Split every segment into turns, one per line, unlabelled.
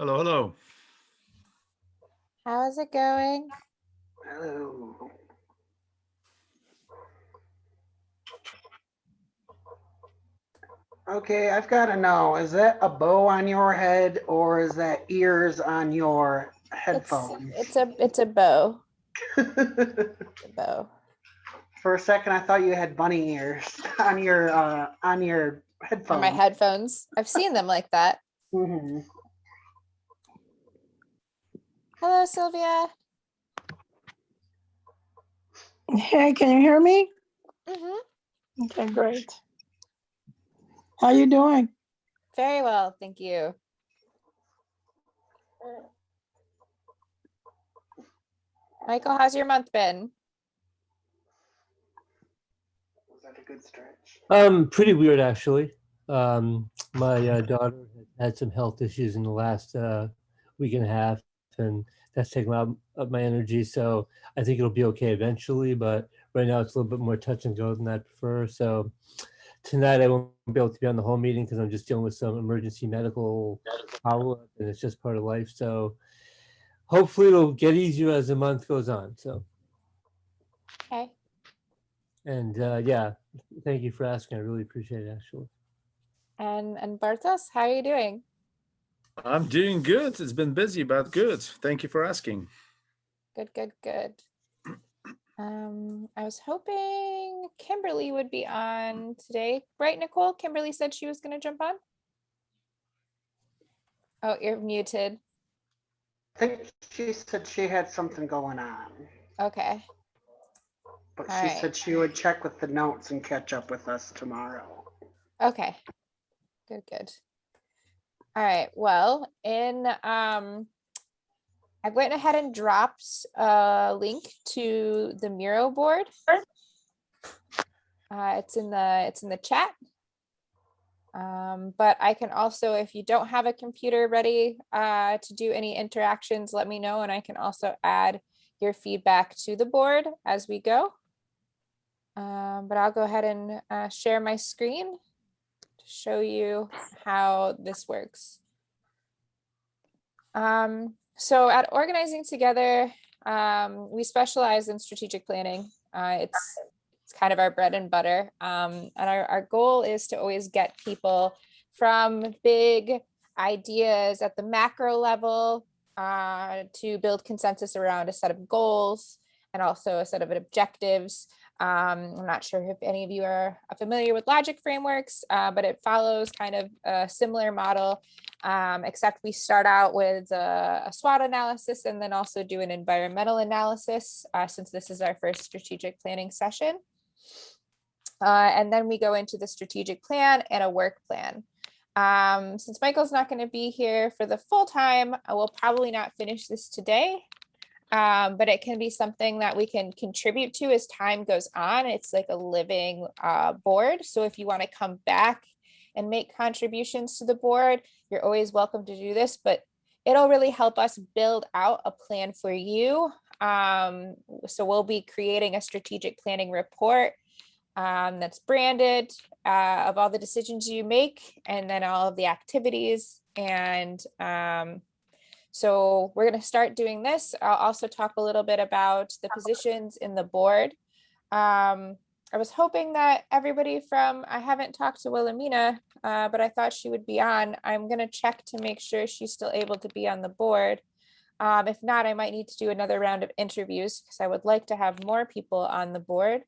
Hello, hello.
How is it going?
Hello. Okay, I've got to know, is that a bow on your head or is that ears on your headphones?
It's a bow. A bow.
For a second, I thought you had bunny ears on your headphones.
On my headphones. I've seen them like that.
Mm-hmm.
Hello, Sylvia.
Hey, can you hear me?
Mm-hmm.
Okay, great. How you doing?
Very well, thank you. Michael, how's your month been?
Was that a good stretch?
Pretty weird actually. My daughter had some health issues in the last week and a half, and that's taken a lot of my energy. So I think it'll be okay eventually, but right now it's a little bit more touch and go than I prefer. So tonight I won't be able to be on the whole meeting because I'm just dealing with some emergency medical follow-up, and it's just part of life. So hopefully it'll get easier as the month goes on. So.
Okay.
And yeah, thank you for asking. I really appreciate it, actually.
And Bartos, how are you doing?
I'm doing good. It's been busy, but good. Thank you for asking.
Good. I was hoping Kimberly would be on today. Right, Nicole? Kimberly said she was going to jump on. Oh, you're muted.
I think she said she had something going on,
Okay.
but
All
she
right.
said she would check with the notes and catch up with us tomorrow.
Okay. Good. All right. Well, I went ahead and dropped a link to the Miro board. It's in the chat. But I can also, if you don't have a computer ready to do any interactions, let me know, and I can also add your feedback to the board as we go. But I'll go ahead and share my screen to show you how this works. So at Organizing Together, we specialize in strategic planning. It's kind of our bread and butter. And our goal is to always get people from big ideas at the macro level to build consensus around a set of goals and also a set of objectives. I'm not sure if any of you are familiar with logic frameworks, but it follows kind of a similar model, except we start out with a SWOT analysis and then also do an environmental analysis, since this is our first strategic planning session. And then we go into the strategic plan and a work plan. Since Michael's not going to be here for the full time, I will probably not finish this today. But it can be something that we can contribute to as time goes on. It's like a living board. So if you want to come back and make contributions to the board, you're always welcome to do this, but it'll really help us build out a plan for you. So we'll be creating a strategic planning report that's branded of all the decisions you make and then all of the activities. And so we're going to start doing this. I'll also talk a little bit about the positions in the board. I was hoping that everybody I haven't talked to Wilhelmina, but I thought she would be on. I'm going to check to make sure she's still able to be on the board. If not, I might need to do another round of interviews because I would like to have more people on the board.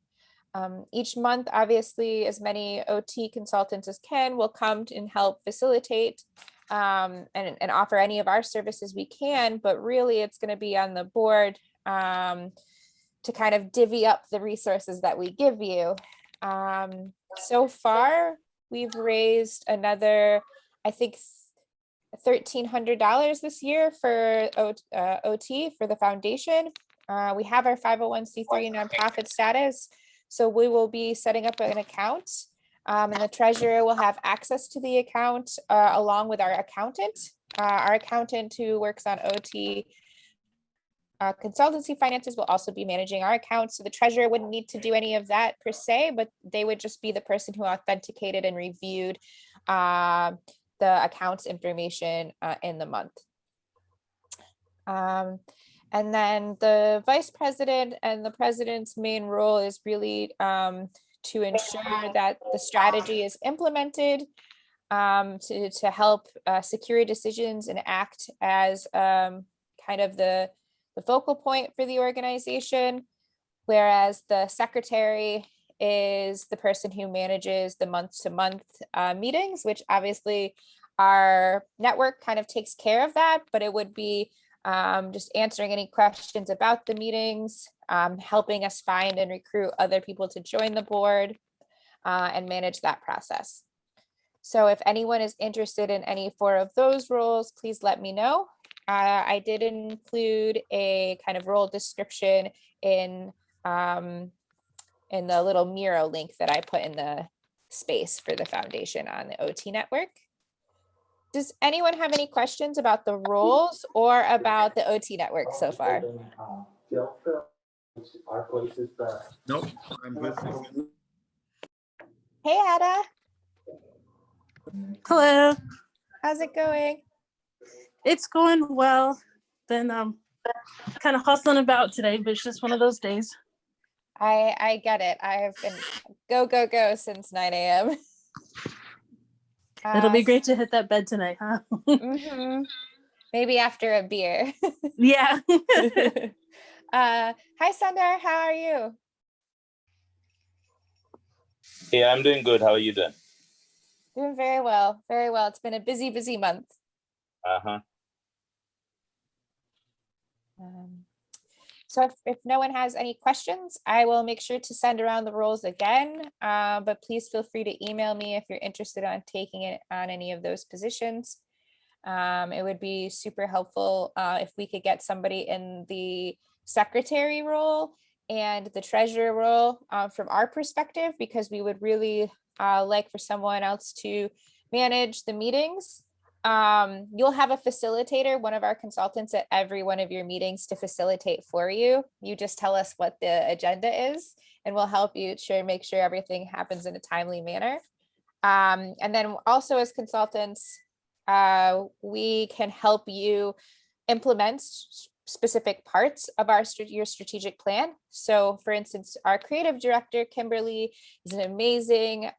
Each month, obviously, as many OT consultants as can will come and help facilitate and offer any of our services we can, but really it's going to be on the board to kind of divvy up the resources that we give you. So far, we've raised another, I think, $1,300 this year for OT for the foundation. We have our 501c3 nonprofit status, so we will be setting up an account. And the treasurer will have access to the account along with our accountant. Our accountant who works on OT consultancy finances will also be managing our account. So the treasurer wouldn't need to do any of that per se, but they would just be the person who authenticated and reviewed the accounts information in the month. And then the vice president and the president's main role is really to ensure that the strategy is implemented, to help secure decisions and act as kind of the focal point for the organization, whereas the secretary is the person who manages the month-to-month meetings, which obviously our network kind of takes care of that, but it would be just answering any questions about the meetings, helping us find and recruit other people to join the board, and manage that process. So if anyone is interested in any four of those roles, please let me know. I did include a kind of role description in the little Miro link that I put in the space for the foundation on the OT network. Does anyone have any questions about the roles or about the OT network so far?
Nope, I'm good.
Hey, Ada,
Hello,
how's it going?
it's going well. Been kind of hustling about today, but it's just one of those days.
I get it. I've been go since 9 a.m.
It'll be great to hit that bed tonight, huh?
Mhm. Maybe after a beer.
Yeah.
Hi, Sundar, how are you?
Hey, I'm doing good. How are you doing?
Doing very well, very well. It's been a busy month.
Uh-huh.
So if no one has any questions, I will make sure to send around the roles again, but please feel free to email me if you're interested on taking it on any of those positions. It would be super helpful if we could get somebody in the secretary role and the treasurer role from our perspective, because we would really like for someone else to manage the meetings. You'll have a facilitator, one of our consultants at every one of your meetings to facilitate for you. You just tell us what the agenda is and we'll help you make sure everything happens in a timely manner. And then also as consultants, we can help you implement specific parts of your strategic plan. So for instance, our creative director, Kimberly, is an amazing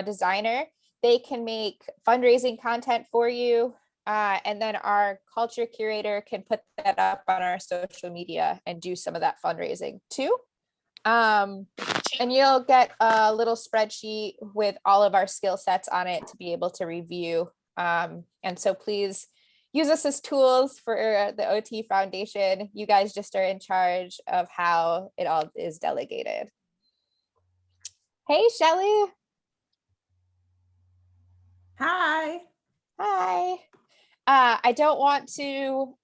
designer. They can make fundraising content for you. And then our culture curator can put that up on our social media and do some of that fundraising too. And you'll get a little spreadsheet with all of our skill sets on it to be able to review. And so please use us as tools for the OT Foundation. You guys just are in charge of how it all is delegated. Hey, Shelly.
Hi.
Hi. I don't want to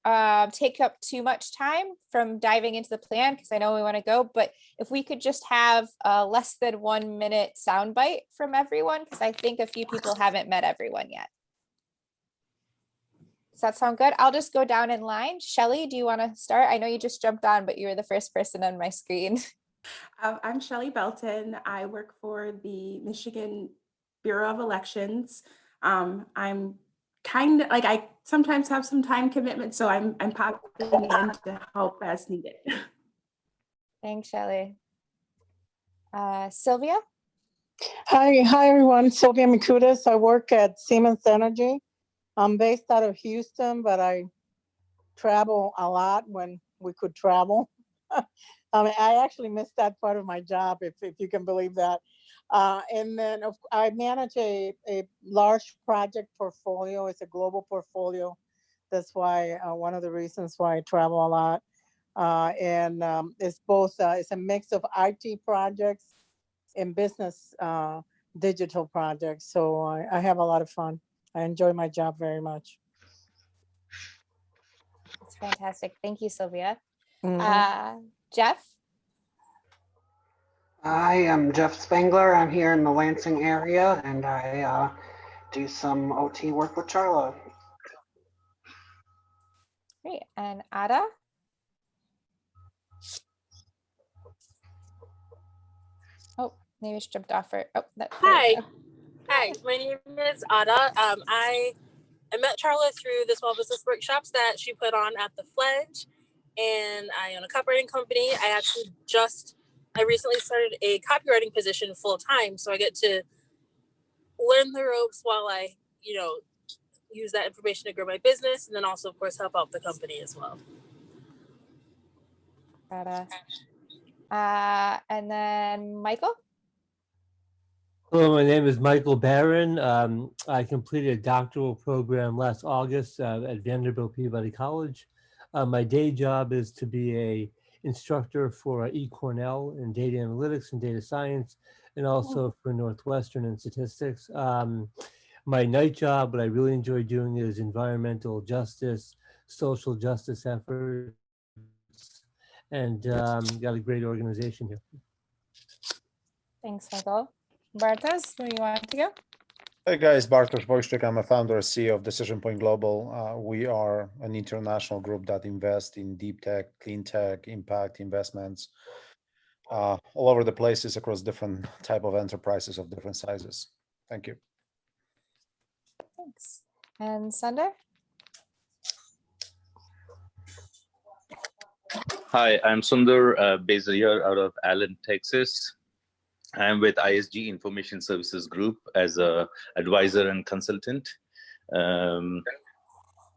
take up too much time from diving into the plan because I know we want to go, but if we could just have a less than 1 minute soundbite from everyone, because I think a few people haven't met everyone yet. Does that sound good? I'll just go down in line. Shelly, do you want to start? I know you just jumped on, but you were the first person on my screen.
I'm Shelly Belton. I work for the Michigan Bureau of Elections. I'm kind of like, I sometimes have some time commitment, so I'm popping in to help as needed.
Thanks, Shelly. Sylvia?
Hi everyone. Sylvia Mikutas. I work at Siemens Energy. I'm based out of Houston, but I travel a lot when we could travel. I actually missed that part of my job, if you can believe that. And then I manage a large project portfolio. It's a global portfolio. That's why one of the reasons why I travel a lot. And it's both, it's a mix of IT projects and business digital projects. So I have a lot of fun. I enjoy my job very much.
That's fantastic. Thank you, Sylvia.
Mhm.
Jeff?
I am Jeff Spangler. I'm here in the Lansing area, and I do some OT work with Charla.
Great. And Ada? Oh, maybe she jumped off. Hi,
Hi, my name is Ada. I I met Charlotte through the small business workshops that she put on at the Fledge, and I own a copywriting company. I recently started a copywriting position full time, so I get to learn the ropes while I, use that information to grow my business, and then also, of course, help out the company as well.
And then Michael.
Hello, my name is Michael Barron. I completed a doctoral program last August at Vanderbilt Peabody College. My day job is to be a instructor for eCornell in data analytics and data science, and also for Northwestern in statistics. My night job, what I really enjoy doing is environmental justice, social justice efforts, and got a great organization here.
Thanks, Michael. Bartosz, where you want to go?
Hey guys, Bartosz Wojcik. I'm a founder and CEO of Decision Point Global. We are an international group that invests in deep tech, clean tech, impact investments all over the places across different type of enterprises of different sizes. Thank you.
Thanks. And Sundar?
Hi, I'm Sundar, based here out of Allen, Texas. I'm with ISG Information Services Group as a advisor and consultant.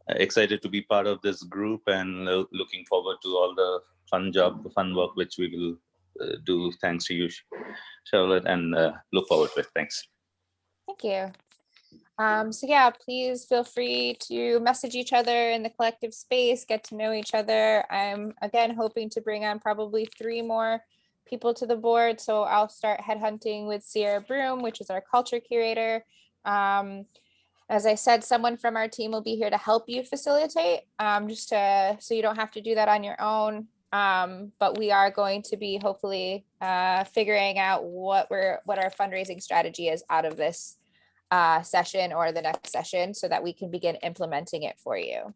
Excited to be part of this group and looking forward to all the fun work which we will do. Thanks to you, Charlotte, and look forward to it. Thanks.
Thank you. So yeah, please feel free to message each other in the collective space, get to know each other. I'm again hoping to bring on probably 3 more people to the board. So I'll start headhunting with Sierra Broom, which is our culture curator. As I said, someone from our team will be here to help you facilitate, so you don't have to do that on your own. But we are going to be hopefully figuring out what our fundraising strategy is out of this session or the next session so that we can begin implementing it for you.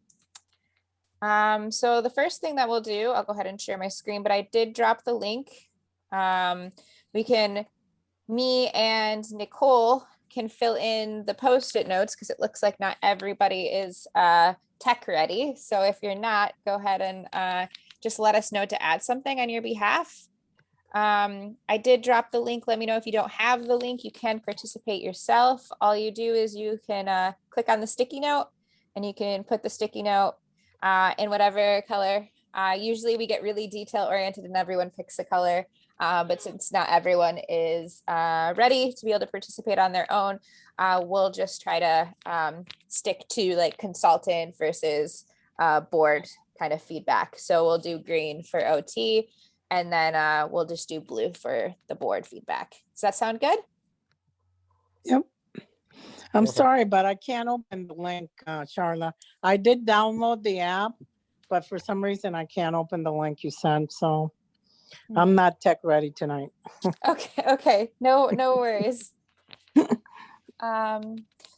So the first thing that we'll do, I'll go ahead and share my screen, but I did drop the link. Me and Nicole can fill in the post-it notes because it looks like not everybody is tech ready. So if you're not, go ahead and just let us know to add something on your behalf. I did drop the link. Let me know if you don't have the link. You can participate yourself. All you do is you can click on the sticky note and you can put the sticky note in whatever color. Usually we get really detail oriented and everyone picks a color. But since not everyone is ready to be able to participate on their own, we'll just try to stick to like consultant versus board kind of feedback. So we'll do green for OT. And then we'll just do blue for the board feedback. Does that sound good?
Yep. I'm sorry, but I can't open the link, Charla. I did download the app, but for some reason I can't open the link you sent. So I'm not tech ready tonight.
Okay. No worries.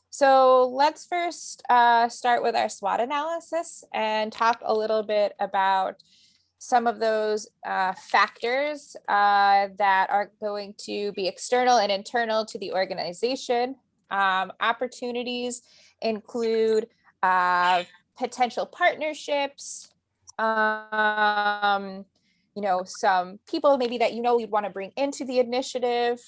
So let's first start with our SWOT analysis and talk a little bit about some of those factors that are going to be external and internal to the organization. Opportunities include potential partnerships, some people maybe that you'd want to bring into the initiative.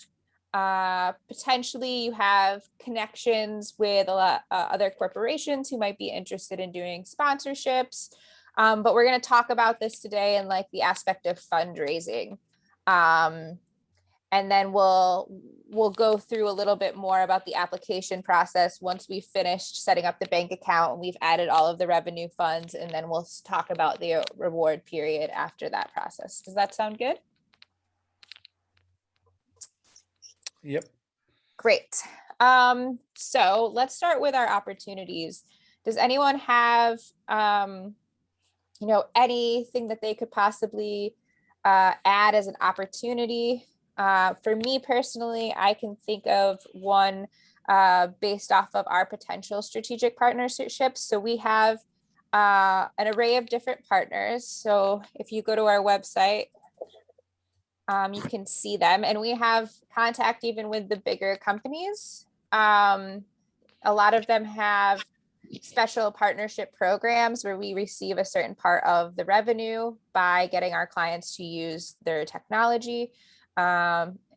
Potentially you have connections with a lot other corporations who might be interested in doing sponsorships. But we're going to talk about this today in like the aspect of fundraising. And then we'll go through a little bit more about the application process once we've finished setting up the bank account and we've added all of the revenue funds, and then we'll talk about the reward period after that process. Does that sound good?
Yep.
Great. So let's start with our opportunities. Does anyone have anything that they could possibly add as an opportunity? For me personally, I can think of one based off of our potential strategic partnerships. So we have an array of different partners. So if you go to our website, you can see them, and we have contact even with the bigger companies. A lot of them have special partnership programs where we receive a certain part of the revenue by getting our clients to use their technology,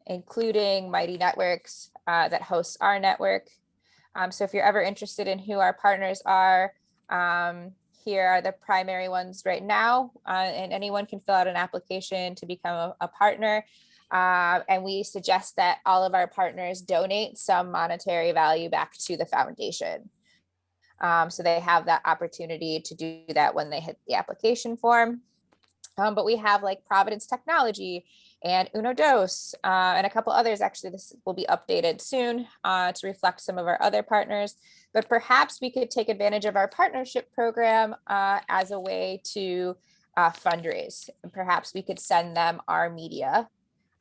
including Mighty Networks that hosts our network. So if you're ever interested in who our partners are, here are the primary ones right now, and anyone can fill out an application to become a partner. And we suggest that all of our partners donate some monetary value back to the foundation. So they have that opportunity to do that when they hit the application form. But we have like Providence Technology and Uno Dos and a couple others. Actually, this will be updated soon to reflect some of our other partners. But perhaps we could take advantage of our partnership program as a way to fundraise. And perhaps we could send them our media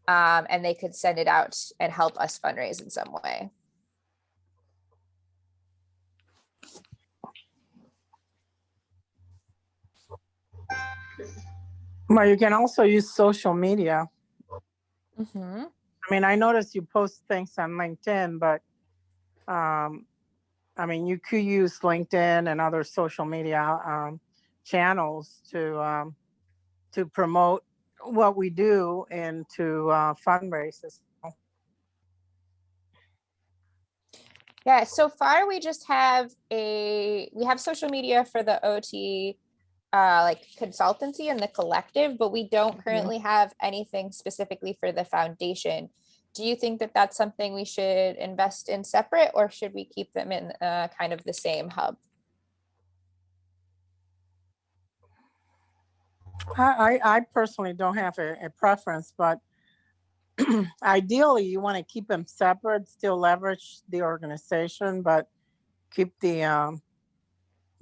and they could send it out and help us fundraise in some way.
Well, you can also use social media.
Mm-hmm.
I mean, I noticed you post things on LinkedIn, but I mean, you could use LinkedIn and other social media channels to promote what we do and to fundraise.
Yeah, so far we just have we have social media for the OT like consultancy and the collective, but we don't currently have anything specifically for the foundation. Do you think that that's something we should invest in separate, or should we keep them in kind of the same hub?
I personally don't have a preference, but ideally you want to keep them separate, still leverage the organization, but keep the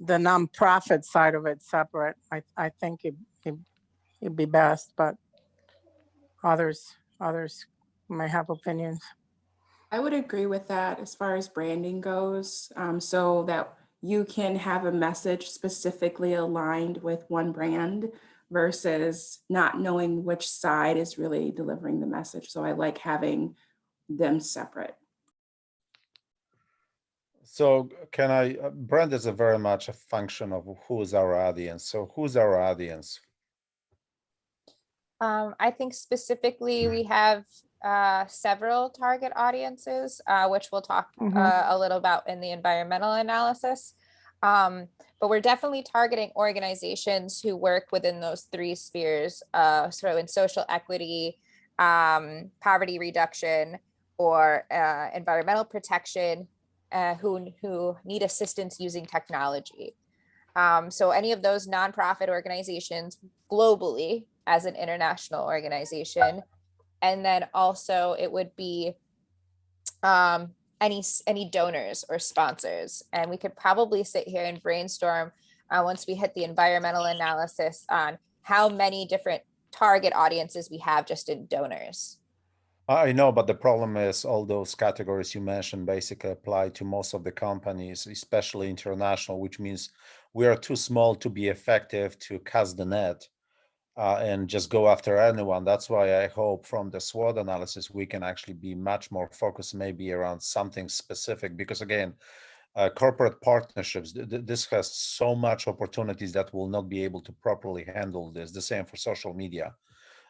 nonprofit side of it separate. I think it'd be best, but others may have opinions.
I would agree with that as far as branding goes, so that you can have a message specifically aligned with one brand versus not knowing which side is really delivering the message. So I like having them separate.
So can brand is very much a function of who is our audience. So who's our audience?
I think specifically we have several target audiences, which we'll talk a little about in the environmental analysis. But we're definitely targeting organizations who work within those three spheres, so in social equity, poverty reduction, or environmental protection, who need assistance using technology. So any of those nonprofit organizations globally as an international organization. And then also it would be any donors or sponsors. And we could probably sit here and brainstorm once we hit the environmental analysis on how many different target audiences we have just in donors.
I know, but the problem is all those categories you mentioned basically apply to most of the companies, especially international, which means we are too small to be effective to cast the net and just go after anyone. That's why I hope from the SWOT analysis, we can actually be much more focused maybe around something specific, because again, corporate partnerships, this has so much opportunities that will not be able to properly handle this. The same for social media.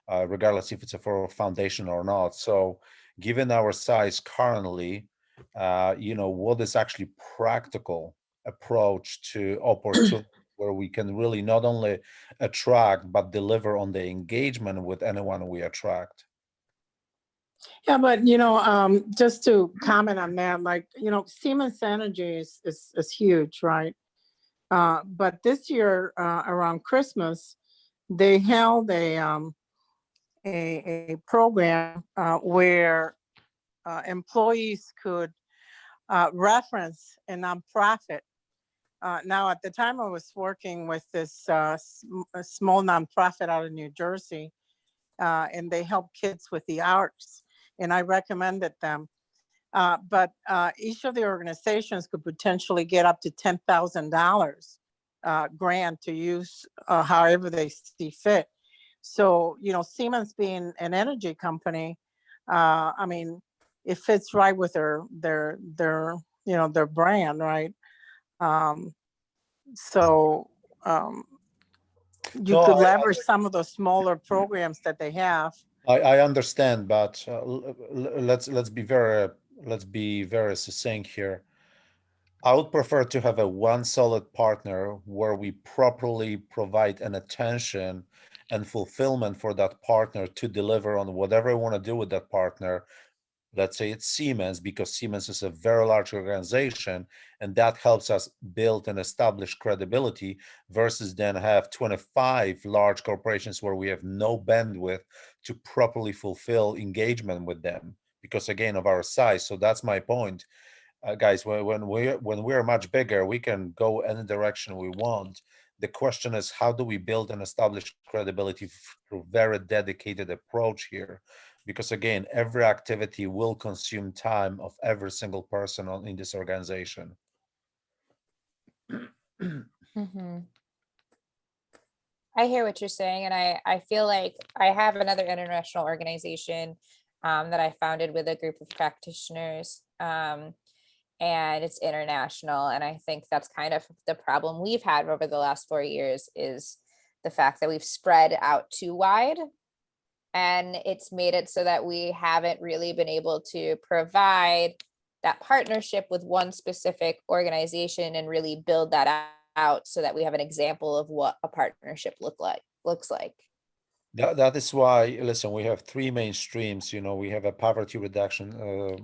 Regardless if it's for a foundation or not. So given our size currently, what is actually practical approach to opportunity where we can really not only attract, but deliver on the engagement with anyone we attract?
Yeah, but just to comment on that, like, Siemens Energy is huge, right? But this year around Christmas, they held a program where employees could reference a nonprofit. Now, at the time I was working with this a small nonprofit out of New Jersey, and they help kids with the arts, and I recommended them. But each of the organizations could potentially get up to $10,000 grant to use however they see fit. So, Siemens being an energy company, I mean, it fits right with their brand, right? So you
No,
could leverage some of the smaller programs that they have.
I understand, but let's be very succinct here. I would prefer to have a one solid partner where we properly provide an attention and fulfillment for that partner to deliver on whatever I want to do with that partner. Let's say it's Siemens, because Siemens is a very large organization, and that helps us build and establish credibility, versus then have 25 large corporations where we have no bandwidth to properly fulfill engagement with them because, again, of our size. So that's my point. Guys, when we're much bigger, we can go any direction we want. The question is, how do we build and establish credibility through very dedicated approach here? Because, again, every activity will consume time of every single person in this organization.
Mhm. I hear what you're saying, and I feel like I have another international organization that I founded with a group of practitioners, and it's international. And I think that's kind of the problem we've had over the last 4 years, is the fact that we've spread out too wide, and it's made it so that we haven't really been able to provide that partnership with one specific organization and really build that out so that we have an example of what a partnership looks like.
That is why, listen, we have three main streams. We have a poverty reduction,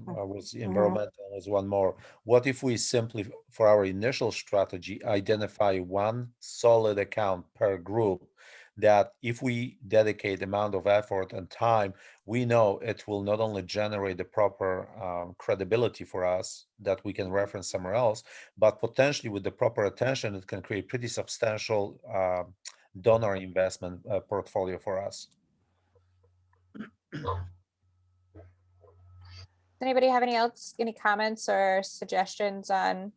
with environmental as one more. What if we simply, for our initial strategy, identify one solid account per group, that if we dedicate amount of effort and time, we know it will not only generate the proper credibility for us that we can reference somewhere else, but potentially with the proper attention, it can create pretty substantial donor investment portfolio for us.
Anybody have any comments or suggestions on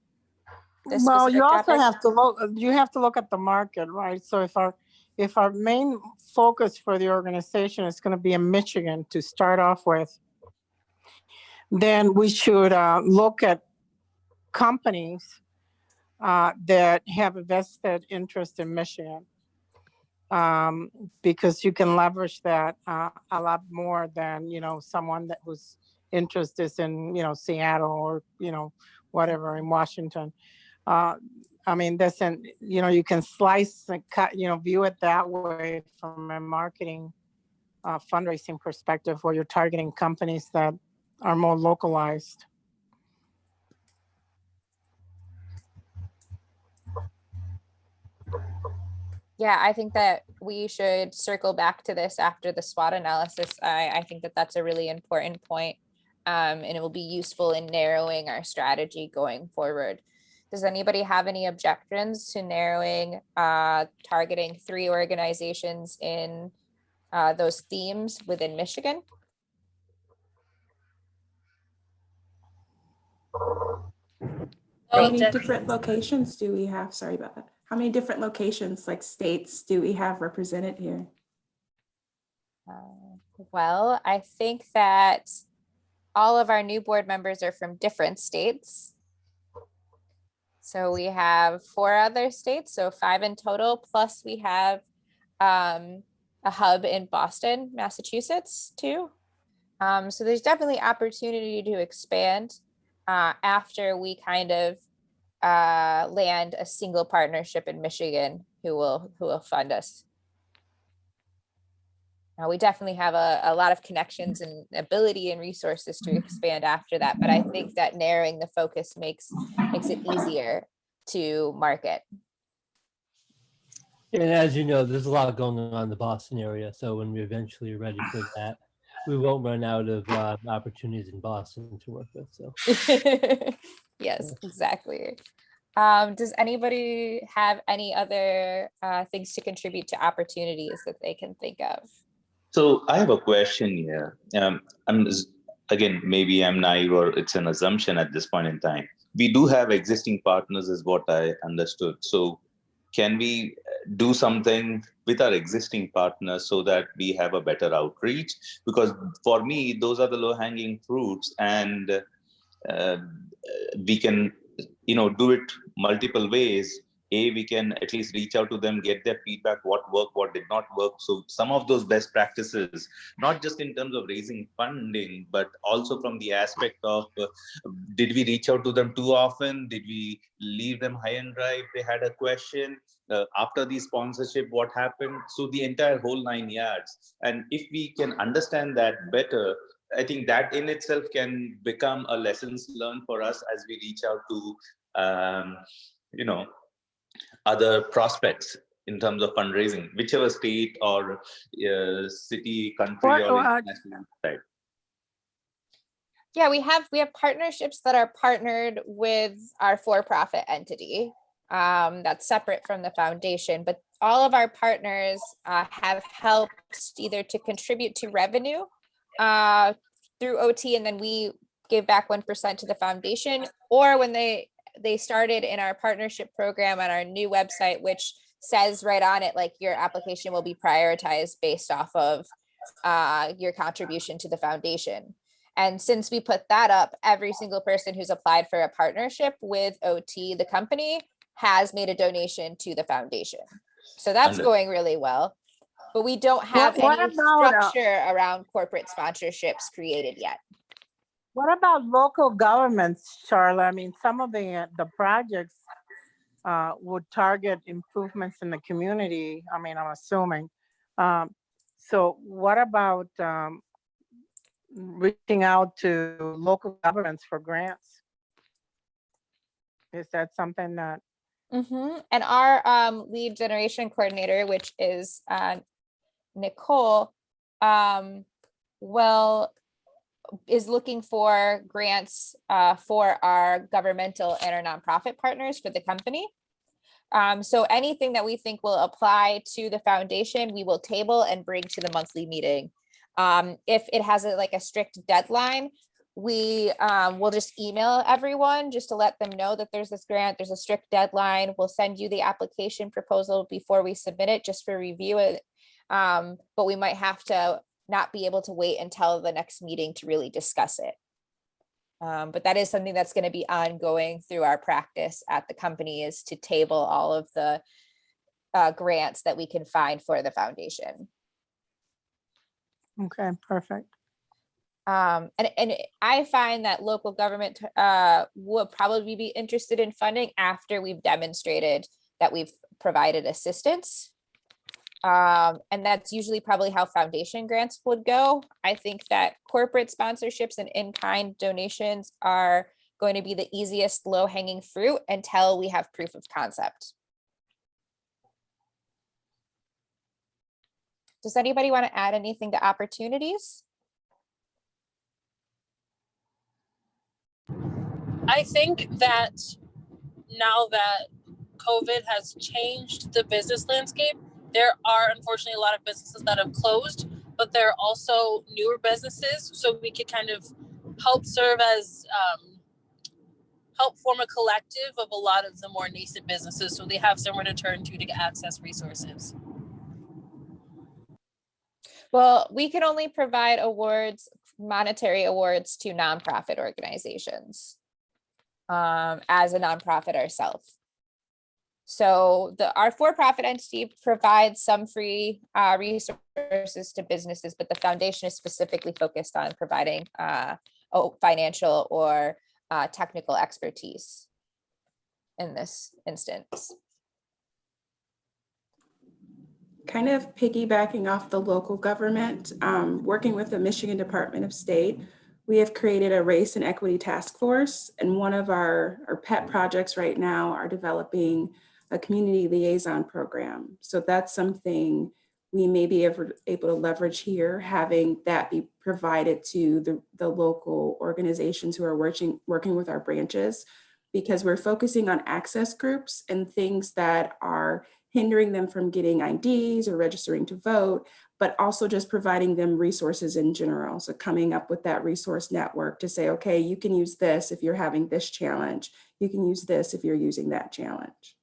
this
Well,
specific
you also
topic?
have to look at the market, right? So if our main focus for the organization is going to be in Michigan to start off with, then we should look at companies that have a vested interest in Michigan, because you can leverage that a lot more than someone that whose interest is in Seattle or whatever in Washington. I mean, you can slice and cut, view it that way from a marketing fundraising perspective, where you're targeting companies that are more localized.
Yeah, I think that we should circle back to this after the SWOT analysis. I think that that's a really important point, and it will be useful in narrowing our strategy going forward. Does anybody have any objections to narrowing, targeting 3 organizations in those themes within Michigan?
How many different locations do we have? Sorry about that. How many different locations, like states, do we have represented here?
Well, I think that all of our new board members are from different states. So we have 4 other states, so 5 in total, plus we have a hub in Boston, Massachusetts too. So there's definitely opportunity to expand after we kind of land a single partnership in Michigan who will fund us. We definitely have a lot of connections and ability and resources to expand after that, but I think that narrowing the focus makes it easier to market.
And as you know, there's a lot going on in the Boston area. So when we eventually are ready for that, we won't run out of opportunities in Boston to work with. So
yes, exactly. Does anybody have any other things to contribute to opportunities that they can think of?
So I have a question here. Again, maybe I'm naive or it's an assumption at this point in time. We do have existing partners, is what I understood. So can we do something with our existing partners so that we have a better outreach? Because for me, those are the low-hanging fruits, and we can, do it multiple ways we can at least reach out to them, get their feedback, what worked, what did not work. So some of those best practices, not just in terms of raising funding, but also from the aspect of did we reach out to them too often? Did we leave them high and dry if they had a question? After the sponsorship, what happened? So the entire whole 9 yards. And if we can understand that better, I think that in itself can become a lessons learned for us as we reach out to, other prospects in terms of fundraising, whichever state or city, country, or international side.
Yeah, we have partnerships that are partnered with our for-profit entity that's separate from the foundation, but all of our partners have helped either to contribute to revenue through OT, and then we give back 1% to the foundation, or when they started in our partnership program on our new website, which says right on it, like your application will be prioritized based off of your contribution to the foundation. And since we put that up, every single person who's applied for a partnership with OT, the company, has made a donation to the foundation. So that's going really well. But we don't have any structure around corporate sponsorships created yet.
What about local governments, Charlotte? I mean, some of the projects would target improvements in the community. I mean, I'm assuming. So what about reaching out to local governments for grants? Is that something that?
And our lead generation coordinator, which is Nicole, is looking for grants for our governmental and our nonprofit partners for the company. So anything that we think will apply to the foundation, we will table and bring to the monthly meeting. If it has a strict deadline, we will just email everyone just to let them know that there's this grant, there's a strict deadline. We'll send you the application proposal before we submit it just for review. But we might have to not be able to wait until the next meeting to really discuss it. But that is something that's going to be ongoing through our practice at the company, is to table all of the grants that we can find for the foundation.
Okay, perfect.
And I find that local government will probably be interested in funding after we've demonstrated that we've provided assistance. And that's usually probably how foundation grants would go. I think that corporate sponsorships and in-kind donations are going to be the easiest low-hanging fruit until we have proof of concept. Does anybody want to add anything to opportunities?
I think that now that COVID has changed the business landscape, there are unfortunately a lot of businesses that have closed, but there are also newer businesses. So we could kind of help serve as, help form a collective of a lot of the more nascent businesses, so they have somewhere to turn to access resources.
Well, we can only provide awards, monetary awards, to nonprofit organizations as a nonprofit ourselves. So our for-profit entity provides some free resources to businesses, but the foundation is specifically focused on providing financial or technical expertise in this instance.
Kind of piggybacking off the local government, working with the Michigan Department of State, we have created a race and equity task force, and one of our pet projects right now are developing a community liaison program. So that's something we may be able to leverage here, having that be provided to the local organizations who are working with our branches, because we're focusing on access groups and things that are hindering them from getting IDs or registering to vote, but also just providing them resources in general. So coming up with that resource network to say, okay, you can use this if you're having this challenge. You can use this if you're using that challenge.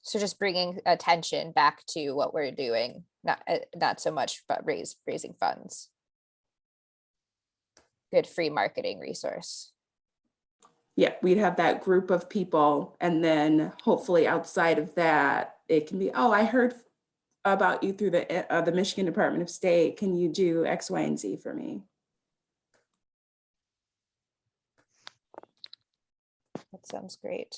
So just bringing attention back to what we're doing, not so much but raising funds. Good free marketing resource.
yeah, we'd have that group of people, and then hopefully outside of that, it can be, oh, I heard about you through the Michigan Department of State. Can you do X, Y, and Z for me?
That sounds great.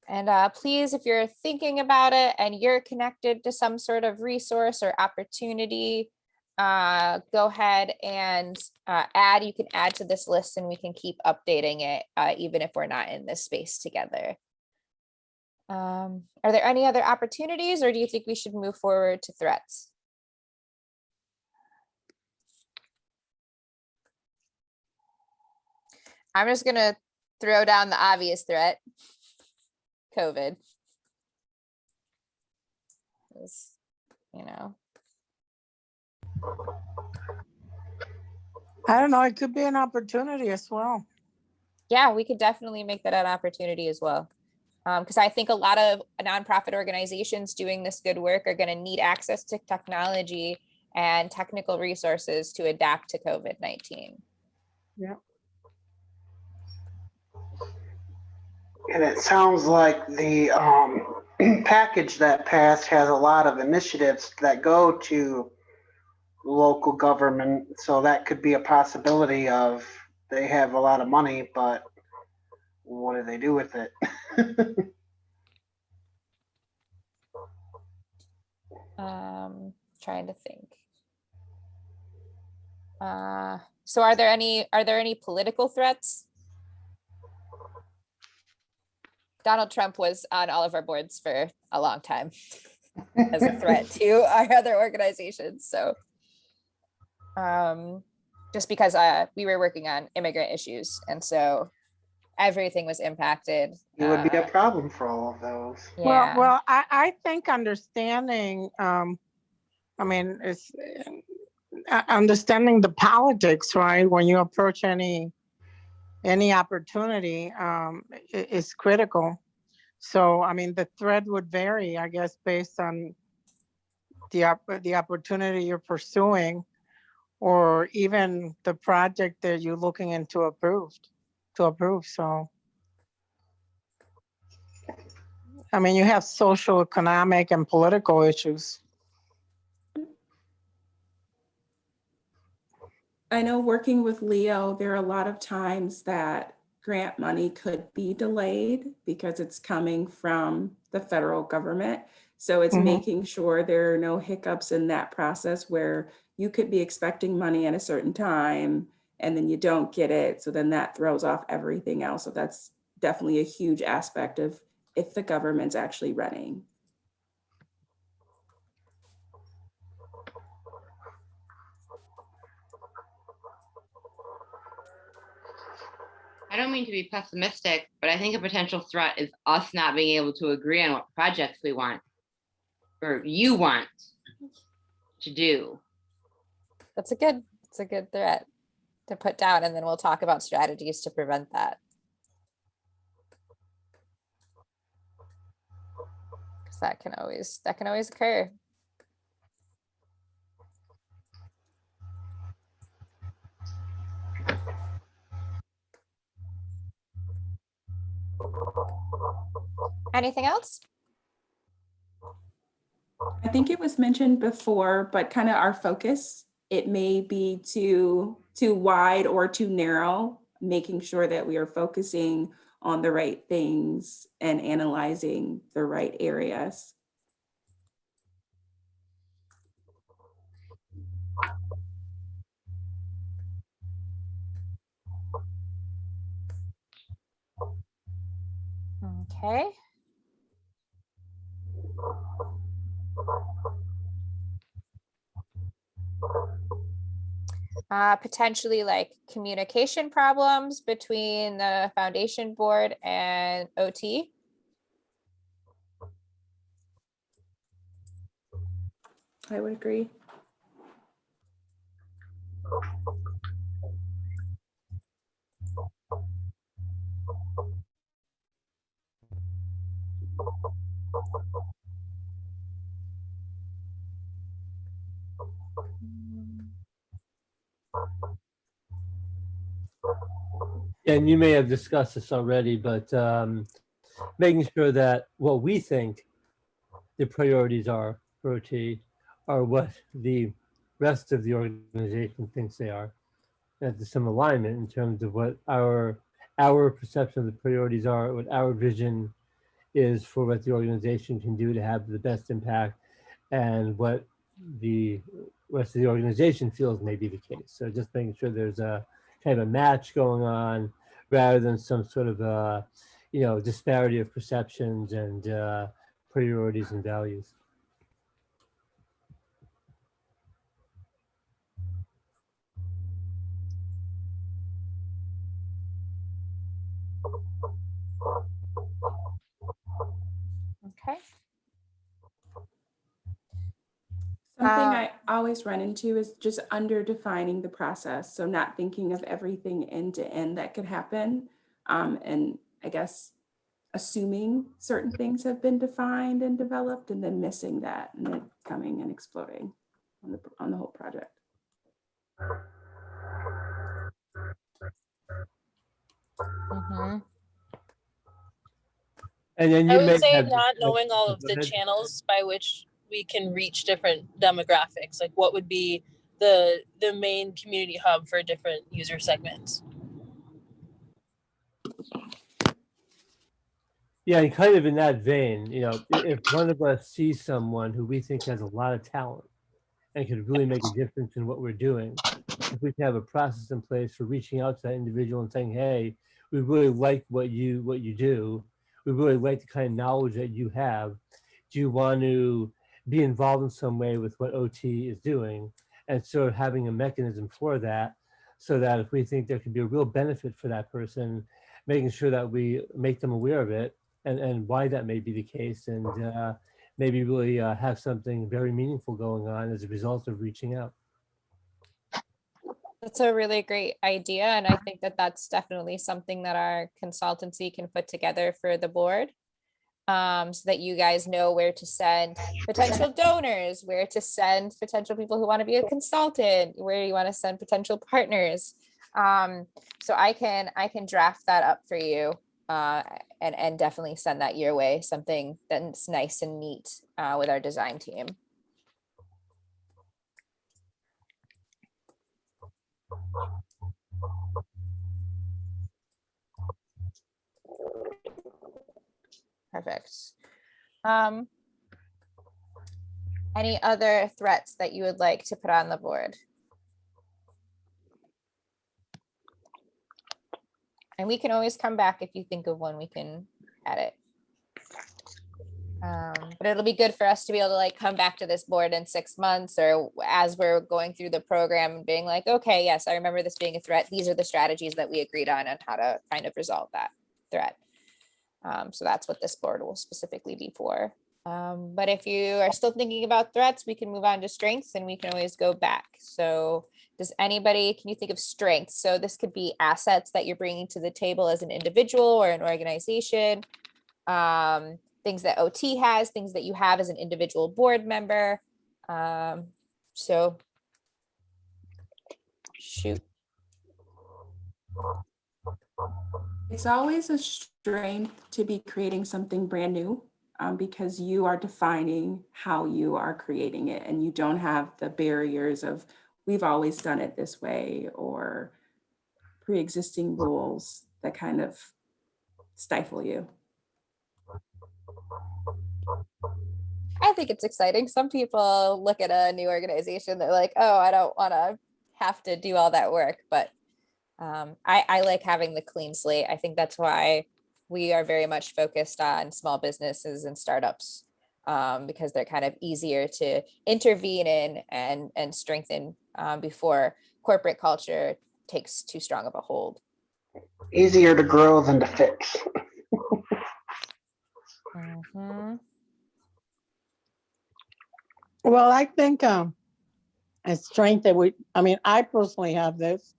And please, if you're thinking about it and you're connected to some sort of resource or opportunity, go ahead and you can add to this list, and we can keep updating it even if we're not in this space together. Are there any other opportunities, or do you think we should move forward to threats? I'm just gonna throw down the obvious threat, COVID. You know,
I don't know, it could be an opportunity as well.
yeah, we could definitely make that an opportunity as well. Because I think a lot of nonprofit organizations doing this good work are going to need access to technology and technical resources to adapt to COVID-19.
Yeah.
And it sounds like the package that passed has a lot of initiatives that go to local government. So that could be a possibility of they have a lot of money, but what do they do with it?
Trying to think. So are there any political threats? Donald Trump was on all of our boards for a long time as a threat to our other organizations. So just because we were working on immigrant issues, and so everything was impacted.
It would be a problem for all of those.
Yeah.
Well, I think understanding, I mean, it's understanding the politics, right? When you approach any opportunity, is critical. So, I mean, the thread would vary, I guess, based on the opportunity you're pursuing, or even the project that you're looking into to approve. So, I mean, you have social, economic, and political issues.
I know working with Leo, there are a lot of times that grant money could be delayed because it's coming from the federal government. So it's making sure there are no hiccups in that process where you could be expecting money at a certain time and then you don't get it. So then that throws off everything else. So that's definitely a huge aspect of if the government's actually running.
I don't mean to be pessimistic, but I think a potential threat is us not being able to agree on what projects we want or you want to do.
It's a good threat to put down, and then we'll talk about strategies to prevent that. Because that can always occur. Anything else?
I think it was mentioned before, but kind of our focus, it may be too wide or too narrow, making sure that we are focusing on the right things and analyzing the right areas.
Okay. Potentially like communication problems between the foundation board and OT.
I would agree.
And you may have discussed this already, but making sure that what we think the priorities are for OT are what the rest of the organization thinks they are. And there's some alignment in terms of what our perception of the priorities are, what our vision is for what the organization can do to have the best impact, and what the rest of the organization feels may be the case. So just making sure there's a kind of a match going on rather than some sort of disparity of perceptions and priorities and values.
Okay.
Something I always run into is just under defining the process. So not thinking of everything end to end that could happen. And I guess assuming certain things have been defined and developed and then missing that and then coming and exploding on the whole project.
Mm-hmm.
And then
I
you
would
may
say
have
not knowing all of
Go
the
ahead.
channels by which we can reach different demographics, like what would be the main community hub for different user segments.
Yeah, and kind of in that vein, if one of us sees someone who we think has a lot of talent and could really make a difference in what we're doing, if we can have a process in place for reaching out to that individual and saying, hey, we really like what you do. We really like the kind of knowledge that you have. Do you want to be involved in some way with what OT is doing? And sort of having a mechanism for that, so that if we think there could be a real benefit for that person, making sure that we make them aware of it and why that may be the case, and maybe really have something very meaningful going on as a result of reaching out.
That's a really great idea. And I think that that's definitely something that our consultancy can put together for the board, so that you guys know where to send potential donors, where to send potential people who want to be a consultant, where you want to send potential partners. So I can draft that up for you, and definitely send that your way, something that's nice and neat with our design team. Perfect. Any other threats that you would like to put on the board? And we can always come back if you think of one, we can add it. But it'll be good for us to be able to like come back to this board in 6 months, or as we're going through the program and being like, okay, yes, I remember this being a threat. These are the strategies that we agreed on how to kind of resolve that threat. So that's what this board will specifically be for. But if you are still thinking about threats, we can move on to strengths and we can always go back. So can you think of strengths? So this could be assets that you're bringing to the table as an individual or an organization, things that OT has, things that you have as an individual board member. So shoot.
It's always a strength to be creating something brand new, because you are defining how you are creating it and you don't have the barriers of we've always done it this way or pre-existing rules that kind of stifle you.
I think it's exciting. Some people look at a new organization, they're like, oh, I don't want to have to do all that work. But I like having the clean slate. I think that's why we are very much focused on small businesses and startups, because they're kind of easier to intervene in and strengthen before corporate culture takes too strong of a hold.
Easier to grow than to fix.
Mm-hmm.
Well, I think a strength that I personally have this,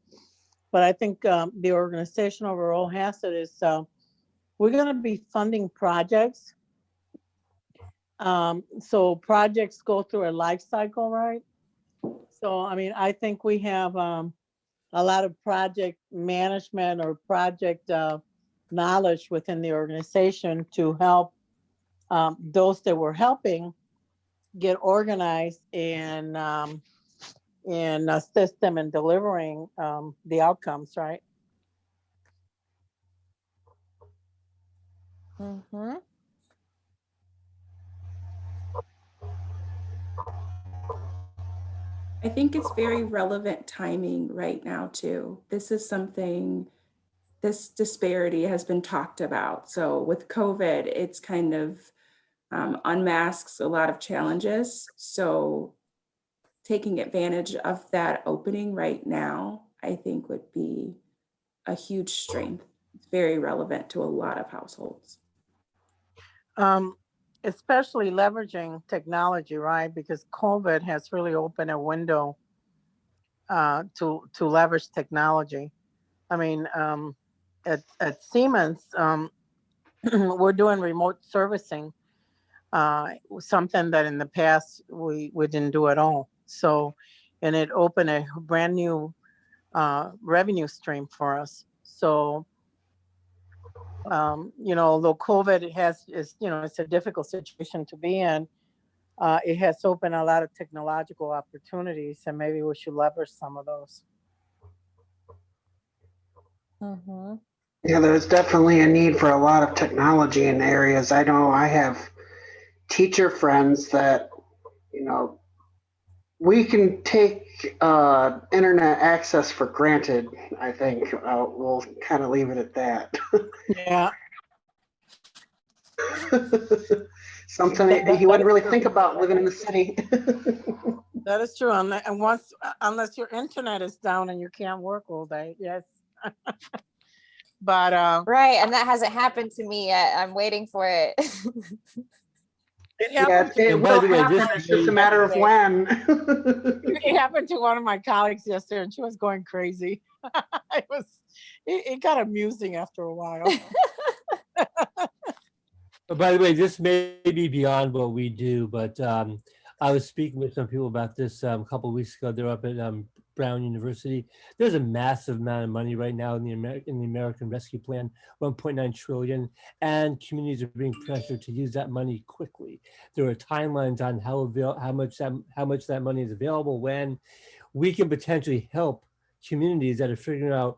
but I think the organization overall has it is we're going to be funding projects. So projects go through a life cycle, right? So, I think we have a lot of project management or project knowledge within the organization to help those that were helping get organized and assist them in delivering the outcomes, right?
Mm-hmm.
I think it's very relevant timing right now too. This is something, this disparity has been talked about. So with COVID, it's kind of unmasks a lot of challenges. So taking advantage of that opening right now, I think would be a huge strength. It's very relevant to a lot of households.
Especially leveraging technology, right? Because COVID has really opened a window to leverage technology. I mean, at Siemens, we're doing remote servicing, something that in the past we didn't do at all. So, and it opened a brand new revenue stream for us. So, although COVID it's a difficult situation to be in, it has opened a lot of technological opportunities, and maybe we should leverage some of those.
Mm-hmm.
Yeah, there's definitely a need for a lot of technology in areas. I know I have teacher friends that, we can take internet access for granted. I think we'll kind of leave it at that.
Yeah.
Something you wouldn't really think about living in the city.
That is true. Unless your internet is down and you can't work all day. Yes. But
Right, and that hasn't happened to me yet. I'm waiting for it.
it
Yeah,
happened
it
to
will
by the way,
happen.
this
It's just a matter of when.
it happened to one of my colleagues yesterday, and she was going crazy. It got amusing after a while.
By the way, this may be beyond what we do, but I was speaking with some people about this a couple of weeks ago. They're up at Brown University. There's a massive amount of money right now in the American Rescue Plan, 1.9 trillion, and communities are being pressured to use that money quickly. There are timelines on how much that money is available. When we can potentially help communities that are figuring out,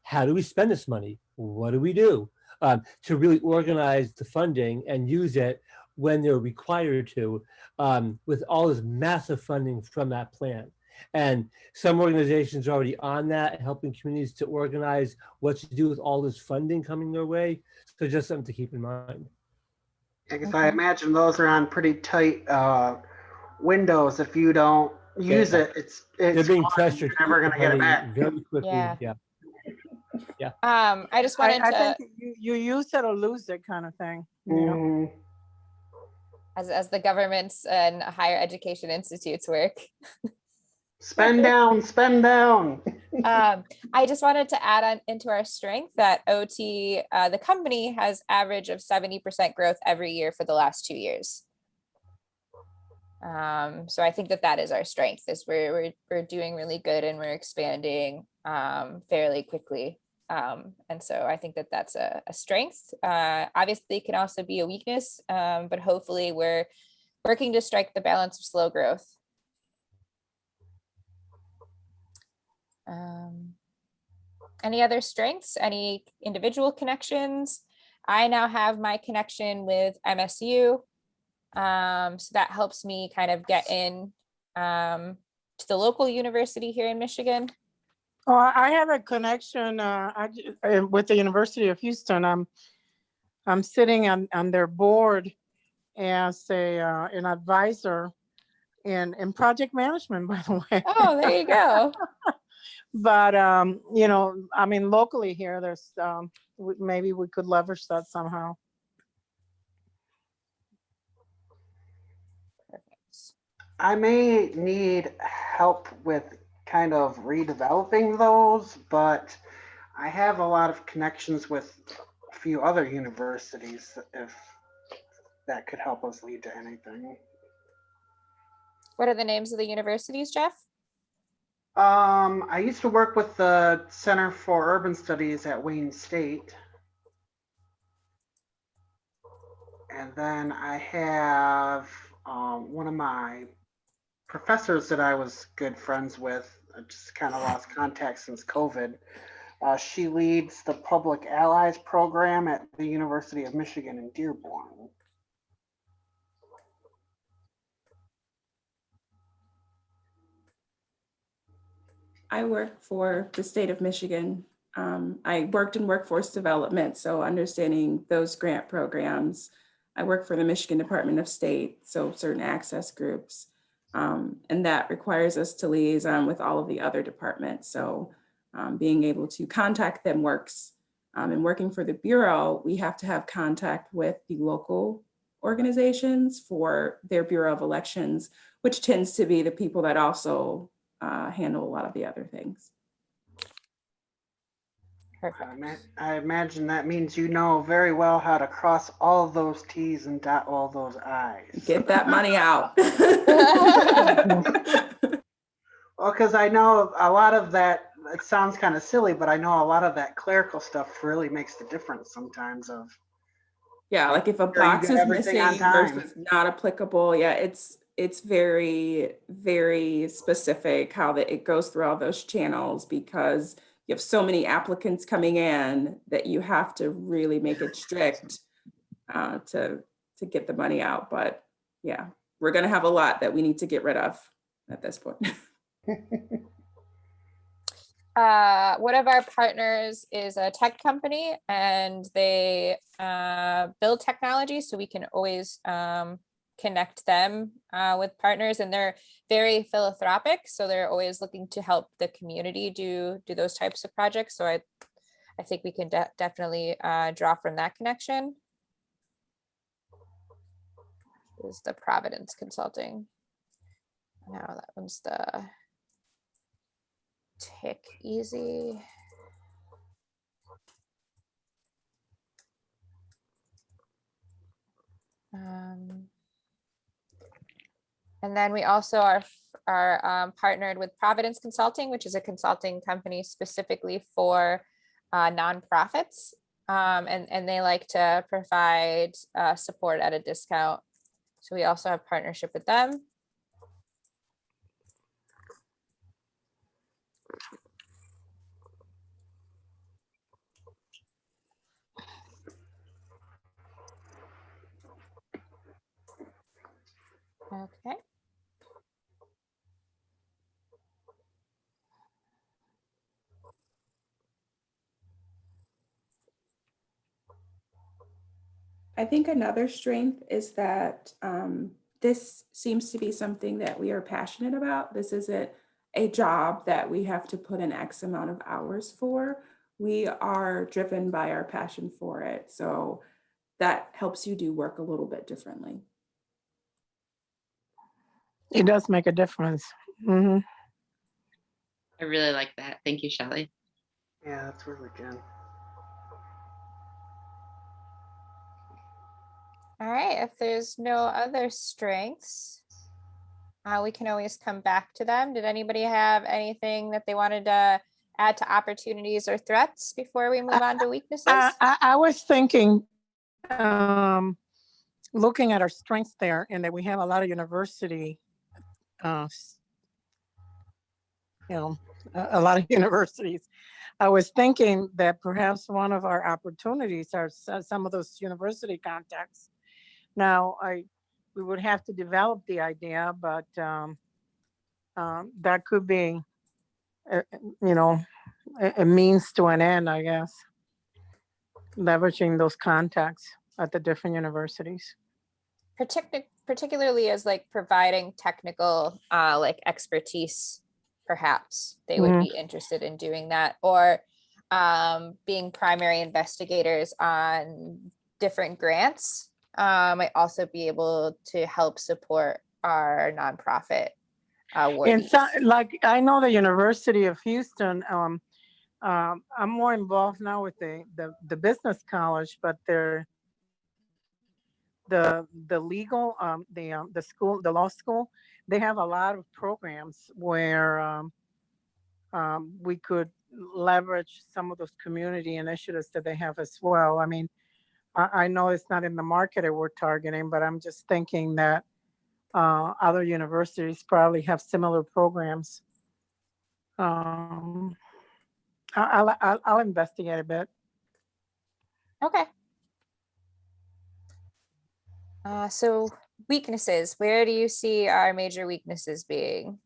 how do we spend this money? What do we do? To really organize the funding and use it when they're required to, with all this massive funding from that plan. And some organizations are already on that, helping communities to organize what to do with all this funding coming their way. So just something to keep in mind.
Because I imagine those are on pretty tight windows. If you don't use it,
They're being
gone.
pressured.
You're never going to get it back.
Very quickly.
Yeah.
Yeah.
I just wanted
I
to,
think you use it or lose it kind of thing.
Mhm.
as the governments and higher education institutes work.
Spend down, spend down.
I just wanted to add on into our strength that OT, the company has average of 70% growth every year for the last 2 years. So I think that is our strength, is we're doing really good and we're expanding fairly quickly. And so I think that's a strength. Obviously it can also be a weakness, but hopefully we're working to strike the balance of slow growth. Any other strengths, any individual connections? I now have my connection with MSU. So that helps me kind of get in to the local university here in Michigan.
Oh, I have a connection with the University of Houston. I'm sitting on their board as an advisor in project management, by the way.
Oh, there you go.
But I mean, locally here, there's maybe we could leverage that somehow.
I may need help with kind of redeveloping those, but I have a lot of connections with a few other universities if that could help us lead to anything.
What are the names of the universities, Jeff?
I used to work with the Center for Urban Studies at Wayne State. And then I have one of my professors that I was good friends with. I just kind of lost contact since COVID. She leads the Public Allies program at the University of Michigan in Dearborn.
I work for the state of Michigan. I worked in workforce development, so understanding those grant programs. I work for the Michigan Department of State, so certain access groups. And that requires us to liaison with all of the other departments. So being able to contact them works. And working for the Bureau, we have to have contact with the local organizations for their Bureau of Elections, which tends to be the people that also handle a lot of the other things.
Perfect.
I imagine that means you know very well how to cross all those T's and dot all those I's.
Get that money out.
Well, because I know a lot of that, it sounds kind of silly, but I know a lot of that clerical stuff really makes the difference sometimes of.
Yeah, like if a
you
box
get
is
everything on
missing
time.
versus not applicable, yeah, it's very, very specific how it goes through all those channels, because you have so many applicants coming in that you have to really make it strict to get the money out. But yeah, we're gonna have a lot that we need to get rid of at this point.
One of our partners is a tech company, and they build technology, so we can always connect them with partners, and they're very philanthropic, so they're always looking to help the community do those types of projects. So I think we can definitely draw from that connection. Is the Providence Consulting. Now that one's the Tick Easy. And then we also are partnered with Providence Consulting, which is a consulting company specifically for nonprofits. And they like to provide support at a discount. So we also have partnership with them. Okay.
I think another strength is that this seems to be something that we are passionate about. This isn't a job that we have to put in X amount of hours for. We are driven by our passion for it. So that helps you do work a little bit differently.
It does make a difference. Mm-hmm.
I really like that. Thank you, Shelley.
Yeah, that's really good.
All right, if there's no other strengths, we can always come back to them. Did anybody have anything that they wanted to add to opportunities or threats before we move on to weaknesses?
I was thinking, looking at our strengths there, and that we have a lot of university, a lot of universities. I was thinking that perhaps one of our opportunities are some of those university contacts. Now, we would have to develop the idea, but that could be, a means to an end, I guess. Leveraging those contacts at the different universities.
Particularly as like providing technical like expertise, perhaps they would be interested in doing that, or being primary investigators on different grants. Might also be able to help support our nonprofit
And so, like, I know the University of Houston, I'm more involved now with the business college, but the legal, the school, the law school, they have a lot of programs where we could leverage some of those community initiatives that they have as well. I mean, I know it's not in the market that we're targeting, but I'm just thinking that other universities probably have similar programs. I'll investigate a bit.
Okay. So weaknesses, where do you see our major weaknesses being?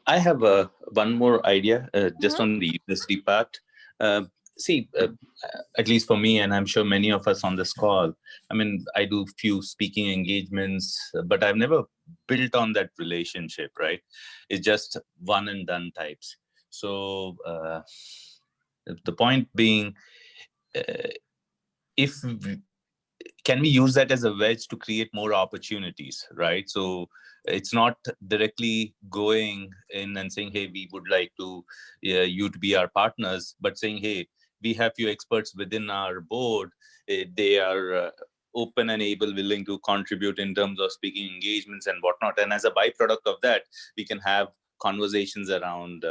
I have one more idea just on the university part. See, at least for me, and I'm sure many of us on this call, I mean, I do few speaking engagements, but I've never built on that relationship, right? It's just one and done types. So the point being, can we use that as a wedge to create more opportunities, right? So it's not directly going in and saying, hey, we would like to you to be our partners, but saying, hey, we have few experts within our board. They are open and able, willing to contribute in terms of speaking engagements and whatnot. And as a byproduct of that, we can have conversations around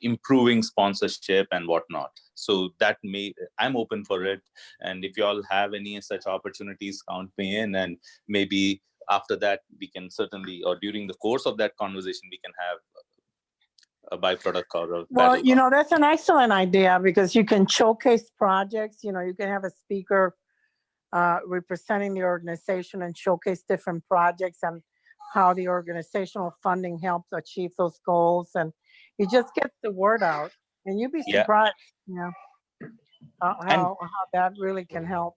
improving sponsorship and whatnot. So that I'm open for it. And if you all have any such opportunities, count me in. And maybe after that, we can certainly, or during the course of that conversation, we can have a byproduct or a
Well,
battle.
that's an excellent idea because you can showcase projects. You can have a speaker representing the organization and showcase different projects and how the organizational funding helps achieve those goals. And you just get the word out, and you'd be surprised, how that really can help.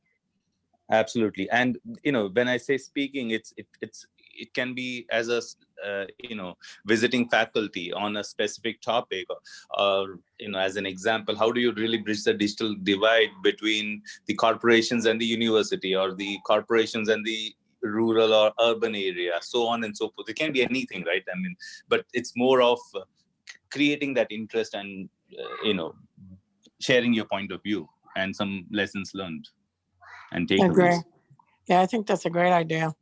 Absolutely. And when I say speaking, it can be as a visiting faculty on a specific topic, or as an example, how do you really bridge the digital divide between the corporations and the university, or the corporations and the rural or urban area, so on and so forth. It can be anything, right? I mean, but it's more of creating that interest and sharing your point of view and some lessons learned and takeaways.
Yeah, I think that's a great idea.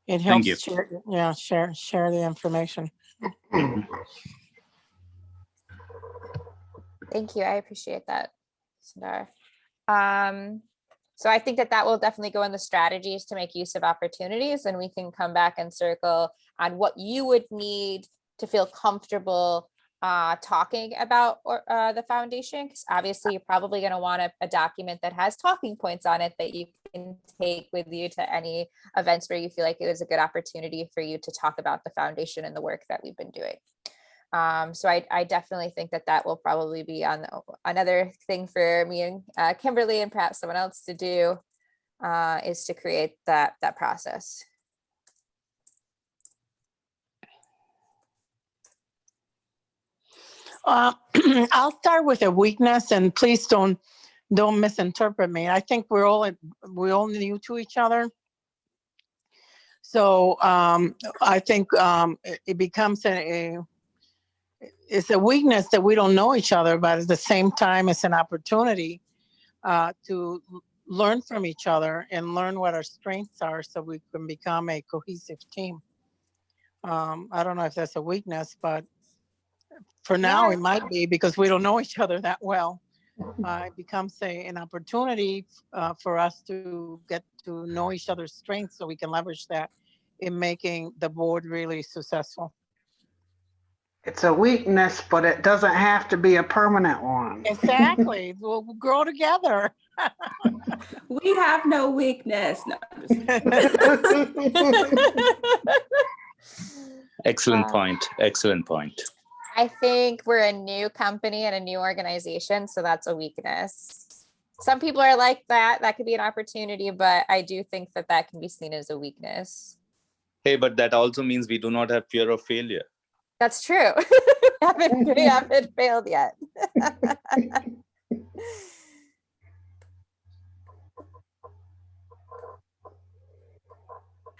It helps share the information.
Thank you. I appreciate that, Sundar. So I think that will definitely go in the strategies to make use of opportunities, and we can come back and circle on what you would need to feel comfortable talking about the foundation, because obviously you're probably going to want a document that has talking points on it that you can take with you to any events where you feel like it was a good opportunity for you to talk about the foundation and the work that we've been doing. So I definitely think that will probably be on another thing for me and Kimberly and perhaps someone else to do, is to create that process.
I'll start with a weakness, and please don't misinterpret me. I think we're all new to each other. So I think it becomes it's a weakness that we don't know each other, but at the same time, it's an opportunity to learn from each other and learn what our strengths are so we can become a cohesive team. I don't know if that's a weakness, but for now it might be, because we don't know each other that well. It becomes an opportunity for us to get to know each other's strengths so we can leverage that in making the board really successful.
It's a weakness, but it doesn't have to be a permanent one.
Exactly. We'll grow together.
We have no weakness. No,
Excellent point. Excellent point.
I think we're a new company and a new organization, so that's a weakness. Some people are like that. That could be an opportunity, but I do think that can be seen as a weakness.
Hey, but that also means we do not have fear of failure.
That's true. We haven't failed yet.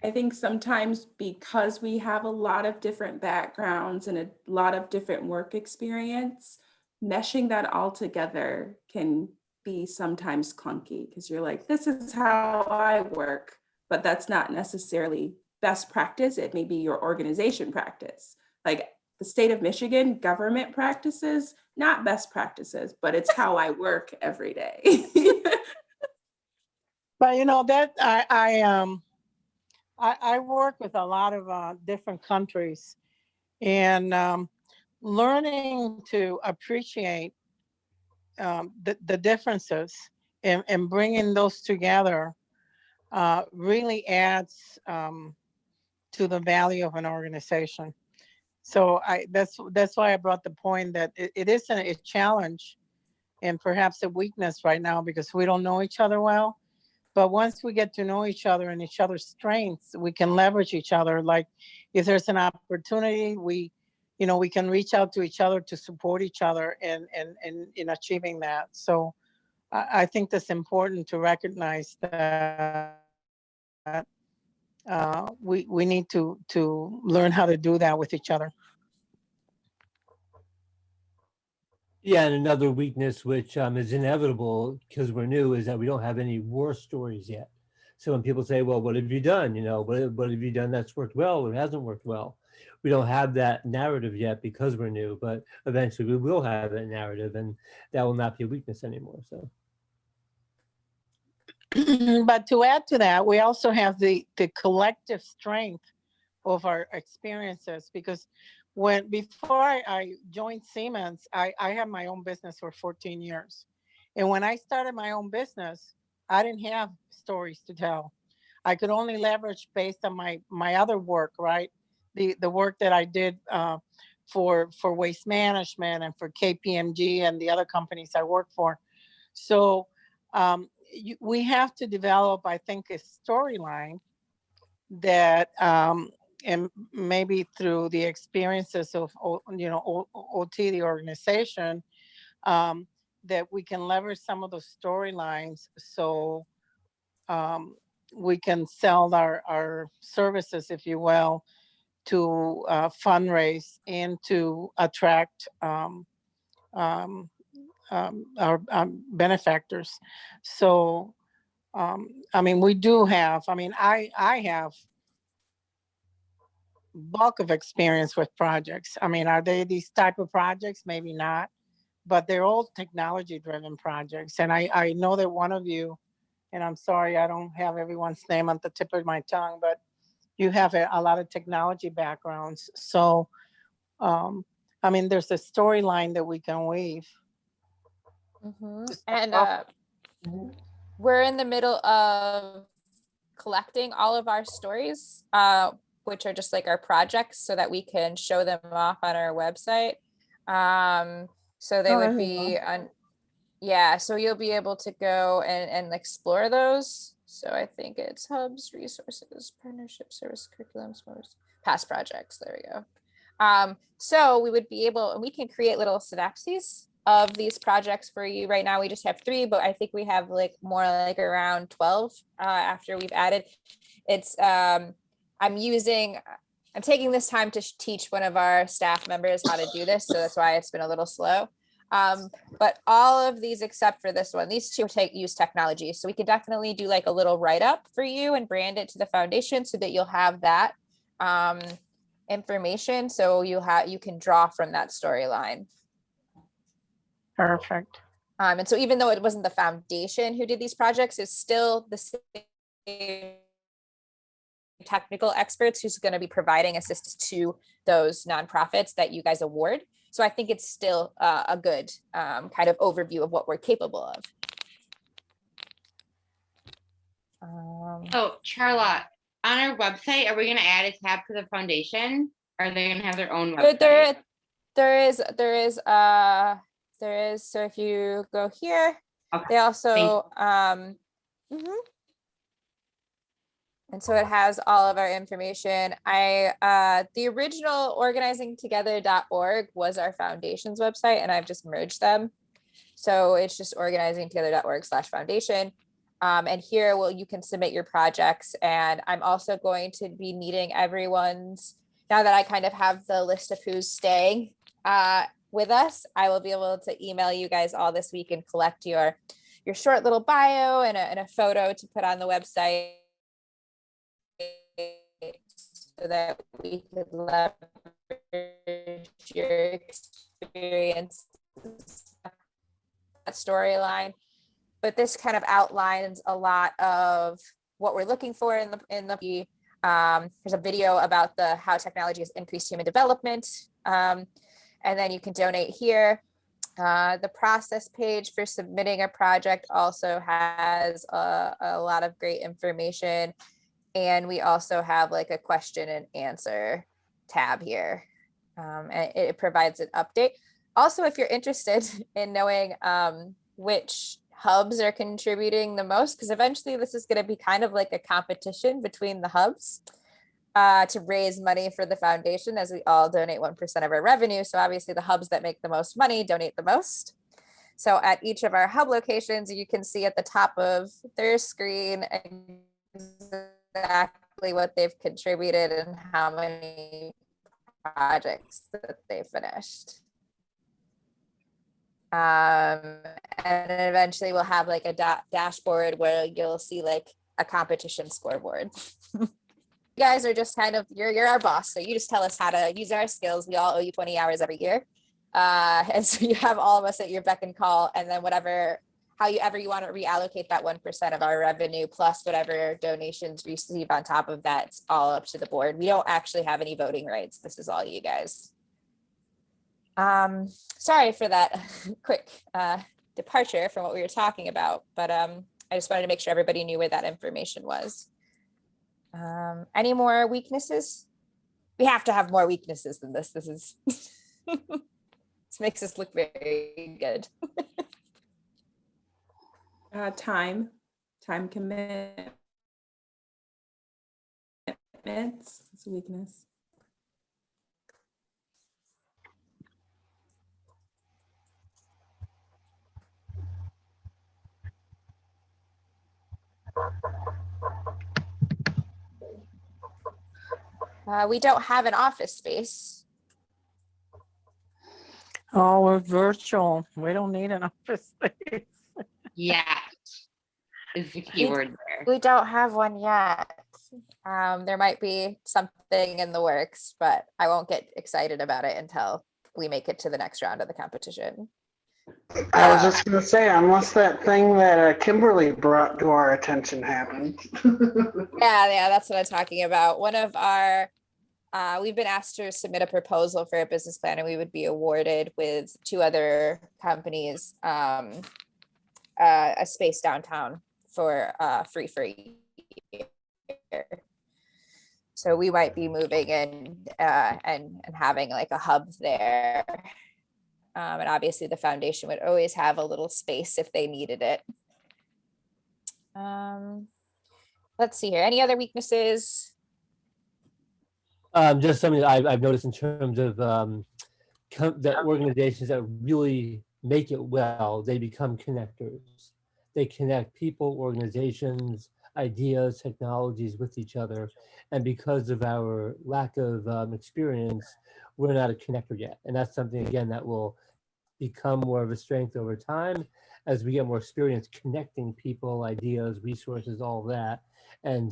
I think sometimes because we have a lot of different backgrounds and a lot of different work experience, meshing that all together can be sometimes clunky, because you're like, this is how I work, but that's not necessarily best practice. It may be your organization practice. Like, the state of Michigan government practices, not best practices, but it's how I work every day.
But you know that I work with a lot of different countries, and learning to appreciate the differences and bringing those together really adds to the value of an organization. So that's why I brought the point that it is a challenge and perhaps a weakness right now because we don't know each other well. But once we get to know each other and each other's strengths, we can leverage each other. Like if there's an opportunity, we can reach out to each other to support each other in achieving that. So I think that's important to recognize that we need to learn how to do that with each other.
Yeah, and another weakness, which is inevitable because we're new, is that we don't have any war stories yet. So when people say, well, what have you done? What have you done that's worked well or hasn't worked well? We don't have that narrative yet because we're new, but eventually we will have that narrative and that will not be a weakness anymore. So.
But to add to that, we also have the collective strength of our experiences because before I joined Siemens, I had my own business for 14 years. And when I started my own business, I didn't have stories to tell. I could only leverage based on my other work, right? The work that I did for waste management and for KPMG and the other companies I work for. So we have to develop, I think, a storyline that and maybe through the experiences of OT, the organization, that we can leverage some of those storylines so we can sell our services, if you will, to fundraise and to attract our benefactors. So I mean, we do have, I have bulk of experience with projects. I mean, are they these type of projects? Maybe not, but they're all technology driven projects. And I know that one of you, and I'm sorry, I don't have everyone's name on the tip of my tongue, but you have a lot of technology backgrounds. So, I mean, there's a storyline that we can weave.
And we're in the middle of collecting all of our stories, which are just like our projects, so that we can show them off on our website. So they would be on, yeah, so you'll be able to go and explore those. So I think it's hubs, resources, partnership, service, curriculums, past projects. There we go. So we would be able, and we can create little synapses of these projects for you. Right now we just have 3, but I think we have like more like around 12 after we've added. It's I'm taking this time to teach one of our staff members how to do this, so that's why it's been a little slow. But all of these except for this one, these 2 use technology, so we could definitely do like a little write-up for you and brand it to the foundation so that you'll have that information, so you can draw from that storyline.
Perfect.
And so even though it wasn't the foundation who did these projects, it's still the same technical experts who's going to be providing assistance to those nonprofits that you guys award. So I think it's still a good kind of overview of what we're capable of.
So Charlotte, on our website, are we going to add a tab to the foundation? Or are they going to have their own website?
There is. So if you go here,
Okay.
they also, and so it has all of our information. The original organizingtogether.org was our foundation's website, and I've just merged them. So it's just organizingtogether.org/foundation. And here, you can submit your projects. And I'm also going to be needing everyone's, now that I kind of have the list of who's staying with us, I will be able to email you guys all this week and collect your short little bio and a photo to put on the website, so that we could leverage your experience, that storyline. But this kind of outlines a lot of what we're looking for in the there's a video about how technology has increased human development. And then you can donate here. The process page for submitting a project also has a lot of great information. And we also have like a question and answer tab here. And it provides an update. Also, if you're interested in knowing which hubs are contributing the most, because eventually this is going to be kind of like a competition between the hubs to raise money for the foundation, as we all donate 1% of our revenue. So obviously the hubs that make the most money donate the most. So at each of our hub locations, you can see at the top of their screen exactly what they've contributed and how many projects that they finished. And eventually we'll have like a dashboard where you'll see like a competition scoreboard. You guys are just kind of, you're our boss. So you just tell us how to use our skills. We all owe you 20 hours every year. And so you have all of us at your beck and call, and then however you want to reallocate that 1% of our revenue plus whatever donations we receive on top of that, it's all up to the board. We don't actually have any voting rights. This is all you guys. Sorry for that quick departure from what we were talking about, but I just wanted to make sure everybody knew where that information was. Any more weaknesses? We have to have more weaknesses than this. This is this makes us look very good.
Time commitments. It's a weakness.
We don't have an office space.
Oh, we're virtual. We don't need an office space.
Yeah, is the key word there.
We don't have one yet. There might be something in the works, but I won't get excited about it until we make it to the next round of the competition.
I was just going to say, unless that thing that Kimberly brought to our attention happened.
Yeah, that's what I'm talking about. One of our, we've been asked to submit a proposal for a business plan, and we would be awarded with 2 other companies a space downtown for free for a year. So we might be moving in and having like a hub there. And obviously the foundation would always have a little space if they needed it. Let's see here. Any other weaknesses?
Just something that I've noticed in terms of that organizations that really make it well, they become connectors. They connect people, organizations, ideas, technologies with each other. And because of our lack of experience, we're not a connector yet. And that's something, again, that will become more of a strength over time as we get more experience connecting people, ideas, resources, all of that. And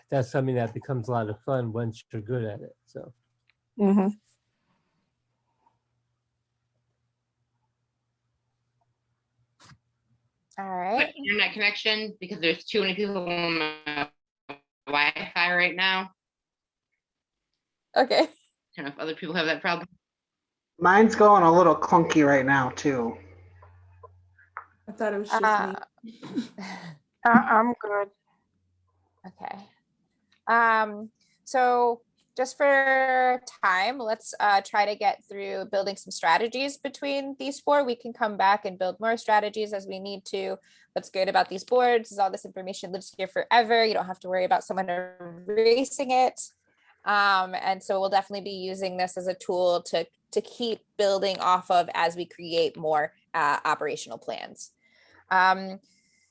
that's something that becomes a lot of fun once you're good at it. So.
Mm-hmm.
All right.
But internet connection, because there's too many people on my Wi-Fi right now.
Okay.
I don't know if other people have that problem.
Mine's going a little clunky right now, too.
I thought it was just me.
I'm good.
Okay. So just for time, let's try to get through building some strategies between these 4. We can come back and build more strategies as we need to. What's good about these boards is all this information lives here forever. You don't have to worry about someone erasing it. And so we'll definitely be using this as a tool to keep building off of as we create more operational plans.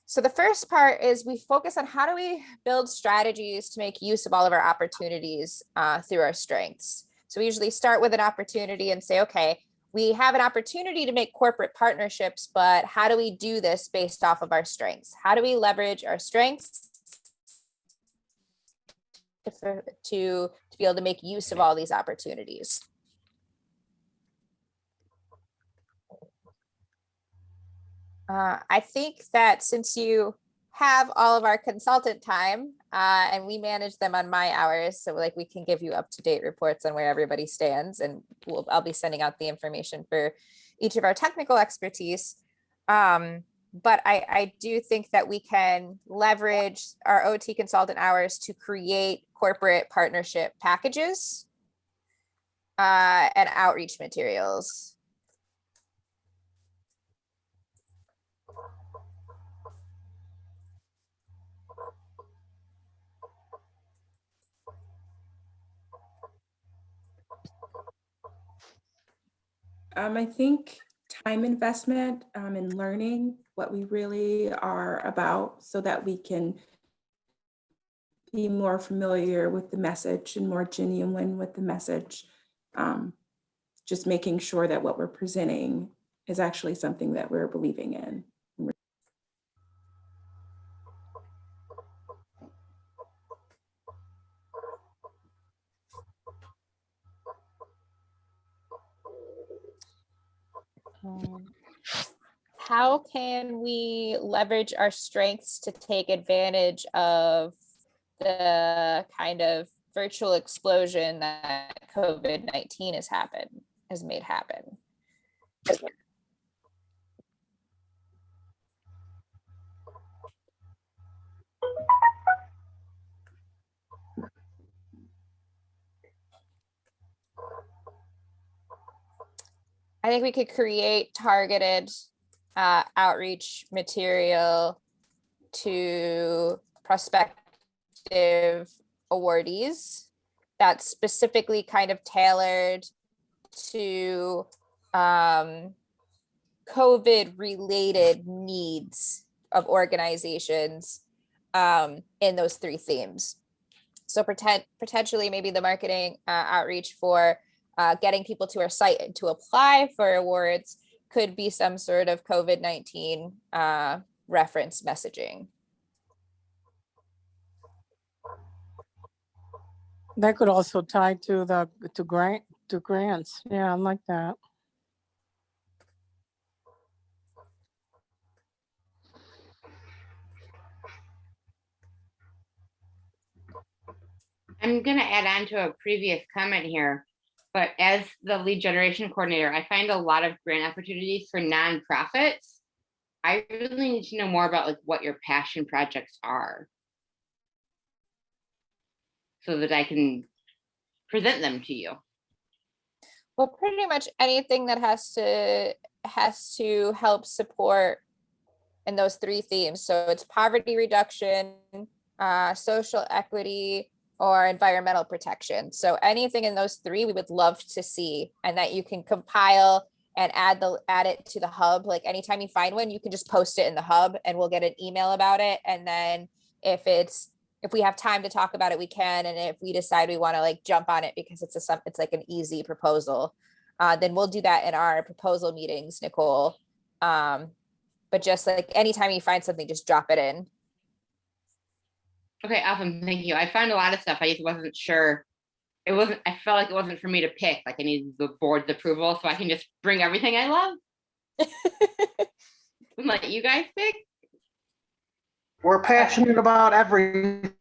So the first part is we focus on how do we build strategies to make use of all of our opportunities through our strengths. So we usually start with an opportunity and say, okay, we have an opportunity to make corporate partnerships, but how do we do this based off of our strengths? How do we leverage our strengths to be able to make use of all these opportunities? I think that since you have all of our consultant time and we manage them on my hours, so like we can give you up-to-date reports on where everybody stands, and I'll be sending out the information for each of our technical expertise. But I do think that we can leverage our OT consultant hours to create corporate partnership packages and outreach materials.
I think time investment in learning what we really are about so that we can be more familiar with the message and more genuine with the message. Just making sure that what we're presenting is actually something that we're believing in.
How can we leverage our strengths to take advantage of the kind of virtual explosion that COVID-19 has made happen? I think we could create targeted outreach material to prospective awardees that's specifically kind of tailored to COVID related needs of organizations in those three themes. So potentially maybe the marketing outreach for getting people to our site to apply for awards could be some sort of COVID-19 reference messaging.
That could also tie to grants. Yeah, I like that.
I'm going to add on to a previous comment here, but as the lead generation coordinator, I find a lot of grant opportunities for nonprofits. I really need to know more about like what your passion projects are so that I can present them to you.
Well, pretty much anything that has to help support in those three themes. So it's poverty reduction, social equity, or environmental protection. So anything in those three we would love to see, and that you can compile and add it to the hub. Like anytime you find one, you can just post it in the hub and we'll get an email about it. And then if we have time to talk about it, we can. And if we decide we want to like jump on it because it's like an easy proposal, then we'll do that in our proposal meetings, Nicole. But just like anytime you find something, just drop it in.
Okay, awesome. Thank you. I found a lot of stuff. I just wasn't sure. I felt like it wasn't for me to pick. Like I needed the board's approval so I can just bring everything I love. And let you guys pick.
We're passionate about everything.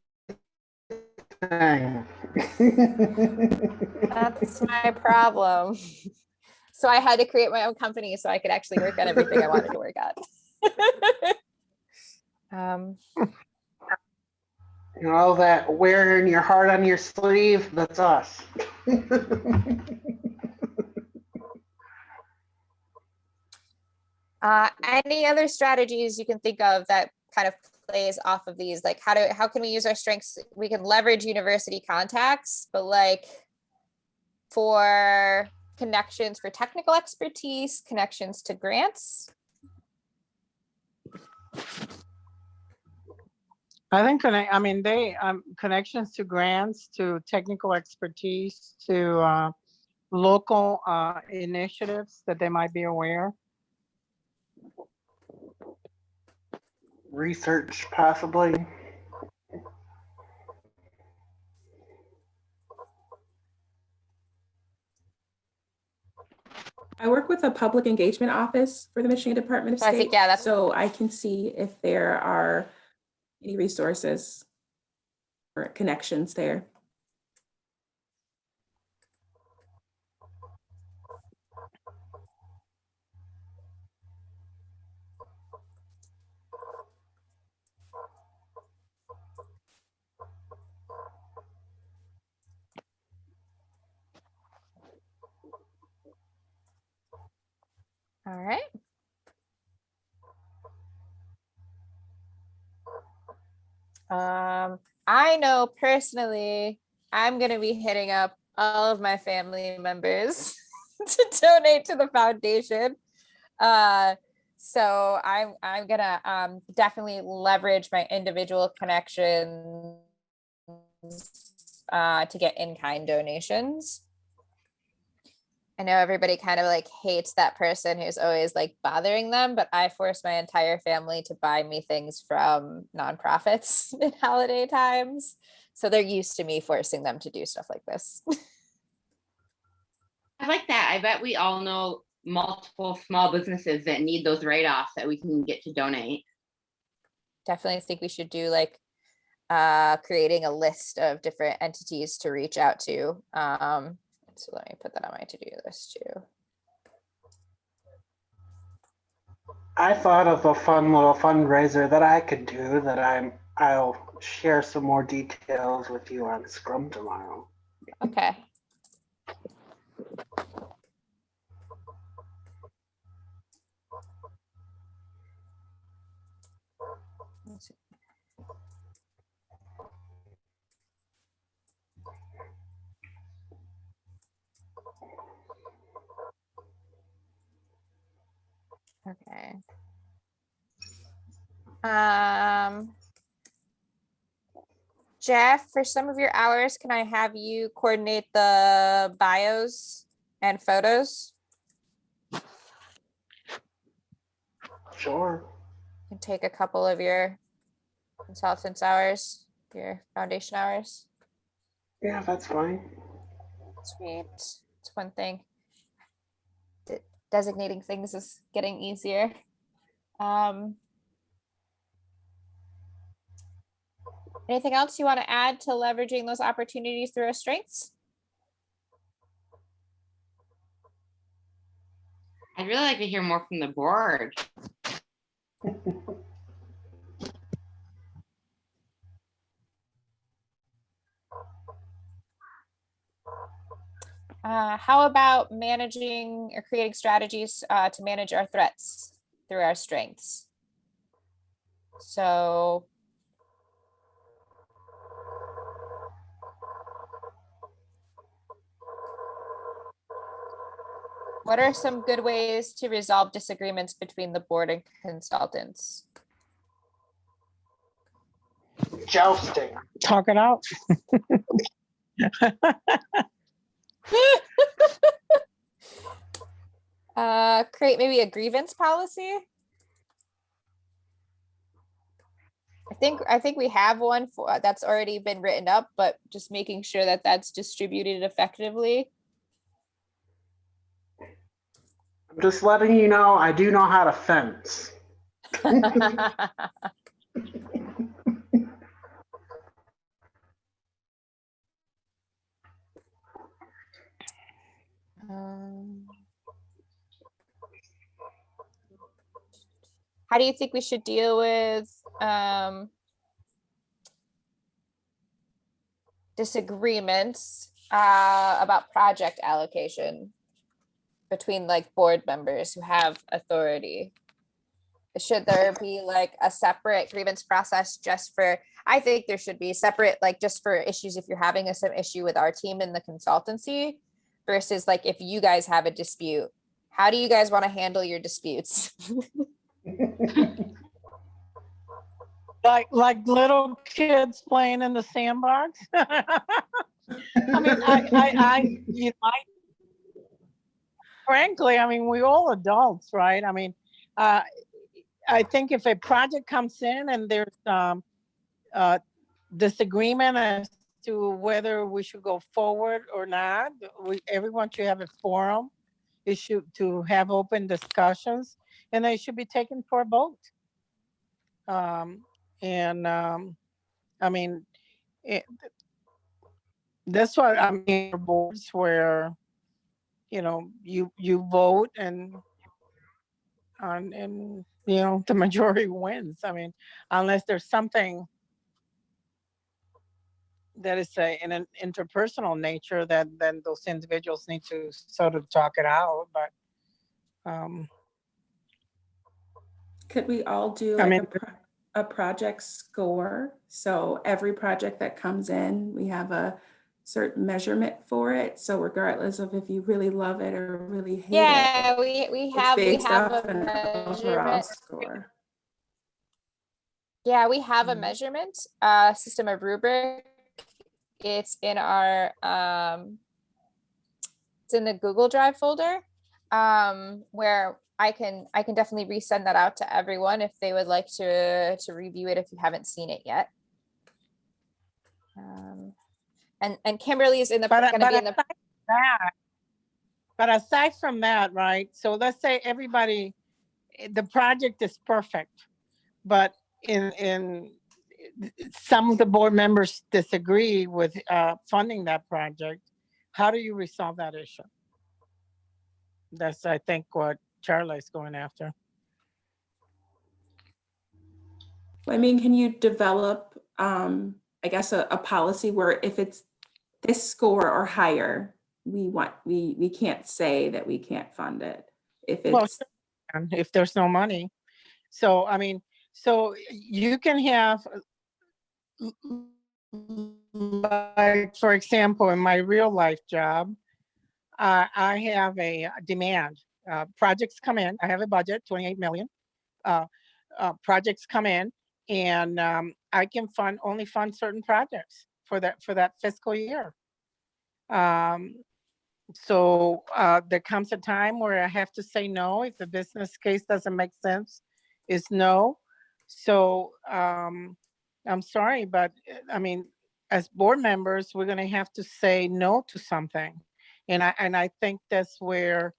That's my problem. So I had to create my own company so I could actually work on everything I wanted to work on.
You know, that wearing your heart on your sleeve, that's us.
Any other strategies you can think of that kind of plays off of these? Like how can we use our strengths? We can leverage university contacts, but like for connections for technical expertise, connections to grants.
I think connections to grants, to technical expertise, to local initiatives that they might be aware.
Research, possibly.
I work with a public engagement office for the Michigan Department of
So
State.
I think, yeah, that's,
So I can see if there are any resources or connections there.
all right. I know personally, I'm gonna be hitting up all of my family members to donate to the foundation. So I'm gonna definitely leverage my individual connections to get in-kind donations. I know everybody kind of like hates that person who's always like bothering them, but I force my entire family to buy me things from nonprofits in holiday times. So they're used to me forcing them to do stuff like this.
I like that. I bet we all know multiple small businesses that need those write-offs that we can get to donate.
Definitely think we should do like creating a list of different entities to reach out to. So let me put that on my to-do list too.
I thought of a fun little fundraiser that I could do that I'll share some more details with you on Scrum tomorrow.
Okay. Okay. Jeff, for some of your hours, can I have you coordinate the bios and photos?
Sure.
And take a couple of your consultants hours, your foundation hours.
Yeah, that's fine.
Sweet. It's one thing. Designating things is getting easier. Anything else you want to add to leveraging those opportunities through our strengths?
I'd really like to hear more from the board.
How about managing or creating strategies to manage our threats through our strengths? So what are some good ways to resolve disagreements between the board and consultants?
Jousting.
Talk it out.
Create maybe a grievance policy. I think we have one for that's already been written up, but just making sure that that's distributed effectively.
I'm just letting you know I do know how to fence.
How do you think we should deal with disagreements about project allocation between like board members who have authority? Should there be like a separate grievance process just for, I think there should be separate, like just for issues if you're having some issue with our team in the consultancy versus like if you guys have a dispute, how do you guys want to handle your disputes?
Like little kids playing in the sandbox. I mean, frankly, I mean, we're all adults, right? I mean, I think if a project comes in and there's disagreement as to whether we should go forward or not, everyone should have a forum. to have open discussions, and they should be taken for a vote. I mean, that's what I mean. Boards where, you know, you vote and you know, the majority wins. I mean, unless there's something that is in an interpersonal nature, that then those individuals need to sort of talk it out. But
could we all do
I
like
mean,
a project score? So every project that comes in, we have a certain measurement for it. So regardless of if you really love it or really hate it,
Yeah, we
it's
have
based off
a
an overall
measurement.
score.
Yeah, we have a measurement system of rubric. It's in our it's in the Google Drive folder, where I can definitely resend that out to everyone if they would like to review it if you haven't seen it yet. And Kimberly is in the
But aside from that, right? So let's say everybody, the project is perfect, but in some of the board members disagree with funding that project. How do you resolve that issue? That's, I think, what Charlie's going after.
I mean, can you develop, I guess, a policy where if it's this score or higher, we can't say that we can't fund it if it's
if there's no money. So I mean, so you can have, like, for example, in my real life job, I have a demand. Projects come in. I have a budget, 28 million. Projects come in, and I can only fund certain projects for that fiscal year. So there comes a time where I have to say no if the business case doesn't make sense. Is no. So I'm sorry, but I mean, as board members, we're going to have to say no to something, and I think that's where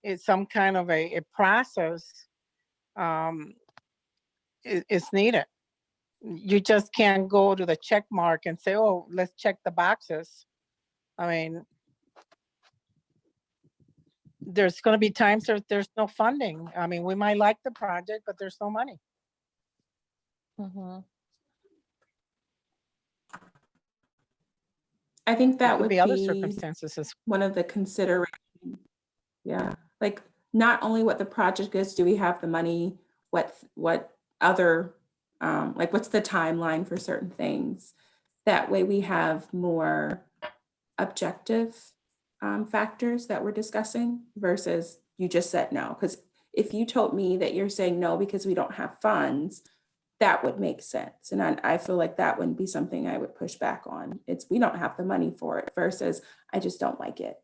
it's some kind of a process is needed. You just can't go to the check mark and say, oh, let's check the boxes. I mean, there's going to be times there's no funding. I mean, we might like the project, but there's no money.
I think that would be
other circumstances
one of the considerations. Yeah, like not only what the project is, do we have the money, what other, like what's the timeline for certain things? That way we have more objective factors that we're discussing versus you just said no. Because if you told me that you're saying no because we don't have funds, that would make sense. And I feel like that wouldn't be something I would push back on. It's we don't have the money for it versus I just don't like it.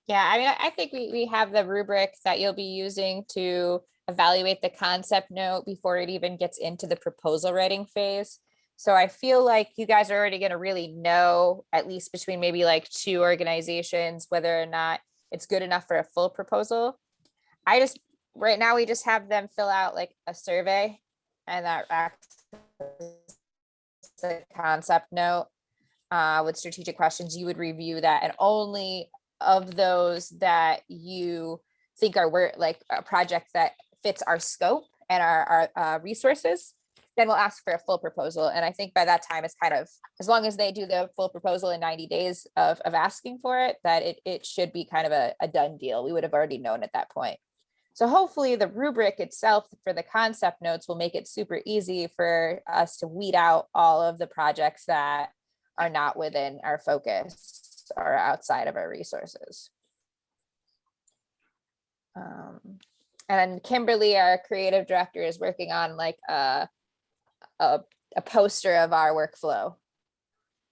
Yeah, I mean, I think we have the rubric that you'll be using to evaluate the concept note before it even gets into the proposal writing phase. So I feel like you guys are already going to really know, at least between maybe like 2 organizations, whether or not it's good enough for a full proposal. Right now we just have them fill out like a survey, and that acts as a concept note with strategic questions. You would review that, and only of those that you think are like a project that fits our scope and our resources, then we'll ask for a full proposal. And I think by that time, it's kind of, as long as they do the full proposal in 90 days of asking for it, that it should be kind of a done deal. We would have already known at that point. So hopefully the rubric itself for the concept notes will make it super easy for us to weed out all of the projects that are not within our focus or outside of our resources. And Kimberly, our creative director, is working on like a poster of our workflow.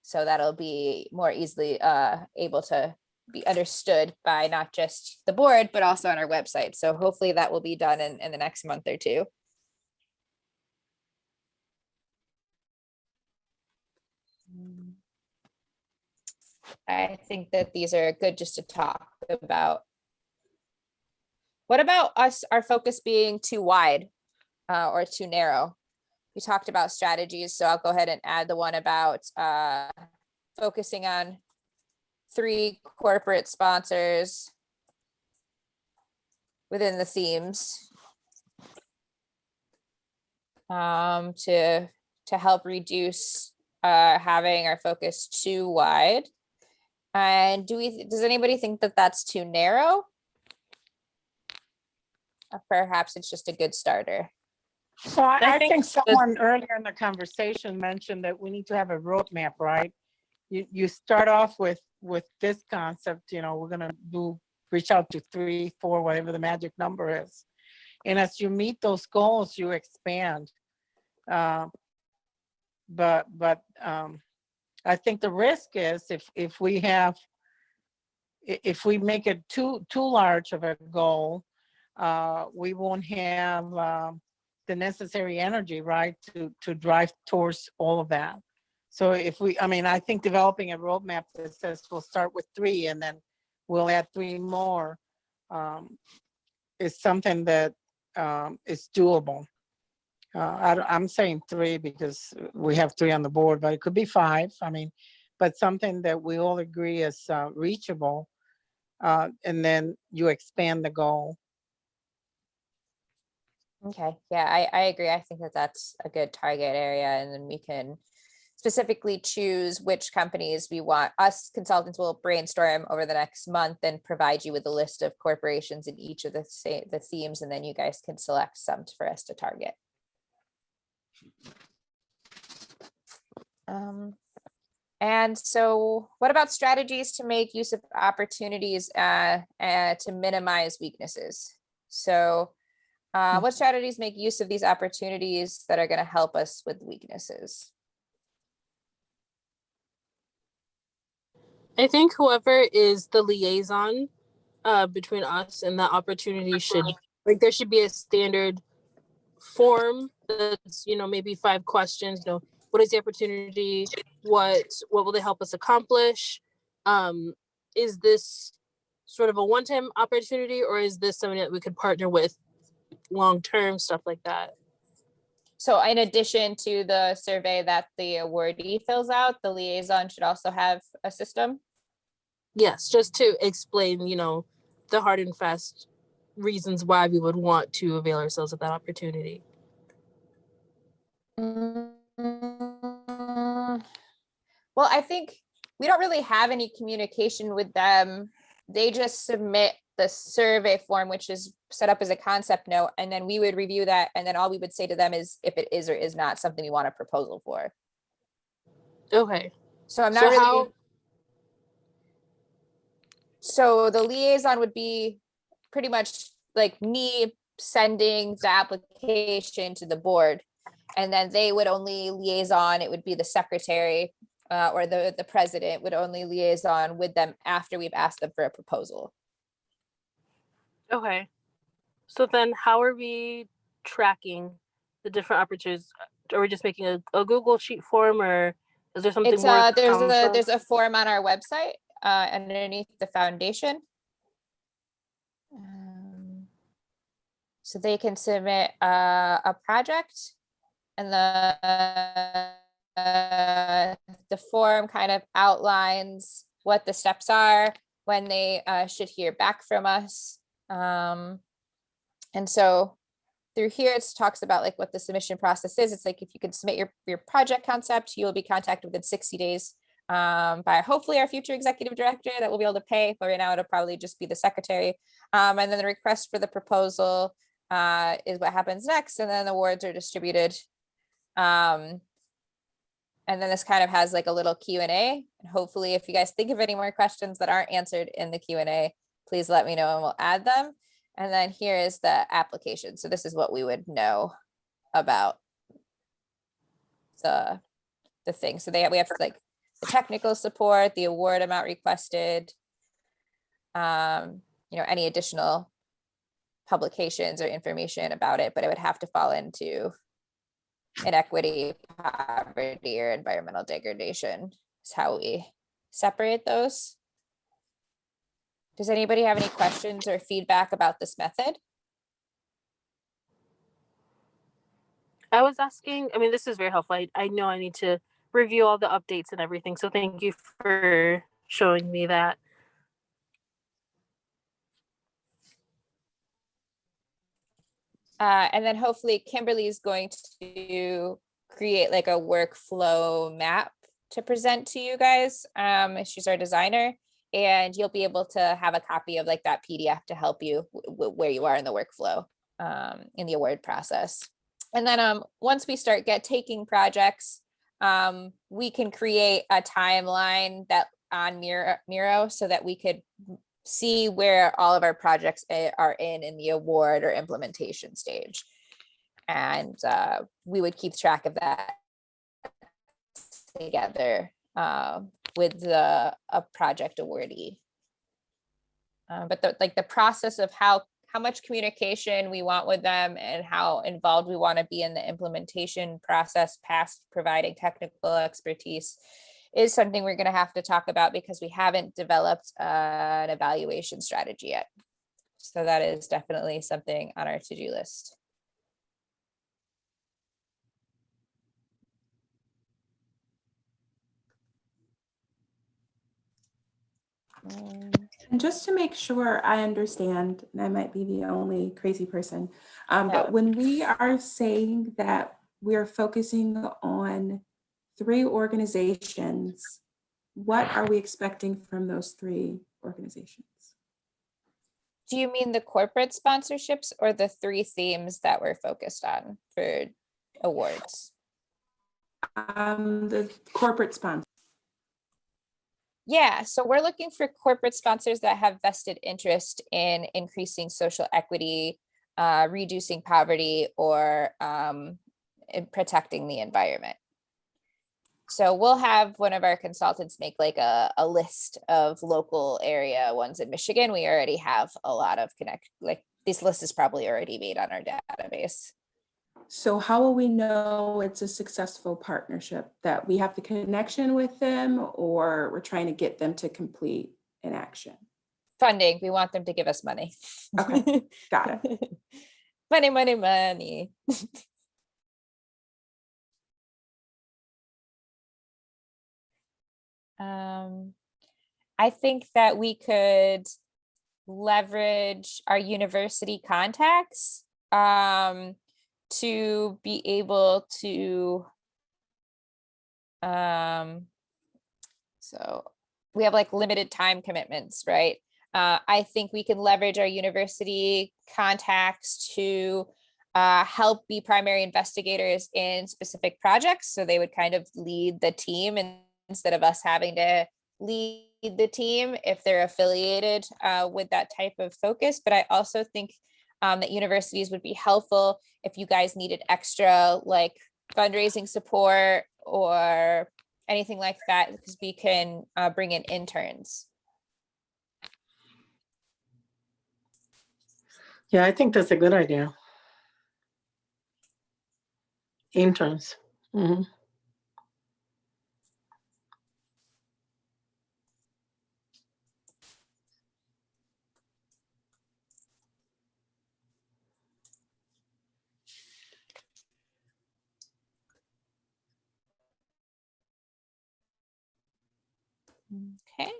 So that'll be more easily able to be understood by not just the board, but also on our website. So hopefully that will be done in the next month or 2. I think that these are good just to talk about. What about us, our focus being too wide or too narrow? We talked about strategies, so I'll go ahead and add the one about focusing on 3 corporate sponsors within the themes to help reduce having our focus too wide. And does anybody think that that's too narrow? Or perhaps it's just a good starter.
So I think
think
someone earlier in the conversation mentioned that we need to have a roadmap, right? You start off with this concept, you know, we're gonna reach out to 3, 4, whatever the magic number is. And as you meet those goals, you expand. But I think the risk is if we make it too large of a goal, we won't have the necessary energy, right, to drive towards all of that. So I think developing a roadmap that says we'll start with 3 and then we'll add 3 more is something that is doable. I'm saying 3 because we have 3 on the board, but it could be 5. But something that we all agree is reachable, and then you expand the goal.
Okay, yeah, I agree. I think that that's a good target area, and then we can specifically choose which companies we want. Us consultants will brainstorm over the next month and provide you with a list of corporations in each of the themes, and then you guys can select some for us to target. And so what about strategies to make use of opportunities to minimize weaknesses? So what strategies make use of these opportunities that are going to help us with weaknesses?
I think whoever is the liaison between us and that opportunity there should be a standard form that's, maybe 5 questions. What is the opportunity? What will they help us accomplish? Is this sort of a one-time opportunity, or is this something that we could partner with long-term, stuff like that?
So in addition to the survey that the awardee fills out, the liaison should also have a system?
Yes, just to explain, the hard and fast reasons why we would want to avail ourselves of that opportunity.
Well, I think we don't really have any communication with them. They just submit the survey form, which is set up as a concept note, and then we would review that, and then all we would say to them is if it is or is not something we want a proposal for.
Okay.
So I'm not really. So the liaison would be pretty much like me sending the application to the board, and then they would only liaison. It would be the secretary or the president would only liaison with them after we've asked them for a proposal.
Okay. So then how are we tracking the different opportunities? Are we just making a Google sheet form, or is there something more?
There's a form on our website underneath the foundation. So they can submit a project, and the form kind of outlines what the steps are, when they should hear back from us. And so through here, it talks about like what the submission process is. It's like if you can submit your project concept, you will be contacted within 60 days by hopefully our future executive director that will be able to pay, but right now it'll probably just be the secretary. And then the request for the proposal is what happens next, and then the awards are distributed. And then this kind of has like a little Q&A. And hopefully if you guys think of any more questions that aren't answered in the Q&A, please let me know and we'll add them. And then here is the application. So this is what we would know about the thing. So we have like the technical support, the award amount requested, any additional publications or information about it, but it would have to fall into inequity, poverty, or environmental degradation is how we separate those. Does anybody have any questions or feedback about this method?
I was asking, I mean, this is very helpful. I know I need to review all the updates and everything. So thank you for showing me that.
And then hopefully Kimberly is going to create like a workflow map to present to you guys. She's our designer, and you'll be able to have a copy of like that PDF to help you where you are in the workflow, in the award process. And then once we start taking projects, we can create a timeline that on Miro so that we could see where all of our projects are in the award or implementation stage. And we would keep track of that together with a project awardee. But the process of how much communication we want with them and how involved we want to be in the implementation process past providing technical expertise is something we're going to have to talk about because we haven't developed an evaluation strategy yet. So that is definitely something on our to-do list.
And just to make sure I understand, and I might be the only crazy person,
No.
but when we are saying that we are focusing on 3 organizations, what are we expecting from those 3 organizations?
Do you mean the corporate sponsorships or the 3 themes that we're focused on for awards?
The corporate sponsor.
Yeah, so we're looking for corporate sponsors that have vested interest in increasing social equity, reducing poverty, or in protecting the environment. So we'll have one of our consultants make like a list of local area ones in Michigan. We already have a lot of this list is probably already made on our database.
So how will we know it's a successful partnership, that we have the connection with them or we're trying to get them to complete an action?
Funding, we want them to give us money.
Okay, got it.
Money, money, money. I think that we could leverage our university contacts to be able to so we have like limited time commitments, right? I think we can leverage our university contacts to help be primary investigators in specific projects. So they would kind of lead the team instead of us having to lead the team if they're affiliated with that type of focus. But I also think that universities would be helpful if you guys needed extra like fundraising support or anything like that, because we can bring in interns.
Yeah, I think that's a good idea. Interns. Mm-hmm.
Okay.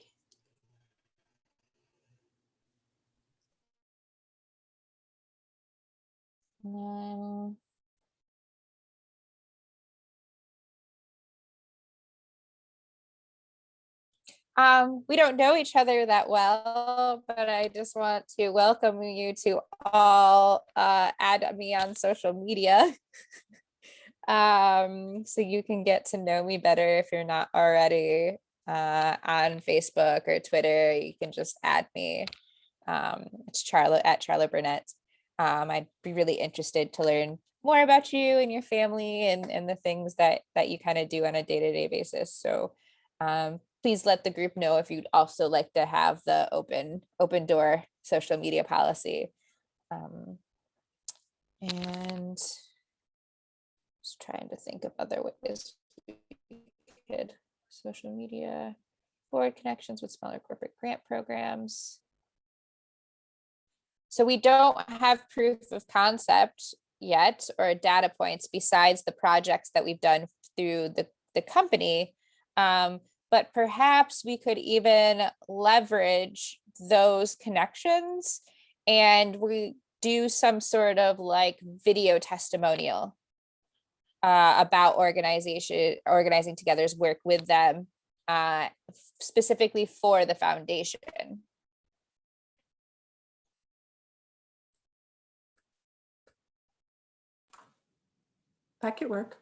We don't know each other that well, but I just want to welcome you to all add me on social media. So you can get to know me better if you're not already on Facebook or Twitter. You can just add me. It's Charlotte at Charlotte Burnett. I'd be really interested to learn more about you and your family and the things that you kind of do on a day-to-day basis. So please let the group know if you'd also like to have the open door social media policy. And just trying to think of other ways we could social media board connections with smaller corporate grant programs. So we don't have proof of concept yet or data points besides the projects that we've done through the company. But perhaps we could even leverage those connections and we do some sort of like video testimonial about Organizing Together's work with them, specifically for the foundation.
That could work.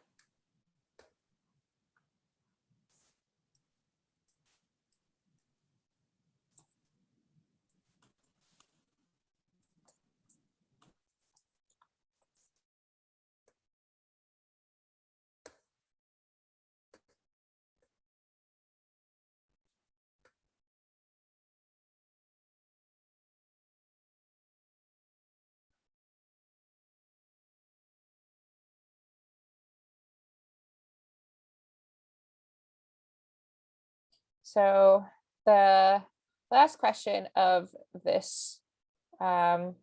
So the last question of this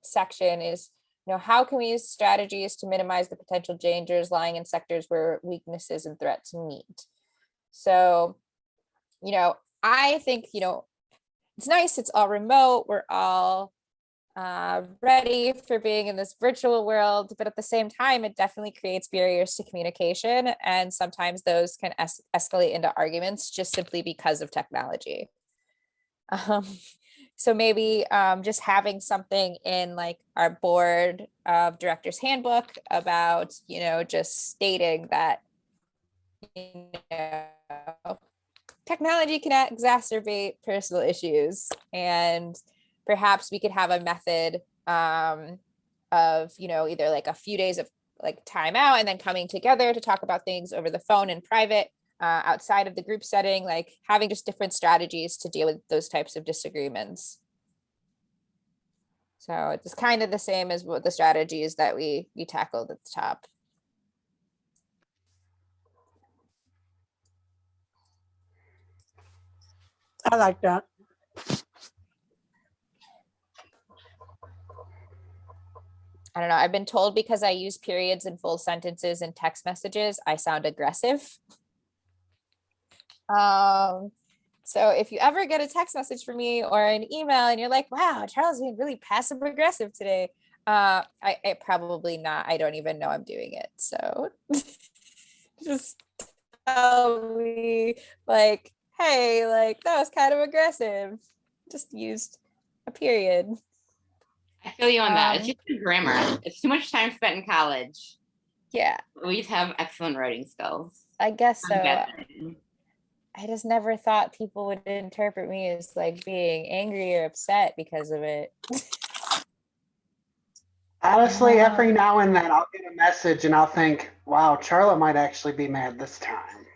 section is, how can we use strategies to minimize the potential dangers lying in sectors where weaknesses and threats meet? So, I think, it's nice, it's all remote, we're all ready for being in this virtual world, but at the same time, it definitely creates barriers to communication. And sometimes those can escalate into arguments just simply because of technology. So maybe just having something in like our board of directors handbook about, just stating that, technology can exacerbate personal issues, and perhaps we could have a method of, either like a few days of like time out and then coming together to talk about things over the phone in private, outside of the group setting, like having just different strategies to deal with those types of disagreements. So it's kind of the same as what the strategies that we tackled at the top.
I like that.
I don't know. I've been told because I use periods and full sentences in text messages, I sound aggressive. So if you ever get a text message from me or an email and you're like, wow, Charles being really passive aggressive today, I probably not. I don't even know I'm doing it. So just tell me like, hey, like that was kind of aggressive. Just used a period.
I feel you on that. It's just the grammar. It's too much time spent in college.
Yeah.
We just have excellent writing skills.
I guess so. I just never thought people would interpret me as like being angry or upset because of it.
Honestly, every now and then I'll get a message and I'll think, wow, Charlotte might actually be mad this time.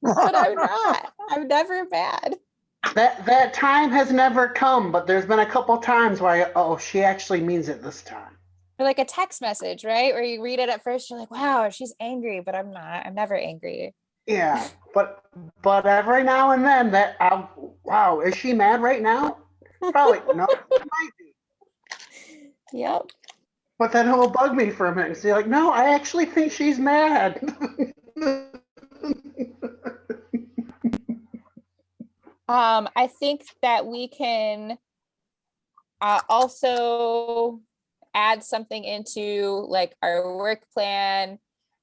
But I'm not. I'm never mad.
That time has never come, but there's been a couple times where she actually means it this time.
Or like a text message, right? Where you read it at first, you're like, wow, she's angry, but I'm not. I'm never angry.
Yeah, but every now and then wow, is she mad right now? Probably no, she might be.
Yep.
But then it will bug me for a minute and say like, no, I actually think she's mad.
I think that we can also add something into like our work plan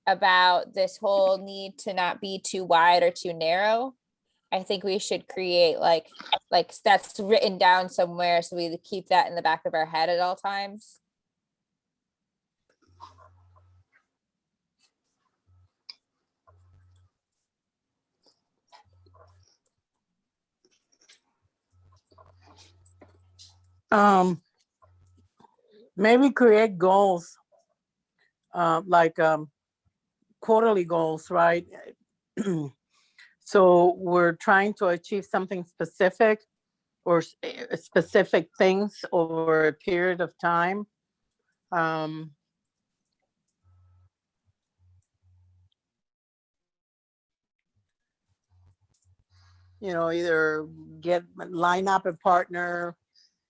about this whole need to not be too wide or too narrow. I think we should create like that's written down somewhere so we keep that in the back of our head at all times.
Maybe create goals, like quarterly goals, right? So we're trying to achieve something specific or specific things over a period of time. either line up a partner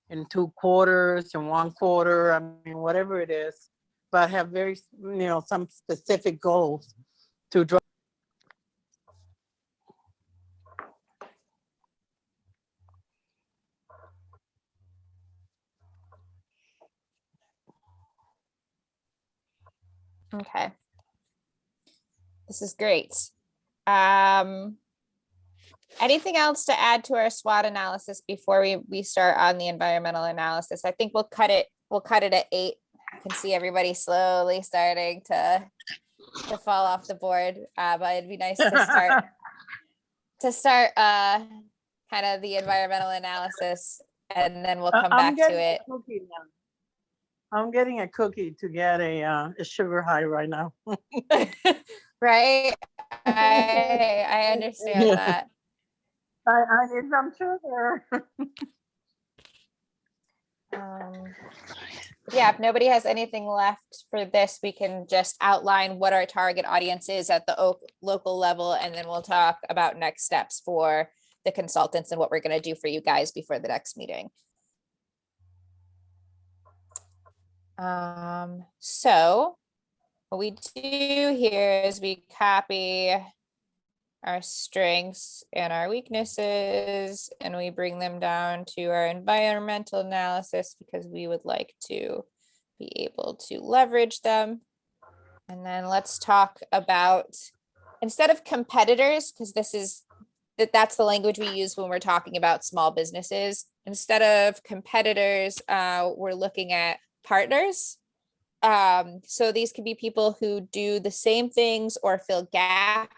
in 2 quarters and 1 quarter, I mean, whatever it is, but have very, some specific goals to drive.
Okay. This is great. Anything else to add to our SWOT analysis before we start on the environmental analysis? I think we'll cut it at 8. I can see everybody slowly starting to fall off the board. But it'd be nice to start kind of the environmental analysis, and then we'll come back to it.
I'm getting a cookie to get a sugar high right now.
Right? I understand that.
I need some sugar.
Yeah, if nobody has anything left for this, we can just outline what our target audience is at the local level, and then we'll talk about next steps for the consultants and what we're going to do for you guys before the next meeting. So what we do here is we copy our strengths and our weaknesses, and we bring them down to our environmental analysis because we would like to be able to leverage them. And then let's talk about, instead of competitors, because that's the language we use when we're talking about small businesses. Instead of competitors, we're looking at partners. So these could be people who do the same things or fill gaps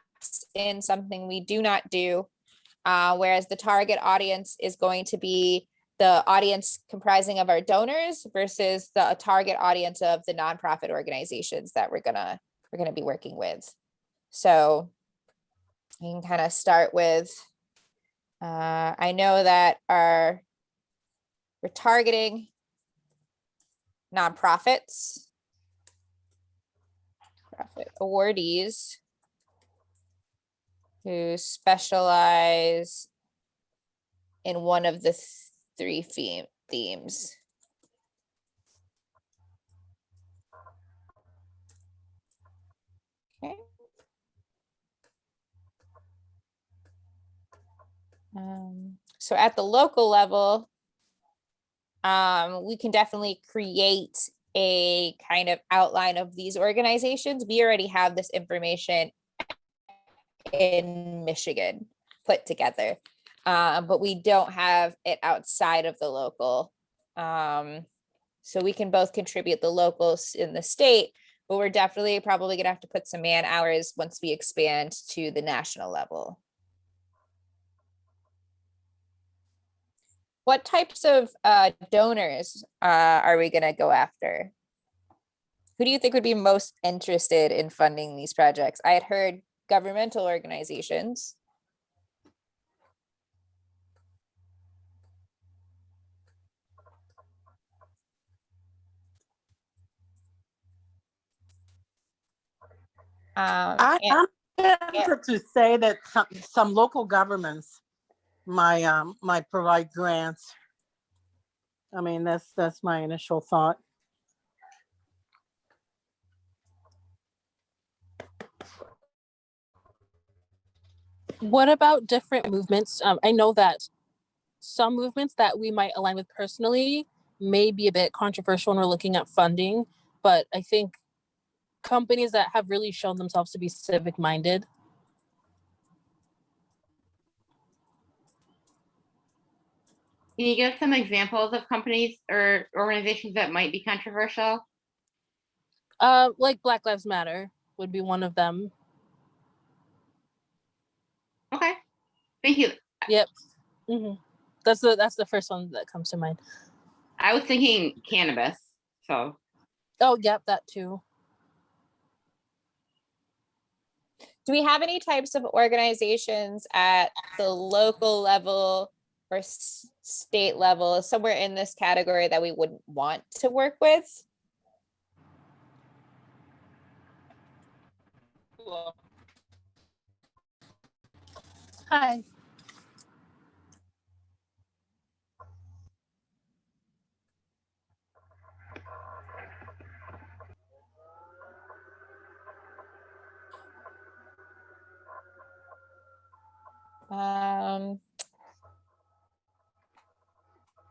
in something we do not do, whereas the target audience is going to be the audience comprising of our donors versus the target audience of the nonprofit organizations that we're gonna be working with. So you can kind of start with, I know that we're targeting nonprofits, profit awardees who specialize in one of the 3 themes. Okay. So at the local level, we can definitely create a kind of outline of these organizations. We already have this information in Michigan put together, but we don't have it outside of the local. So we can both contribute the locals in the state, but we're definitely probably gonna have to put some man hours once we expand to the national level. What types of donors are we gonna go after? Who do you think would be most interested in funding these projects? I had heard governmental organizations.
I'm tempted to say that some local governments might provide grants. I mean, that's my initial thought.
What about different movements? I know that some movements that we might align with personally may be a bit controversial when we're looking at funding, but I think companies that have really shown themselves to be civic minded.
Can you give some examples of companies or organizations that might be controversial?
Like Black Lives Matter would be one of them.
Okay, thank you.
Yep. Mm-hmm. That's the first one that comes to mind.
I was thinking cannabis, so.
Oh, yep, that too.
Do we have any types of organizations at the local level or state level, somewhere in this category, that we wouldn't want to work with?
Hi.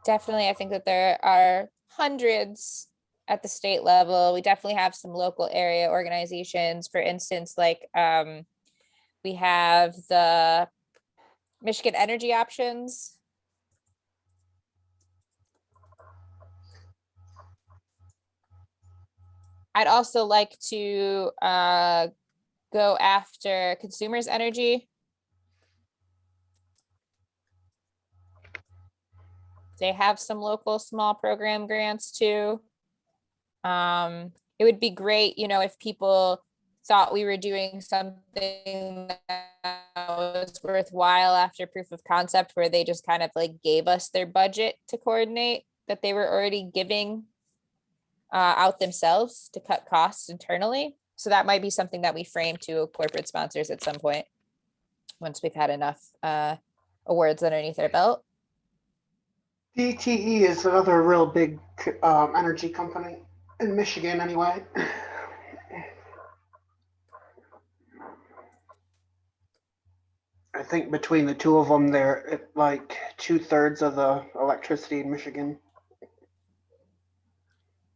definitely, I think that there are hundreds at the state level. We definitely have some local area organizations. For instance, like we have the Michigan Energy Options. I'd also like to go after Consumers Energy. They have some local small program grants too. It would be great, you know, if people thought we were doing something that was worthwhile after proof of concept, where they just kind of like gave us their budget to coordinate that they were already giving out themselves to cut costs internally. So that might be something that we frame to corporate sponsors at some point, once we've had enough awards underneath our belt.
DTE is another real big energy company in Michigan, anyway. I think between the two of them, they're at like 2/3 of the electricity in Michigan.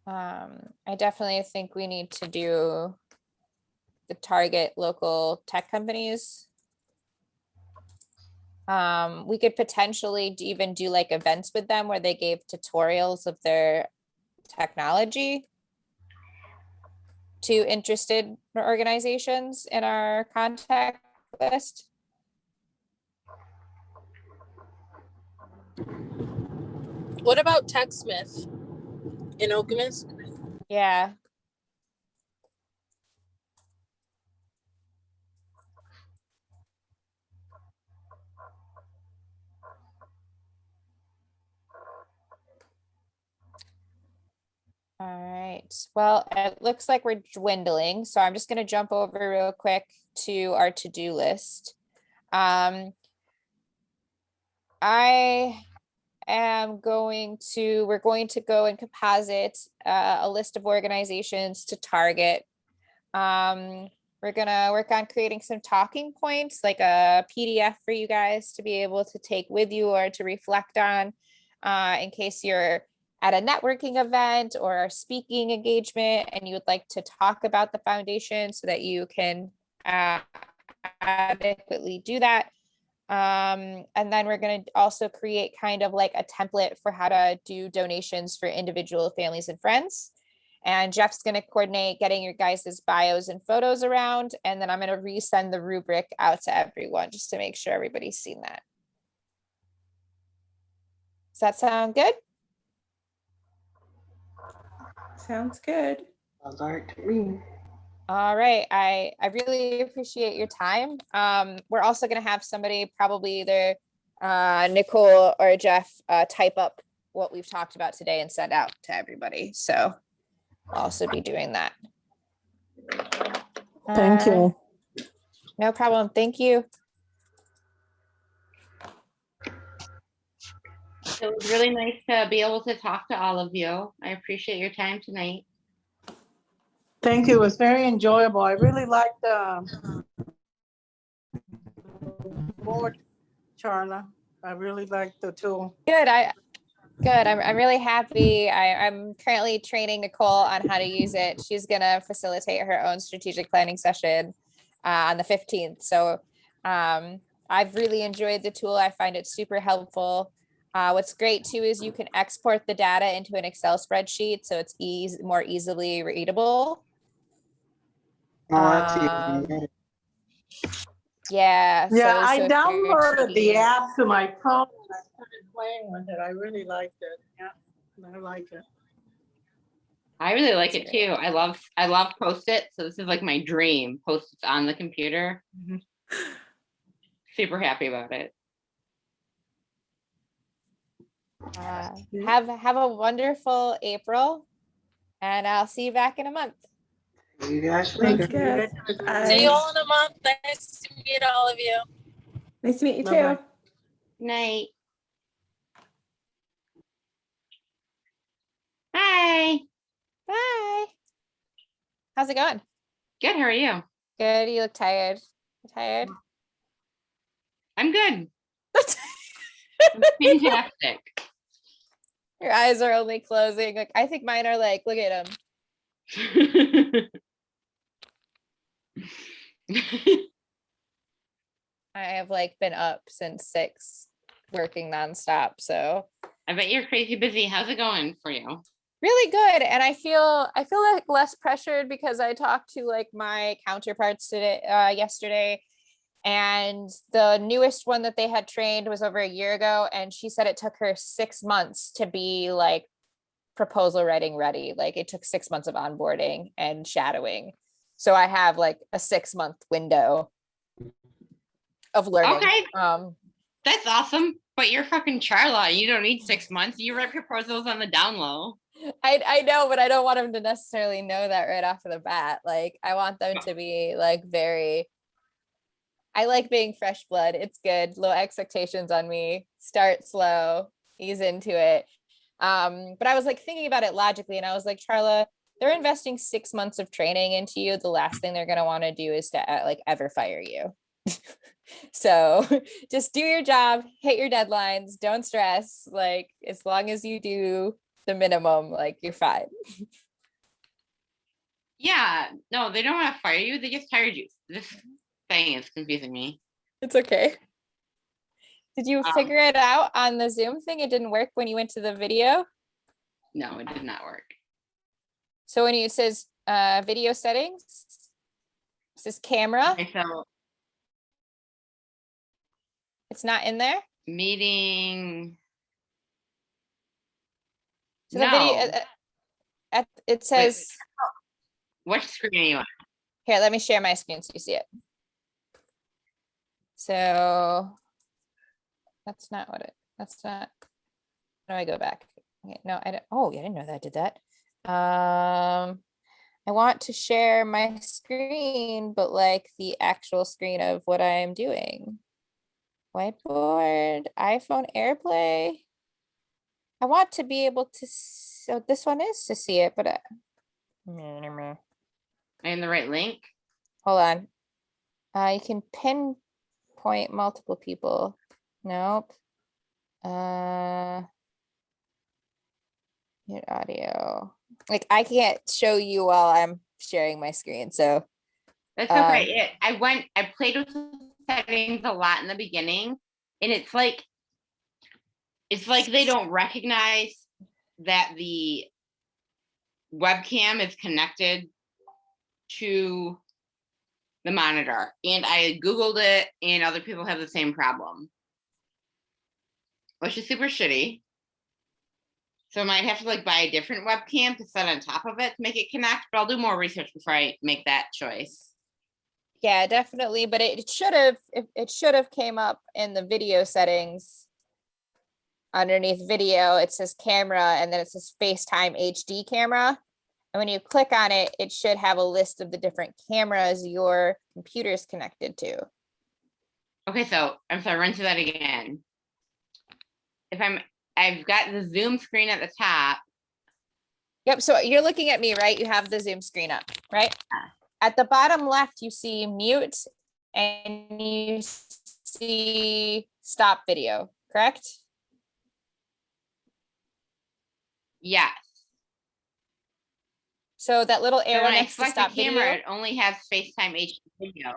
I definitely think we need to do the target local tech companies. We could potentially even do like events with them where they gave tutorials of their technology to interested organizations in our contact list.
What about TechSmith in Okemos?
Yeah. All right. Well, it looks like we're dwindling, so I'm just going to jump over real quick to our to-do list. I am going to, we're going to go and composite a list of organizations to target. We're gonna work on creating some talking points, like a PDF for you guys to be able to take with you or to reflect on in case you're at a networking event or a speaking engagement and you would like to talk about the foundation so that you can adequately do that. And then we're going to also create kind of like a template for how to do donations for individual families and friends. And Jeff's going to coordinate getting your guys' bios and photos around. And then I'm going to resend the rubric out to everyone just to make sure everybody's seen that. Does that sound good?
Sounds good.
Sounds all right to me.
All right. I really appreciate your time. We're also going to have somebody, probably either Nicole or Jeff, type up what we've talked about today and send out to everybody. So I'll also be doing that.
Thank you.
No problem. Thank you.
It was really nice to be able to talk to all of you. I appreciate your time tonight.
Thank you. It was very enjoyable. I really liked the board, Charla. I really liked the tool.
Good. I'm really happy. I'm currently training Nicole on how to use it. She's gonna facilitate her own strategic planning session on the 15th. So I've really enjoyed the tool. I find it super helpful. What's great too is you can export the data into an Excel spreadsheet, so it's more easily readable.
Oh, that's even better.
Yeah.
Yeah, I
so if you're
downloaded the
taking-
app to my phone and I started playing with it. I really liked it. Yeah, I like it.
I really like it too. I love Post-it. So this is like my dream. Post-its on the computer. Super happy about it.
have a wonderful April, and I'll see you back in a month.
See you guys
Sounds
later.
good.
See you all in a month. Nice to meet all of you.
Nice to meet you too.
Bye-bye.
Good night. Hi.
Bye. How's it going?
Good. How are you?
Good. You look tired. You tired?
I'm good. I'm fantastic.
Your eyes are only closing. Like, I think mine are like, look at them. I have like been up since 6, working nonstop. So
I bet you're crazy busy. How's it going for you?
really good. And I feel like less pressured because I talked to like my counterparts today, yesterday. And the newest one that they had trained was over a year ago. And she said it took her 6 months to be like proposal writing ready. Like it took 6 months of onboarding and shadowing. So I have like a 6-month window of learning.
Okay. That's awesome. But you're fucking Charla. You don't need 6 months. You write proposals on the down low.
I know, but I don't want them to necessarily know that right off of the bat. Like I want them to be like I like being fresh blood. It's good. Low expectations on me. Start slow, ease into it. But I was like thinking about it logically, and I was like, Charla, they're investing 6 months of training into you. The last thing they're gonna want to do is to like ever fire you. So just do your job, hit your deadlines, don't stress. Like as long as you do the minimum, like you're fine.
Yeah, no, they don't want to fire you. They just hired you. This thing is confusing me.
It's okay. Did you figure it out on the Zoom thing? It didn't work when you went to the video?
No, it did not work.
So when it says video settings, it says camera.
Okay, so
It's not in there.
meeting.
So
No.
the video, it says.
What screen are you on?
Here, let me share my screen so you see it. So that's not what that's not. How do I go back? Okay, no, I don't. Oh, yeah, I didn't know that I did that. I want to share my screen, but like the actual screen of what I am doing. Whiteboard, iPhone AirPlay. I want to be able to, so this one is to see it, but
Are you in the right link?
hold on. You can pinpoint multiple people. Nope. Mute audio. Like I can't show you while I'm sharing my screen. So
That's okay. I played with the settings a lot in the beginning, and it's like they don't recognize that the webcam is connected to the monitor. And I Googled it, and other people have the same problem, which is super shitty. So I might have to like buy a different webcam to set on top of it to make it connect, but I'll do more research before I make that choice.
yeah, definitely. But it should have came up in the video settings. Underneath video, it says camera, and then it says FaceTime HD camera. And when you click on it, it should have a list of the different cameras your computer is connected to.
Okay, so I'm sorry, run through that again. I've got the Zoom screen at the top.
Yep, so you're looking at me, right? You have the Zoom screen up, right? At the bottom left, you see mute and you see stop video, correct?
Yes.
So that little
So
arrow
when I
next to
select the
stop
camera,
video,
it only has FaceTime HD video.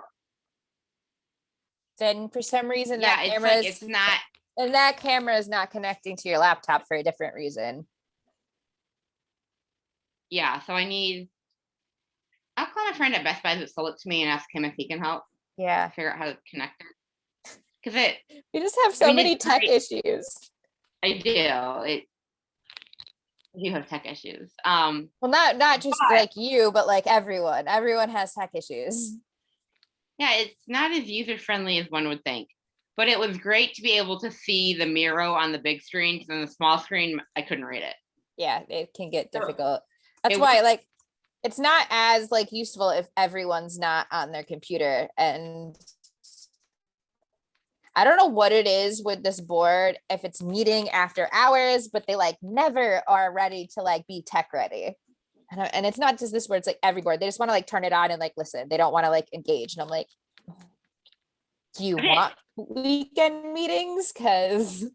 then for some reason
Yeah,
that
it's
camera
like it's not.
and that camera is not connecting to your laptop for a different reason.
Yeah, so I'll call my friend at Best Buy that sold it to me and ask him if he can help
Yeah,
figure out how to connect it. Because
we just have so many tech issues.
I do. You have tech issues.
Well, not just like you, but like everyone. Everyone has tech issues.
Yeah, it's not as user-friendly as one would think. But it was great to be able to see the Miro on the big screen, because on the small screen, I couldn't read it.
Yeah, it can get
So
difficult. That's why like it's not as like useful if everyone's not on their computer. And I don't know what it is with this board, if it's meeting after hours, but they like never are ready to like be tech ready. And it's not just this board, it's like every board. They just want to like turn it on and like listen. They don't want to like engage. And I'm like, do you want weekend meetings? Because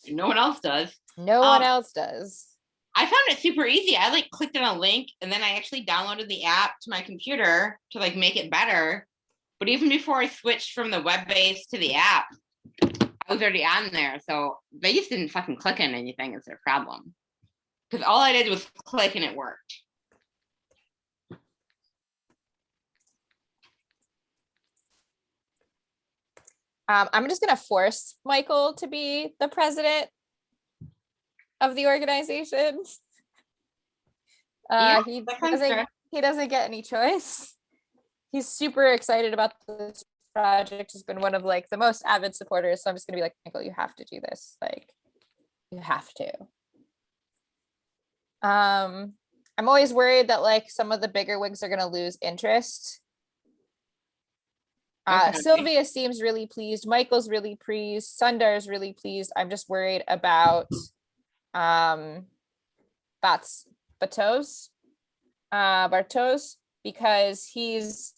No one else does.
No one else does.
I found it super easy. I like clicked on a link and then I actually downloaded the app to my computer to like make it better. But even before I switched from the web-based to the app, I was already on there. So they just didn't fucking click on anything is their problem. Because all I did was click and it worked.
I'm just gonna force Michael to be the president of the organization.
Yeah,
he
that sounds good.
doesn't get any choice. He's super excited about this project. He's been one of like the most avid supporters. So I'm just gonna be like, Michael, you have to do this. Like, you have to. I'm always worried that like some of the bigger wigs are gonna lose interest.
Okay.
Sylvia seems really pleased. Michael's really pleased. Sundar's really pleased. I'm just worried about Bartos, because he's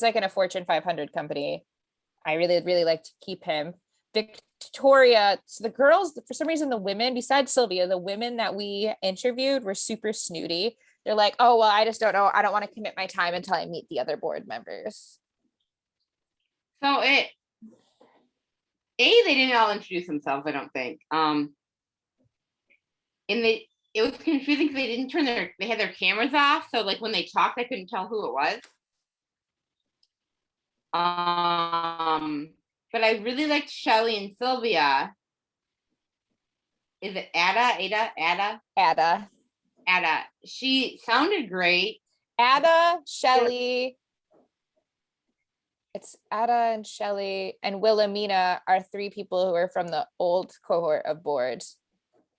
like in a Fortune 500 company. I really like to keep him. Victoria, so the girls, for some reason, the women, besides Sylvia, the women that we interviewed were super snooty. They're like, oh, well, I just don't know. I don't want to commit my time until I meet the other board members.
So they didn't all introduce themselves, I don't think. It was confusing because they didn't they had their cameras off. So like when they talked, I couldn't tell who it was. But I really liked Shelly and Sylvia. Is it Ada? She sounded great.
Ada, Shelly. It's Ada and Shelly and Wilhelmina are three people who are from the old cohort of boards.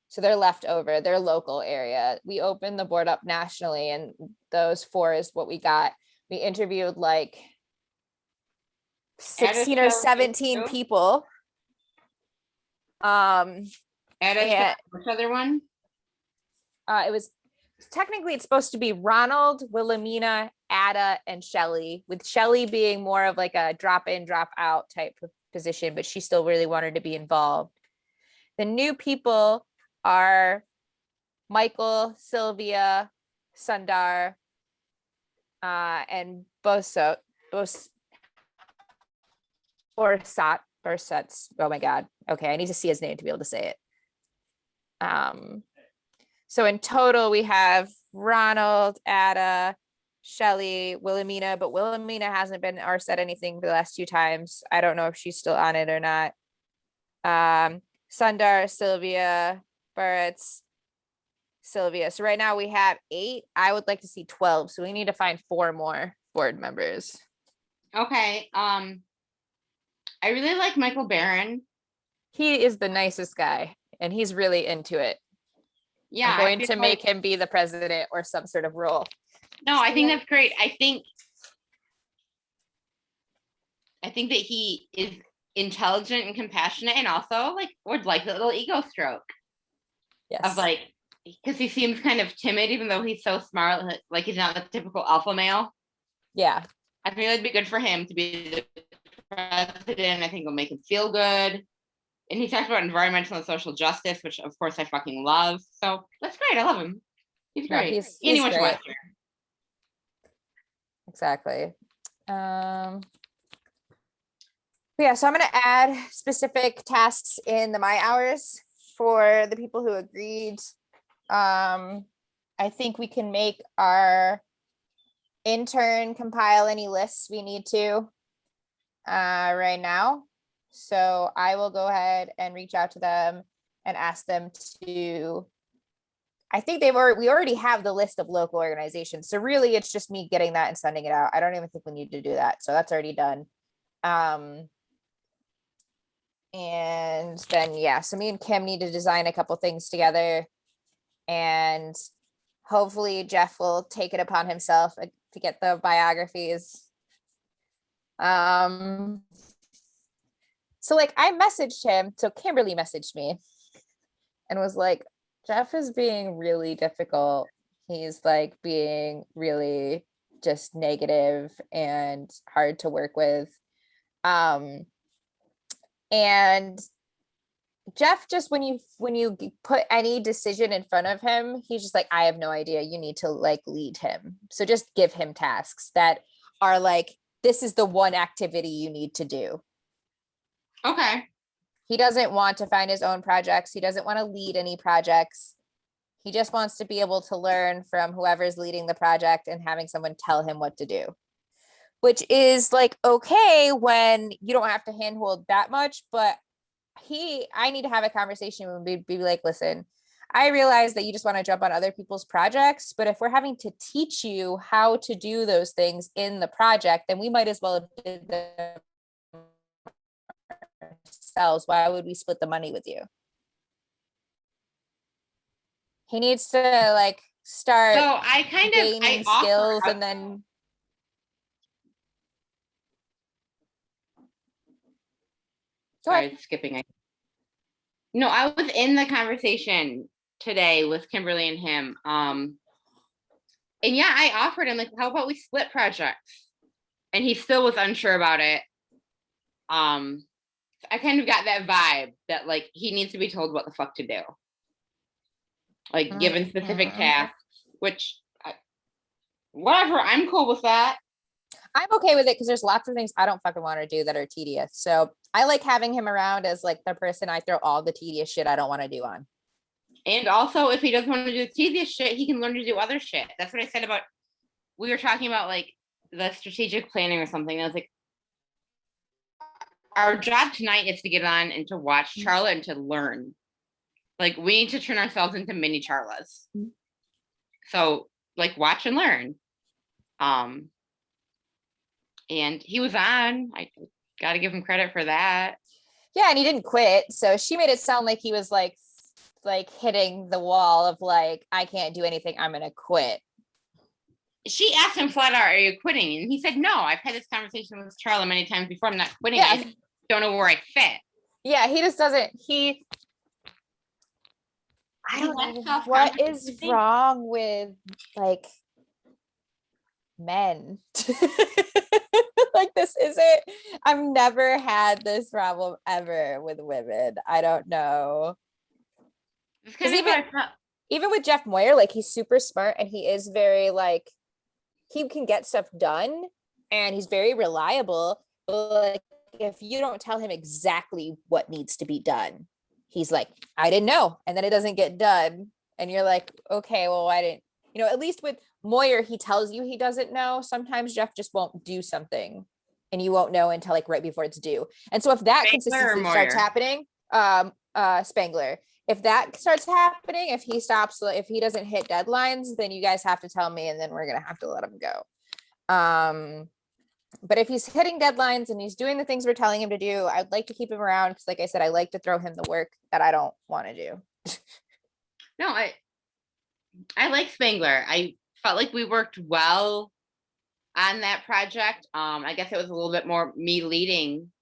So they're left over, they're local area. We opened the board up nationally and those four is what we got. We interviewed like 16 or 17 people.
Ada, which other one?
It was technically it's supposed to be Ronald, Wilhelmina, Ada, and Shelly, with Shelly being more of like a drop in, drop out type of position, but she still really wanted to be involved. The new people are Michael, Sylvia, Sundar, and Borsat. Oh my God. Okay, I need to see his name to be able to say it. So in total, we have Ronald, Ada, Shelly, Wilhelmina, but Wilhelmina hasn't been or said anything for the last 2 times. I don't know if she's still on it or not. Sundar, Sylvia, Barrett's, Sylvia. So right now we have 8. I would like to see 12. So we need to find 4 more board members.
Okay. I really like Michael Barron.
He is the nicest guy and he's really into it. Yeah, I'm going to make him be the president or some sort of role.
No, I think that's great. I think that he is intelligent and compassionate and also like would like a little ego stroke.
Yes.
Of like, because he seems kind of timid, even though he's so smart, like he's not the typical alpha male.
Yeah.
I think it'd be good for him to be the president. I think it'll make him feel good. And he talks about environmental and social justice, which of course I fucking love. So that's great. I love him. He's great.
He's
Anyone
great.
here.
Exactly. Yeah, so I'm going to add specific tasks in the My Hours for the people who agreed. I think we can make our intern compile any lists we need to right now. So I will go ahead and reach out to them and ask them to, I think we already have the list of local organizations. So really it's just me getting that and sending it out. I don't even think we need to do that. So that's already done. And then, yeah, so me and Kim need to design a couple things together and hopefully Jeff will take it upon himself to get the biographies. So like I messaged him, so Kimberly messaged me and was like, Jeff is being really difficult. He's like being really just negative and hard to work with. And Jeff, just when you put any decision in front of him, he's just like, I have no idea. You need to like lead him. So just give him tasks that are like, this is the one activity you need to do.
Okay.
He doesn't want to find his own projects. He doesn't want to lead any projects. He just wants to be able to learn from whoever's leading the project and having someone tell him what to do, which is like, okay, when you don't have to handhold that much, but I need to have a conversation and be like, listen, I realize that you just want to jump on other people's projects, but if we're having to teach you how to do those things in the project, then we might as well have did them ourselves. Why would we split the money with you? He needs to like start
So I
gaining skills and then.
Sorry, skipping. No, I was in the conversation today with Kimberly and him. And yeah, I offered him like, how about we split projects? And he still was unsure about it. I kind of got that vibe that like he needs to be told what the fuck to do. Like given specific tasks, which whatever, I'm cool with that.
I'm okay with it because there's lots of things I don't fucking want to do that are tedious. So I like having him around as like the person I throw all the tedious shit I don't want to do on.
And also, if he doesn't want to do tedious shit, he can learn to do other shit. That's what I said about, we were talking about like the strategic planning or something. I was like, our job tonight is to get on and to watch Charla and to learn. Like we need to turn ourselves into mini Charlas. So like watch and learn. And he was on. I got to give him credit for that.
Yeah, and he didn't quit. So she made it sound like he was like hitting the wall of like, I can't do anything. I'm going to quit.
She asked him flat out, are you quitting? And he said, no, I've had this conversation with Charla many times before. I'm not quitting.
Yeah.
I don't know where I fit.
Yeah, he just doesn't. I don't know what is wrong with like men. Like this isn't, I've never had this problem ever with women. I don't know. Because even with Jeff Moyer, like he's super smart and he is very like, he can get stuff done and he's very reliable. But like if you don't tell him exactly what needs to be done, he's like, I didn't know. And then it doesn't get done. And you're like, okay, well, why didn't, at least with Moyer, he tells you he doesn't know. Sometimes Jeff just won't do something and you won't know until like right before it's due. And so if that consistency starts happening, Spangler, if that starts happening, if he doesn't hit deadlines, then you guys have to tell me and then we're going to have to let him go. But if he's hitting deadlines and he's doing the things we're telling him to do, I'd like to keep him around because like I said, I like to throw him the work that I don't want to do.
No, I like Spangler. I felt like we worked well on that project. I guess it was a little bit more me leading,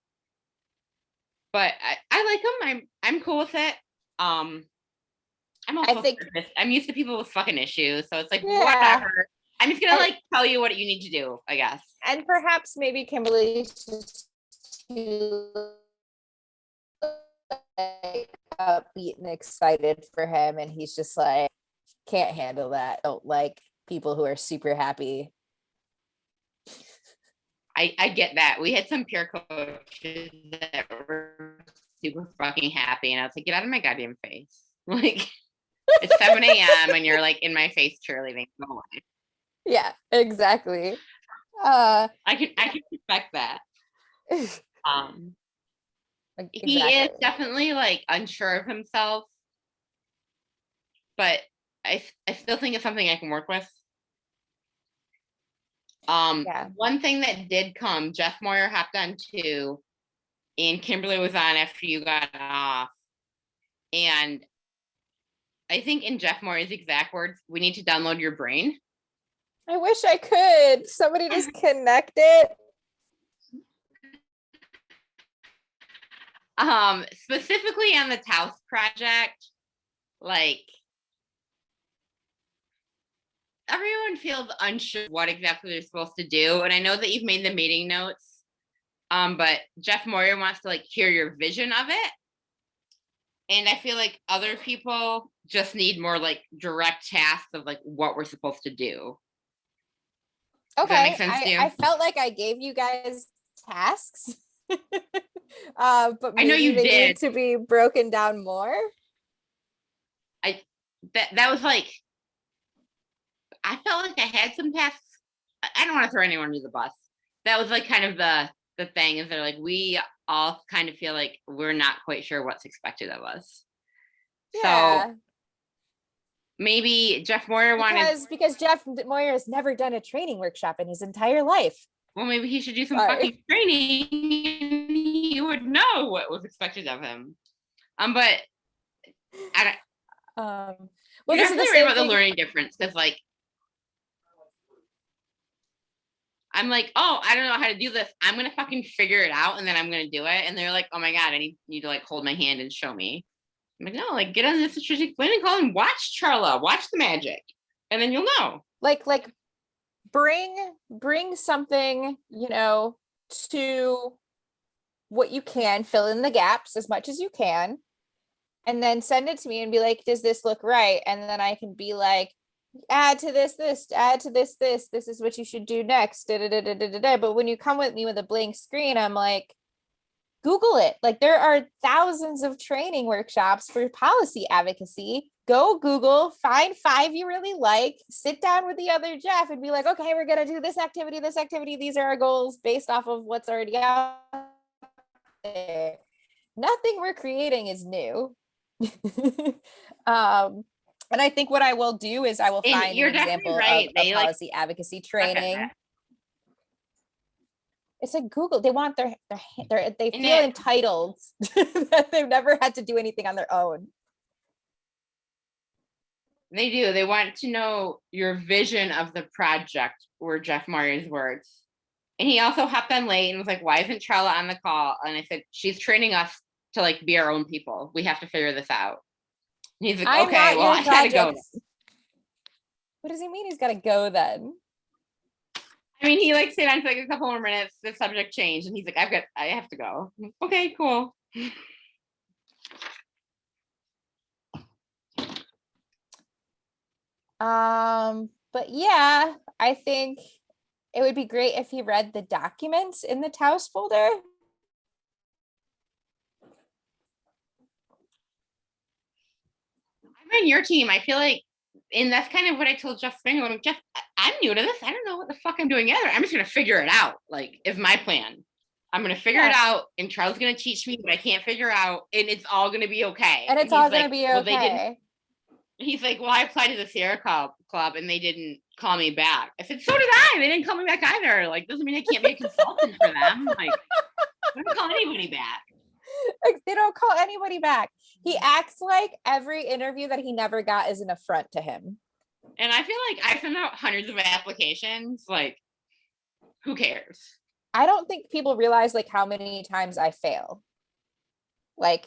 but I like him. I'm cool with it. I'm used to people with fucking issues, so it's like whatever. I'm just gonna like tell you what you need to do, I guess.
And perhaps maybe Kimberly just upbeat and excited for him, and he's just like can't handle that. Don't like people who are super happy.
I get that. We had some peer coaches that were super fucking happy, and I was like, get out of my goddamn face. Like it's 7 a.m. and you're like in my face cheerleading. Go away.
Yeah, exactly.
I can respect that. He is definitely like unsure of himself, but I still think it's something I can work with. One thing that did come, Jeff Moyer hopped on too, and Kimberly was on after you got off. And I think in Jeff Moyer's exact words, we need to download your brain.
I wish I could. Somebody just connect it.
Specifically on the Taos project, like everyone feels unsure what exactly they're supposed to do. And I know that you've made the meeting notes, but Jeff Moyer wants to like hear your vision of it. And I feel like other people just need more like direct tasks of like what we're supposed to do. Does that make
Okay,
sense to you?
I felt like I gave you guys tasks. But
I know
maybe
you
they
did.
need to be broken down more.
That was like, I felt like I had some tasks. I don't want to throw anyone under the bus. That was like kind of the thing, is they're like, we all kind of feel like we're not quite sure what's expected of us.
Yeah.
So maybe Jeff Moyer wanted,
Because Jeff Moyer has never done a training workshop in his entire life.
well, maybe he should do some
Sorry.
fucking training and he would know what was expected of him. But I don't,
Well,
you're
this is the
definitely right
same
about the
thing.
learning difference, because like, I'm like, oh, I don't know how to do this. I'm gonna fucking figure it out and then I'm gonna do it. And they're like, oh my God, I need to like hold my hand and show me. I'm like, no, like get on this strategic planning call and watch Charla, watch the magic, and then you'll know.
Like bring something, you know, to what you can, fill in the gaps as much as you can, and then send it to me and be like, does this look right? And then I can be like, add to this, add to this, this is what you should do next. But when you come with me with a blank screen, I'm like, Google it. Like, there are thousands of training workshops for policy advocacy. Go Google, find 5 you really like, sit down with the other Jeff and be like, okay, we're going to do this activity. These are our goals based off of what's already out there. Nothing we're creating is new. And I think what I will do is I will
And
find
you're
an
definitely
example
right.
of
They,
a
like,
policy advocacy
at
training.
that.
It's like Google. They want they
And
feel
it-
entitled that they've never had to do anything on their own.
They do. They want to know your vision of the project, were Jeff Moyer's words. And he also hopped on late and was like, why isn't Charla on the call? And I said, she's training us to like be our own people. We have to figure this out. And he's like,
I'm
okay,
not
well,
your
I gotta go.
project. What does he mean he's got to go then?
I mean, he like stayed on for like a couple more minutes, the subject changed, and he's like, I have to go. I'm like, okay, cool.
But yeah, I think it would be great if he read the documents in the Taos folder.
I'm on your team. I feel like, and that's kind of what I told Jeff Springler. I'm like, Jeff, I'm new to this. I don't know what the fuck I'm doing either. I'm just gonna figure it out. Like, is my plan. I'm gonna figure it out, and Charles gonna teach me what I can't figure out, and it's all gonna be okay.
And it's
he's
all
like,
gonna be
well, they didn't.
okay.
He's like, well, I applied to the Sierra Club and they didn't call me back. I said, so did I. They didn't call me back either. Like, doesn't mean I can't be a consultant for them. Like, they don't call anybody back.
Like, they don't call anybody back. He acts like every interview that he never got is an affront to him.
And I feel like I send out hundreds of applications. Like, who cares?
I don't think people realize like how many times I fail. Like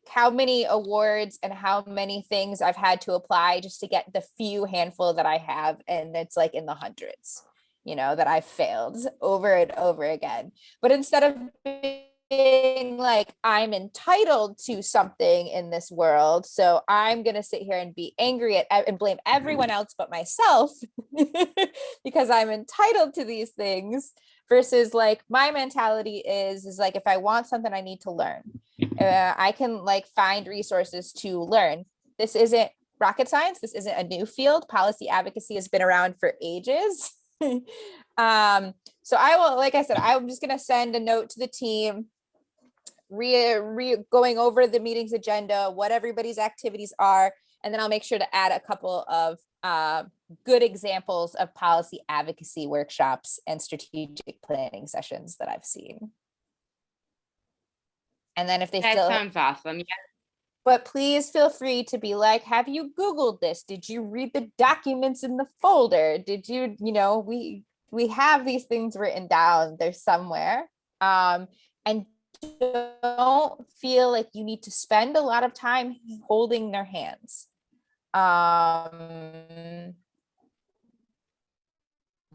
how many awards and how many things I've had to apply just to get the few handful that I have. And it's like in the hundreds, you know, that I failed over and over again. But instead of being like, I'm entitled to something in this world, so I'm going to sit here and be angry at and blame everyone else but myself because I'm entitled to these things, versus like my mentality is like, if I want something, I need to learn. I can like find resources to learn. This isn't rocket science. This isn't a new field. Policy advocacy has been around for ages. So I will, like I said, I'm just going to send a note to the team, going over the meeting's agenda, what everybody's activities are, and then I'll make sure to add a couple of good examples of policy advocacy workshops and strategic planning sessions that I've seen. And then if they
That
still
sounds awesome. Yeah.
But please feel free to be like, have you Googled this? Did you read the documents in the folder? Did you, you know, we have these things written down. They're somewhere. And don't feel like you need to spend a lot of time holding their hands.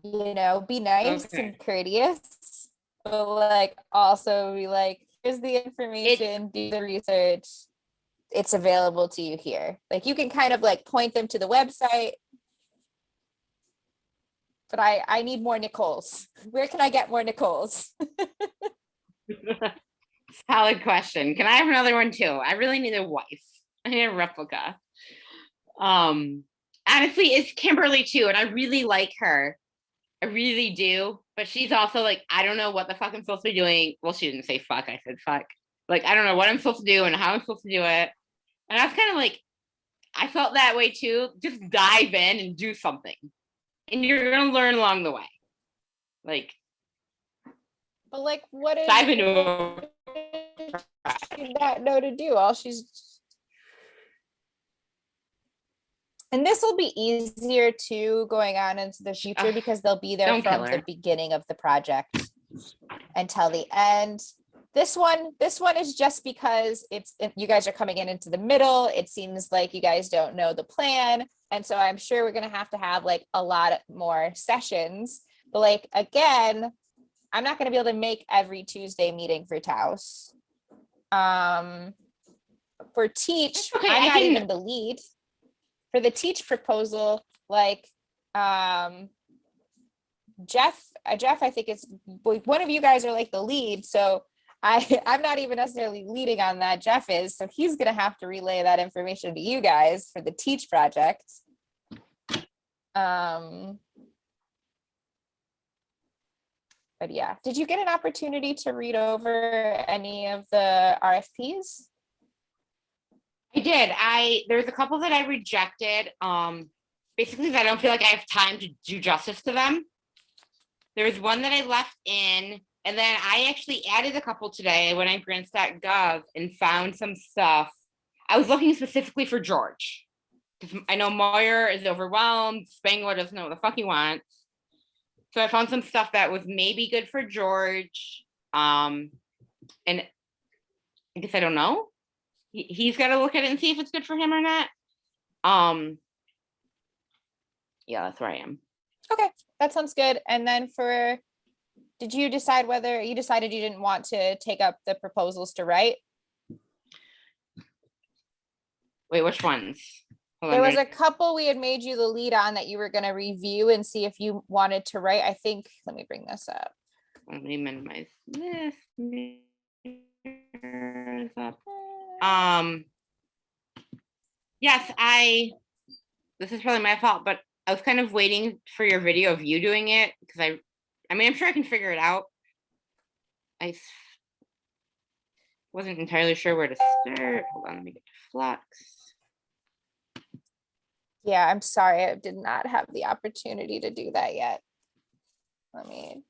You know, be nice and courteous, but like also be like, here's the information, do the research, it's available to you here. Like you can kind of like point them to the website. But I need more Nicoles. Where can I get more Nicoles?
Solid question. Can I have another one too? I really need a wife. I need a replica. Honestly, it's Kimberly too, and I really like her. I really do. But she's also like, I don't know what the fuck I'm supposed to be doing. Well, she didn't say fuck. I said fuck. Like, I don't know what I'm supposed to do and how I'm supposed to do it. And I was kind of like, I felt that way too. Just dive in and do something. And you're going to learn along the way. Like,
But like, what is
dive into
she not know to do? All she's, and this will be easier too going on into the future because they'll be there
Don't
from
kill her.
the beginning of the project until the end. This one is just because you guys are coming in into the middle. It seems like you guys don't know the plan. And so I'm sure we're going to have like a lot more sessions. But like, again, I'm not going to be able to make every Tuesday meeting for Taos. For Teach,
Okay,
I'm
I
not
can-
even the lead. For the Teach proposal, like, Jeff, I think it's one of you guys are like the lead. So I'm not even necessarily leading on that. Jeff is, so he's going to have to relay that information to you guys for the Teach project. But yeah, did you get an opportunity to read over any of the RFPs?
I did. There's a couple that I rejected. Basically, 'cause I don't feel like I have time to do justice to them. There was one that I left in, and then I actually added a couple today when I grants.gov and found some stuff. I was looking specifically for George, because I know Moyer is overwhelmed. Spangler doesn't know what the fuck he wants. So I found some stuff that was maybe good for George. And I guess I don't know. He's got to look at it and see if it's good for him or not. Yeah, that's where I am.
Okay, that sounds good. And then did you decide whether you decided you didn't want to take up the proposals to write?
Wait, which ones? Hold
There
on,
was a couple we had made you the lead on that you were going to review and see if you wanted to write. I think, let me bring this up.
Let me minimize this. Yes, this is probably my fault, but I was kind of waiting for your video of you doing it because I mean, I'm sure I can figure it out. I wasn't entirely sure where to start. Hold on, let me get to Flux.
Yeah, I'm sorry. I did not have the opportunity to do that yet. Let me.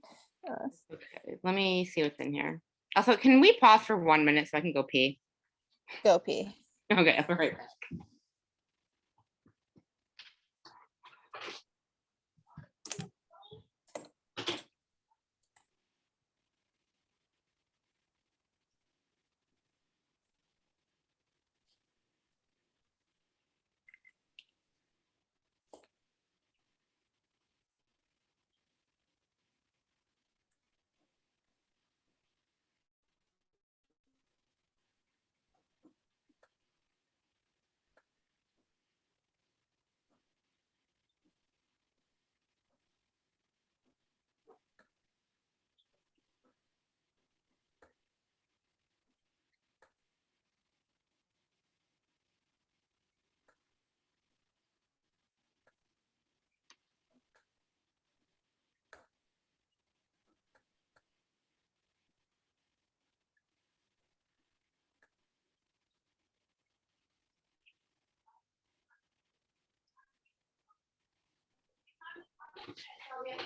Okay, let me see what's in here. Also, can we pause for 1 minute so I can go pee?
Go pee.
Okay, I'll be right back.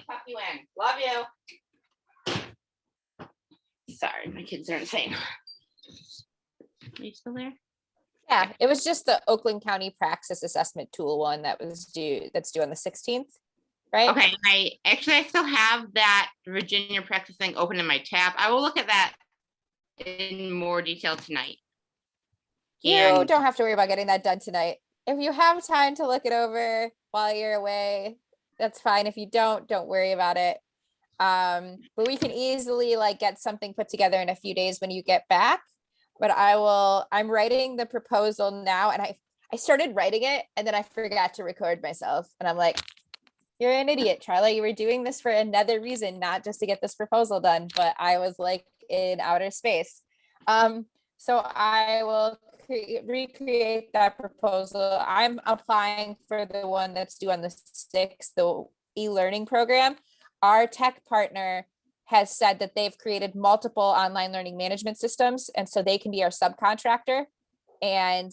Tuck you in. Love you. Sorry, my kids are insane. Are you still there?
Yeah, it was just the Oakland County Praxis Assessment Tool one that's due on the 16th, right?
Okay, I still have that Virginia practice thing open in my tab. I will look at that in more detail tonight.
You
And
don't have to worry about getting that done tonight. If you have time to look it over while you're away, that's fine. If you don't worry about it. But we can easily like get something put together in a few days when you get back. but I'm writing the proposal now, and I started writing it and then I forgot to record myself. And I'm like, you're an idiot, Charlie. You were doing this for another reason, not just to get this proposal done. But I was like in outer space. So I will recreate that proposal. I'm applying for the one that's due on the 6th, the e-learning program. Our tech partner has said that they've created multiple online learning management systems, and so they can be our subcontractor. And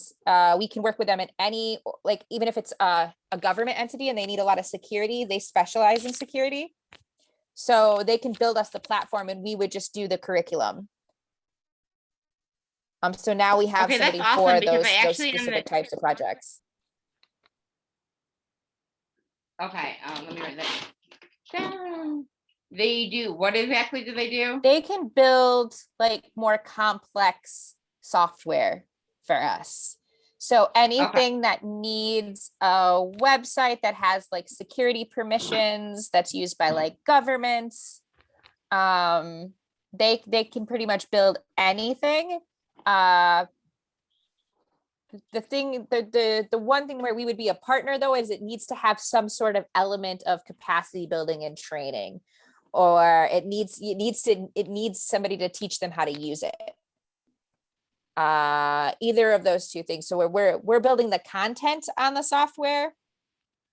we can work with them in any, like, even if it's a government entity and they need a lot of security, they specialize in security. So they can build us the platform and we would just do the curriculum. So now we have
Okay, that's
somebody
awesome,
for
because
those,
I
those
actually am
specific types of projects.
Okay, let me write that down. They do, what exactly do they do?
They can build like more complex software for us. So anything that needs a website that has like security permissions that's used by like governments, they can pretty much build anything. The one thing where we would be a partner though is it needs to have some sort of element of capacity building and training, or it needs somebody to teach them how to use it. Either of those two things. So we're building the content on the software,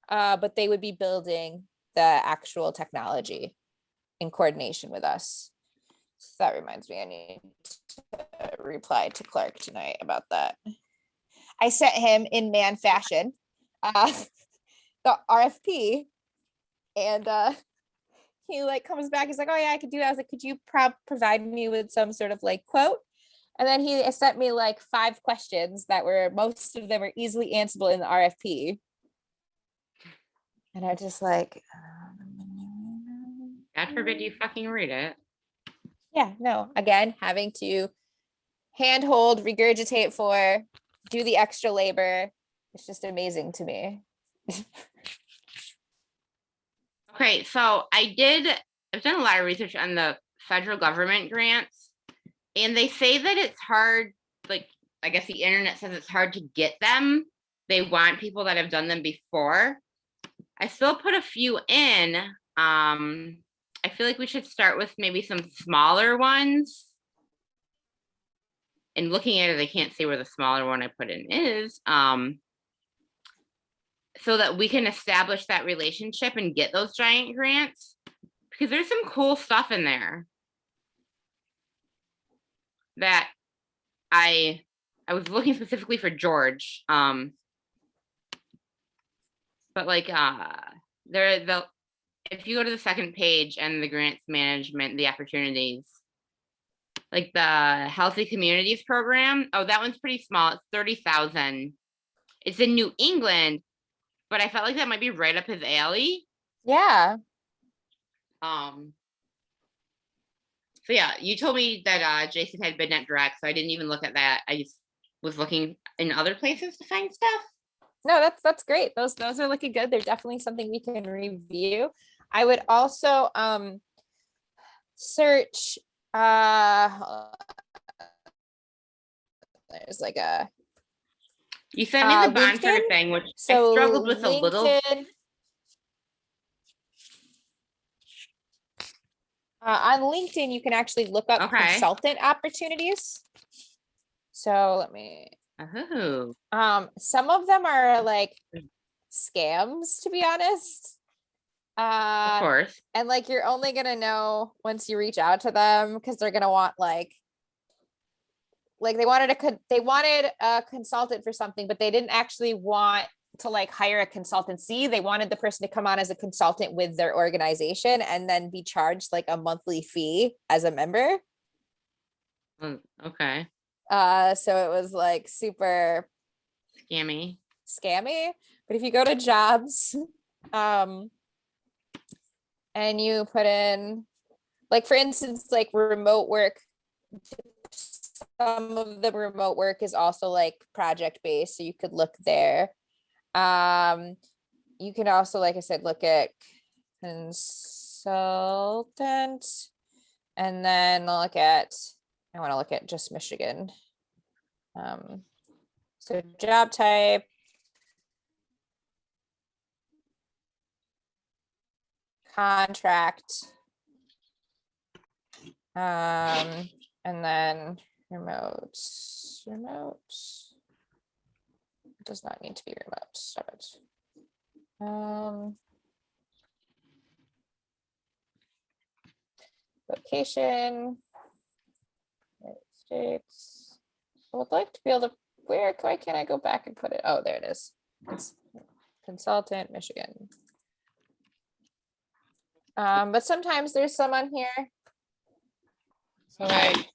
but they would be building the actual technology in coordination with us. So that reminds me, I need to reply to Clark tonight about that. I sent him in man fashion the RFP, and he like comes back, he's like, oh yeah, I could do that. I was like, could you provide me with some sort of like quote? And then he sent me like 5 questions that were, most of them are easily answerable in the RFP. And I just like,
God forbid you fucking read it.
yeah, no, again, having to handhold, regurgitate for, do the extra labor. It's just amazing to me.
Okay, so I've done a lot of research on the federal government grants, and they say that it's hard, like, I guess the internet says it's hard to get them. They want people that have done them before. I still put a few in. I feel like we should start with maybe some smaller ones. And looking at it, I can't see where the smaller one I put in is. So that we can establish that relationship and get those giant grants, because there's some cool stuff in there that I was looking specifically for George. But like if you go to the second page and the grants management, the opportunities, like the Healthy Communities program. Oh, that one's pretty small. It's 30,000. It's in New England, but I felt like that might be right up his alley.
Yeah.
So yeah, you told me that Jason had been at Direct, so I didn't even look at that. I just was looking in other places to find stuff.
No, that's great. Those are looking good. They're definitely something we can review. I would also search there's like a,
you sent me the bonfire
LinkedIn
thing, which
so
I struggled with a little.
On LinkedIn, you can actually look up consultant opportunities. So let me. Some of them are like scams, to be honest.
Of course.
And like you're only gonna know once you reach out to them, because they're gonna want like they wanted a consultant for something, but they didn't actually want to like hire a consultancy. They wanted the person to come on as a consultant with their organization and then be charged like a monthly fee as a member.
Okay.
So it was like super
scammy.
But if you go to jobs, and you put in, like, for instance, like remote work, some of the remote work is also like project based, so you could look there. You can also, like I said, look at consultant, and then I want to look at just Michigan So job type, contract, and then remote. It does not need to be remote. Stop it. Location, United States. I would like to be able to, why can't I go back and put it? Oh, there it is. It's consultant, Michigan. But sometimes there's some on here. So like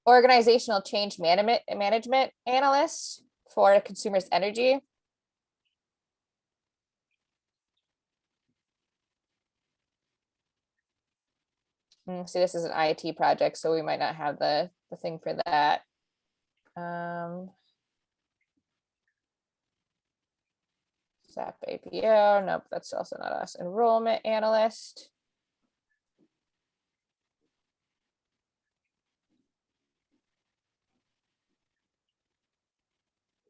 organizational change management analyst for consumers energy. See, this is an IT project, so we might not have the thing for that. SAP APO, nope, that's also not us. Enrollment analyst.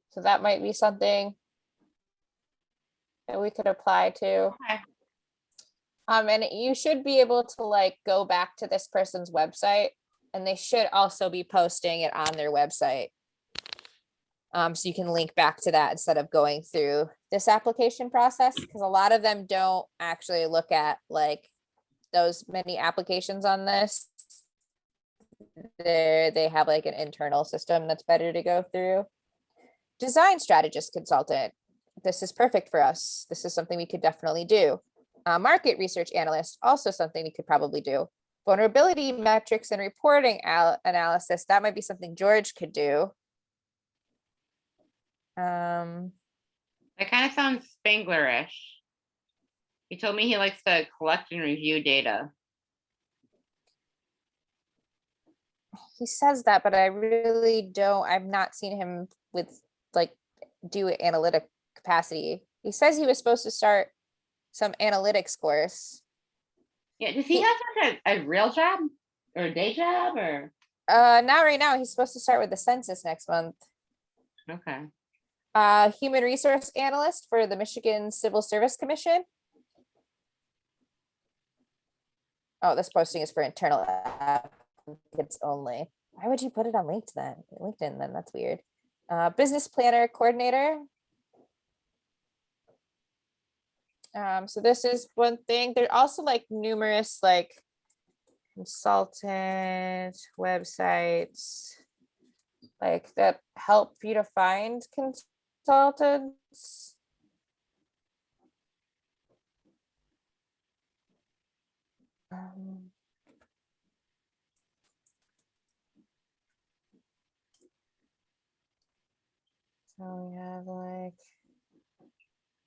So that might be something that we could apply to.
Okay.
And you should be able to like go back to this person's website, and they should also be posting it on their website. So you can link back to that instead of going through this application process, because a lot of them don't actually look at like those many applications on this. They have like an internal system that's better to go through. Design strategist consultant. This is perfect for us. This is something we could definitely do. Market research analyst, also something we could probably do. Vulnerability metrics and reporting analysis. That might be something George could do.
That kind of sounds Spangler-ish. He told me he likes to collect and review data.
He says that, but I really don't. I've not seen him with like do analytic capacity. He says he was supposed to start some analytics course.
Yeah, does he have like a real job or a day job or?
Not right now. He's supposed to start with the census next month.
Okay.
Human resource analyst for the Michigan Civil Service Commission. Oh, this posting is for internal applicants only. Why would you put it on LinkedIn then? That's weird. Business planner coordinator. So this is one thing. There are also like numerous like consultant websites like that help you to find consultants. So we have like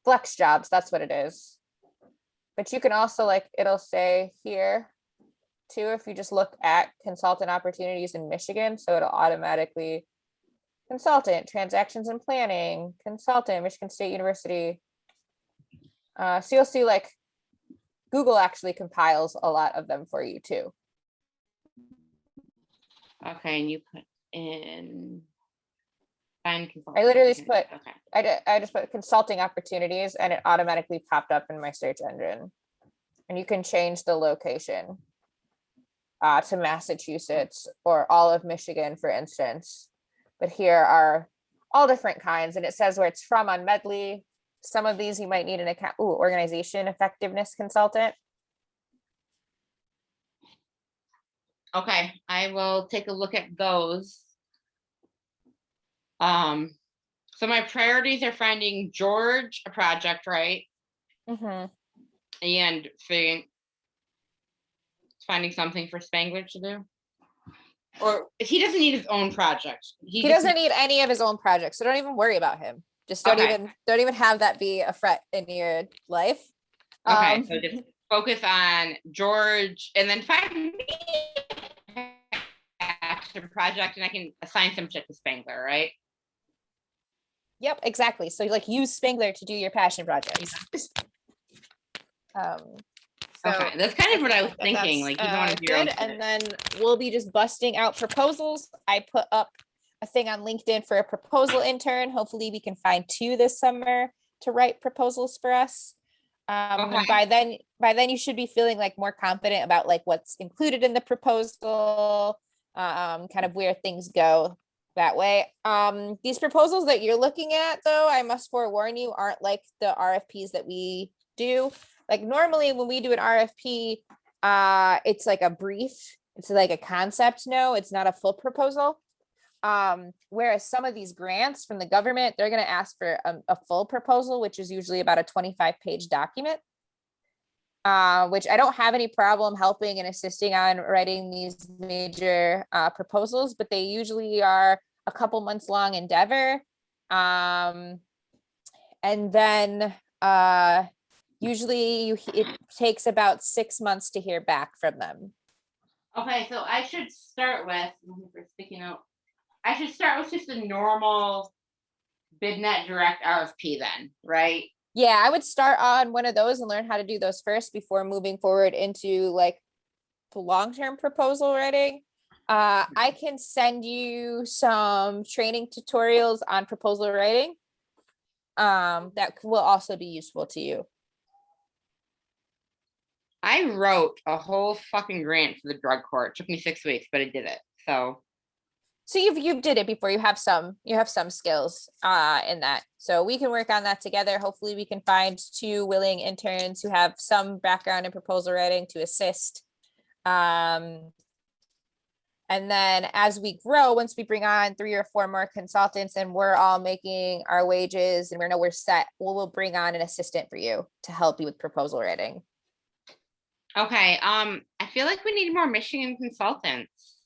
flex jobs, that's what it is. But you can also like, it'll say here too, if you just look at consultant opportunities in Michigan, so it'll automatically consultant, transactions and planning, consultant, Michigan State University. So you'll see like Google actually compiles a lot of them for you too.
Okay, and you put in find
I
consulting
literally just put,
opportunities.
I just put consulting opportunities and it automatically popped up in my search engine. And you can change the location to Massachusetts or all of Michigan, for instance. But here are all different kinds, and it says where it's from on Medley. Some of these you might need an account. Ooh, organization effectiveness consultant.
Okay, I will take a look at those. So my priorities are finding George a project, right?
Mm-hmm.
And finding something for Spangler to do. Or he doesn't need his own project.
He doesn't need any of his own projects, so don't even worry about him. Just don't even have that be a fret in your life.
Okay, so just focus on George and then find me a project and I can assign some shit to Spangler, right?
Yep, exactly. So like use Spangler to do your passion projects. So
Okay, that's kind of what I was
that
thinking.
that's,
Like, you don't want to do your own
good.
shit.
And then we'll be just busting out proposals. I put up a thing on LinkedIn for a proposal intern. Hopefully we can find 2 this summer to write proposals for us. And
Okay.
by then you should be feeling like more confident about like what's included in the proposal, kind of where things go that way. These proposals that you're looking at, though, I must forewarn you, aren't like the RFPs that we do. Like normally when we do an RFP, it's like a brief, it's like a concept. No, it's not a full proposal. Whereas some of these grants from the government, they're going to ask for a full proposal, which is usually about a 25-page document, which I don't have any problem helping and assisting on writing these major proposals, but they usually are a couple months long endeavor. And then usually it takes about 6 months to hear back from them.
Okay, so I should start with, for speaking out, I should start with just a normal BidNet direct RFP then, right?
Yeah, I would start on one of those and learn how to do those first before moving forward into like the long-term proposal writing. I can send you some training tutorials on proposal writing that will also be useful to you.
I wrote a whole fucking grant for the drug court. It took me 6 weeks, but I did it.
So you did it before. You have some skills in that. So we can work on that together. Hopefully we can find 2 willing interns who have some background in proposal writing to assist. And then as we grow, once we bring on 3 or 4 more consultants and we're all making our wages and we know we're set, we'll bring on an assistant for you to help you with proposal writing.
Okay, I feel like we need more Michigan consultants.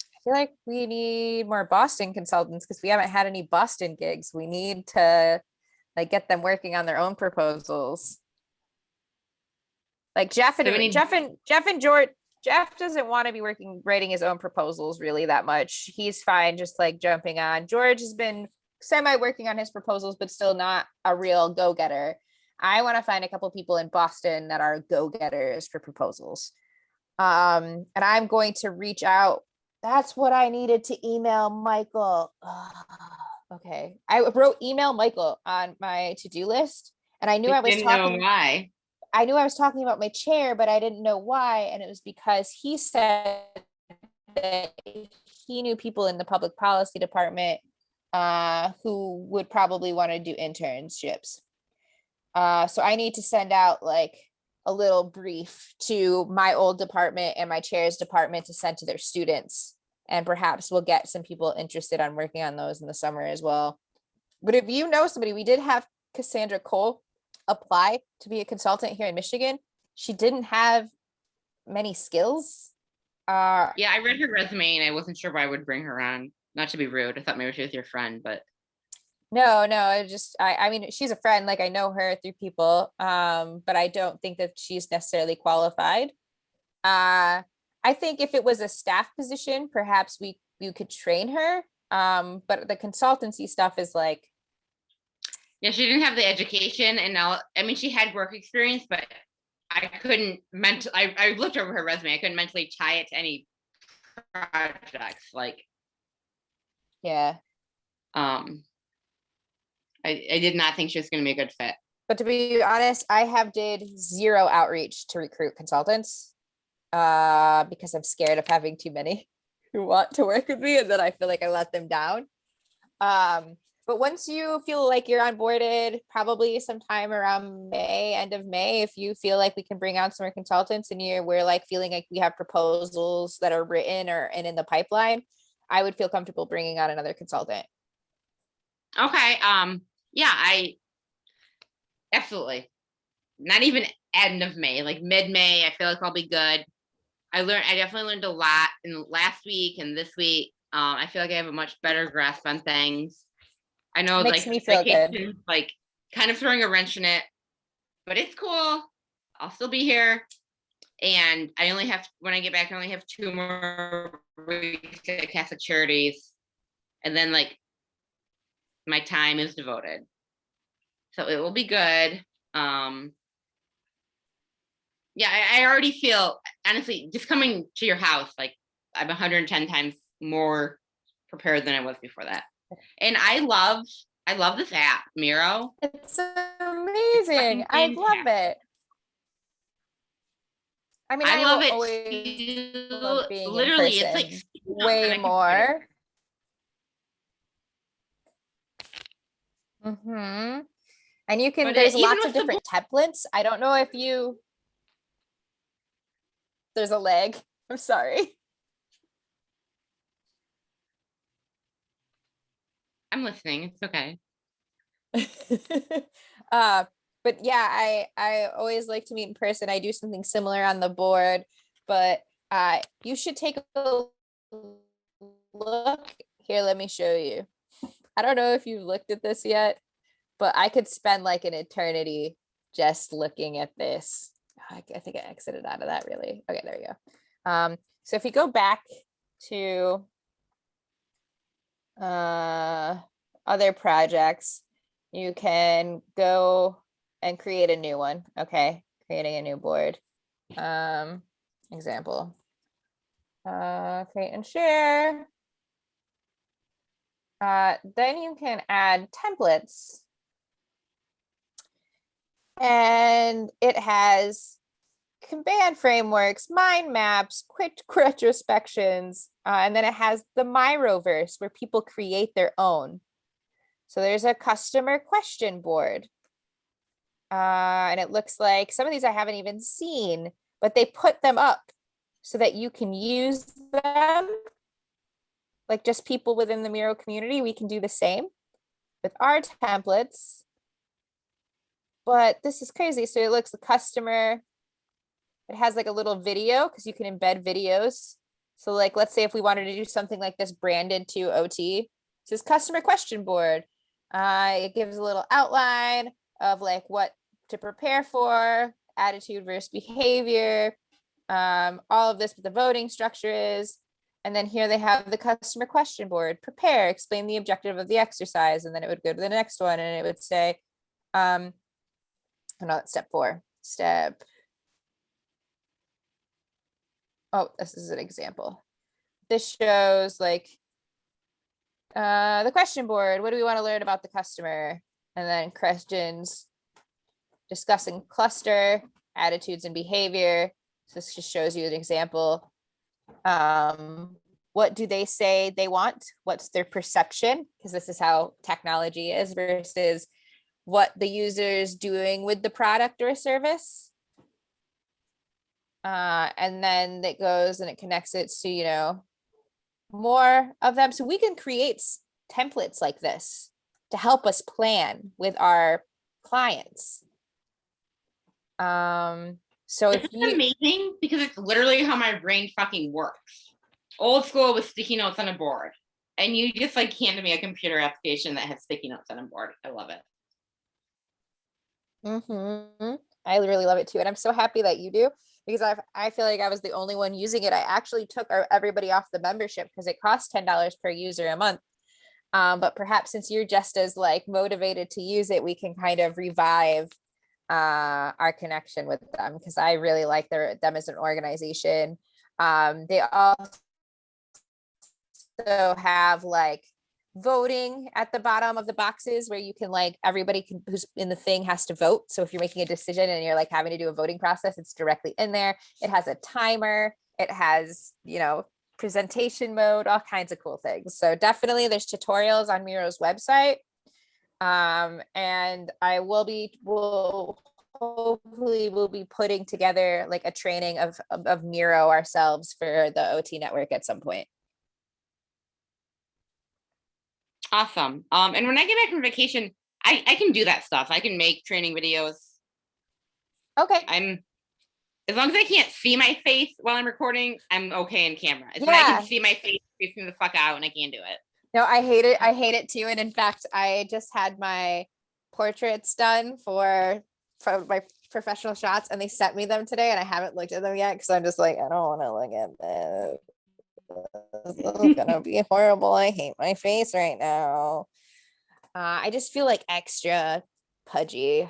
I feel like we need more Boston consultants because we haven't had any Boston gigs. We need to like get them working on their own proposals. Like Jeff and George. Jeff doesn't want to be writing his own proposals really that much. He's fine just like jumping on. George has been semi working on his proposals, but still not a real go-getter. I want to find a couple people in Boston that are go-getters for proposals. And I'm going to reach out. That's what I needed to email Michael. Okay. I wrote email Michael on my to-do list and I knew I was talking.
Why.
I knew I was talking about my chair, but I didn't know why. And it was because he said that he knew people in the public policy department who would probably want to do internships. So I need to send out like a little brief to my old department and my chair's department to send to their students. And perhaps we'll get some people interested on working on those in the summer as well. But if you know somebody, we did have Cassandra Cole apply to be a consultant here in Michigan. She didn't have many skills.
Yeah, I read her resume and I wasn't sure why I would bring her on. Not to be rude. I thought maybe she was your friend, but.
No, I mean, she's a friend, like I know her through people, but I don't think that she's necessarily qualified. I think if it was a staff position, perhaps we could train her. But the consultancy stuff is like.
Yeah, she didn't have the education and now, I mean, she had work experience, but I couldn't I looked over her resume. I couldn't mentally tie it to any projects. Like,
yeah.
I did not think she was going to be a good fit.
But to be honest, I did 0 outreach to recruit consultants because I'm scared of having too many who want to work with me and then I feel like I let them down. But once you feel like you're onboarded, probably sometime around May, end of May, if you feel like we can bring on some more consultants and we're like feeling like we have proposals that are written and in the pipeline, I would feel comfortable bringing on another consultant.
Okay. Yeah, I absolutely. Not even end of May, like mid-May, I feel like I'll be good. I definitely learned a lot in last week and this week. I feel like I have a much better grasp on things. I know
Makes
like
me feel good.
Like kind of throwing a wrench in it, but it's cool. I'll still be here. And when I get back, I only have 2 more weeks at Catholic Charities. And then like my time is devoted. So it will be good. Yeah, I already feel, honestly, just coming to your house, like I'm 110 times more prepared than I was before that. And I love this app, Miro.
It's amazing. I love it. I mean,
I
I
love
will
it
always
too.
love being
Literally,
in
it's like
person
sitting on
way
a computer.
more. And you can,
But
there's
even
lots of
with the
different templates. I don't know if you, there's a lag. I'm sorry.
I'm listening. It's okay.
But yeah, I always like to meet in person. I do something similar on the board, but you should take a look here. Let me show you. I don't know if you've looked at this yet, but I could spend like an eternity just looking at this. I think I exited out of that really. Okay, there we go. So if you go back to other projects, you can go and create a new one. Okay, creating a new board. Example. Create and share. Then you can add templates. And it has Kanban frameworks, mind maps, quick retrospections, and then it has the Miroverse where people create their own. So there's a customer question board. And it looks like some of these I haven't even seen, but they put them up so that you can use them. Like just people within the Miro community, we can do the same with our templates. But this is crazy. So it looks the customer, it has like a little video because you can embed videos. So like, let's say if we wanted to do something like this branded to OT, it says customer question board. It gives a little outline of like what to prepare for, attitude versus behavior, all of this, what the voting structure is. And then here they have the customer question board, prepare, explain the objective of the exercise. And then it would go to the next one and it would say, no, it's step 4. Oh, this is an example. This shows like the question board. What do we want to learn about the customer? And then questions discussing cluster, attitudes and behavior. So this just shows you an example. What do they say they want? What's their perception? Because this is how technology is versus what the user is doing with the product or service. And then it goes and it connects it to, you know, more of them. So we can create templates like this to help us plan with our clients. So if
It's
you,
amazing because it's literally how my brain fucking works. Old school with sticky notes on a board. And you just like handed me a computer application that has sticky notes on a board. I love it.
I really love it too. And I'm so happy that you do, because I feel like I was the only one using it. I actually took everybody off the membership because it costs $10 per user a month. But perhaps since you're just as like motivated to use it, we can kind of revive our connection with them, because I really like them as an organization. They also have like voting at the bottom of the boxes where you can like everybody who's in the thing has to vote. So if you're making a decision and you're like having to do a voting process, it's directly in there. It has a timer. It has, you know, presentation mode, all kinds of cool things. So definitely there's tutorials on Miro's website. And I hopefully we'll be putting together like a training of Miro ourselves for the OT network at some point.
Awesome. And when I get back from vacation, I can do that stuff. I can make training videos.
Okay.
As long as I can't see my face while I'm recording, I'm okay in camera. It's
Yeah.
when I can see my face freaking the fuck out and I can't do it.
No, I hate it. I hate it too. And in fact, I just had my portraits done for my professional shots, and they sent me them today, and I haven't looked at them yet because I'm just like, I don't want to look at this. This is gonna be horrible. I hate my face right now. I just feel like extra pudgy.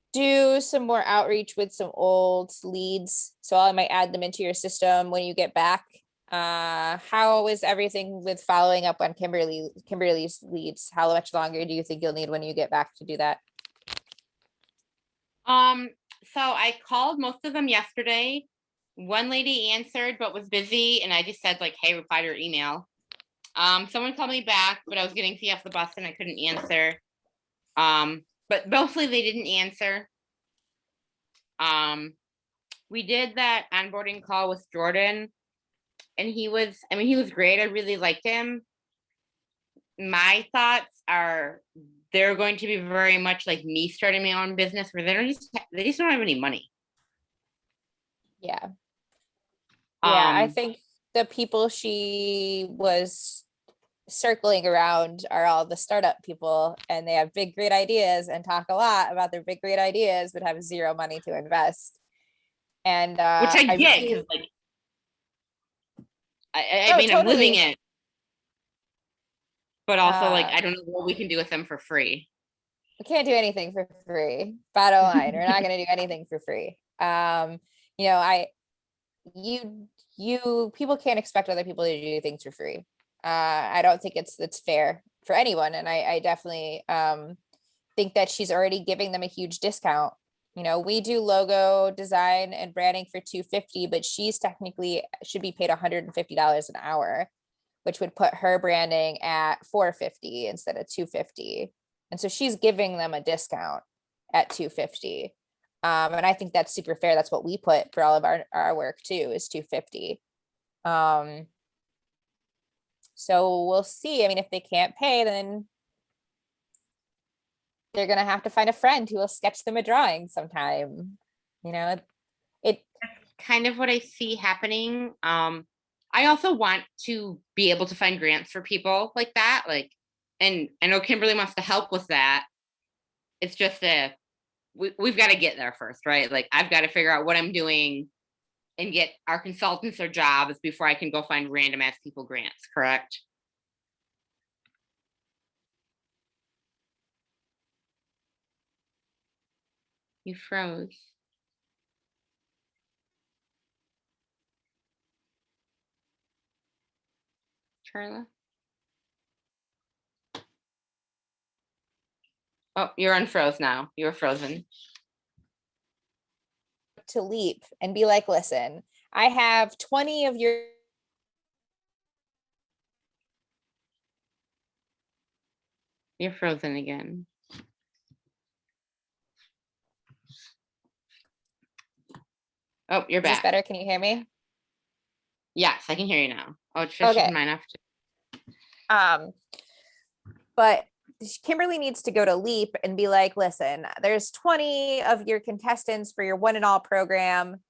do some more outreach with some old leads. So I might add them into your system when you get back. How is everything with following up on Kimberly's leads? How much longer do you think you'll need when you get back to do that?
So I called most of them yesterday. One lady answered but was busy, and I just said like, hey, reply to your email. Someone called me back, but I was getting off the bus and I couldn't answer. But mostly they didn't answer. We did that onboarding call with Jordan, and he was great. I really liked him. My thoughts are they're going to be very much like me starting my own business, where they just don't have any money.
Yeah. Yeah, I think the people she was circling around are all the startup people, and they have big, great ideas and talk a lot about their big, great ideas, but have zero money to invest. And
which I get, because like I mean, totally. I'm living it, but also like I don't know what we can do with them for free.
We can't do anything for free. Bottom line, we're not going to do anything for free. You know, people can't expect other people to do things for free. I don't think it's fair for anyone. And I definitely think that she's already giving them a huge discount. You know, we do logo design and branding for $250, but she's technically should be paid $150 an hour, which would put her branding at $450 instead of $250. And so she's giving them a discount at $250. And I think that's super fair. That's what we put for all of our work too, is $250. So we'll see. I mean, if they can't pay, then they're going to have to find a friend who will sketch them a drawing sometime. You know, that's
kind of what I see happening. I also want to be able to find grants for people like that. Like, and I know Kimberly wants to help with that. It's just we've got to get there first, right? Like, I've got to figure out what I'm doing and get our consultants their jobs before I can go find random ass people grants, correct? You froze. Charla? Oh, you're unfroze now. You're frozen.
To Leap and be like, listen, I have 20 of your
You're frozen again. Oh, you're back.
Is this better? Can you hear me?
Yes, I can hear you now. Oh, it's just mine after.
But Kimberly needs to go to Leap and be like, listen, there's 20 of your contestants for your one and all program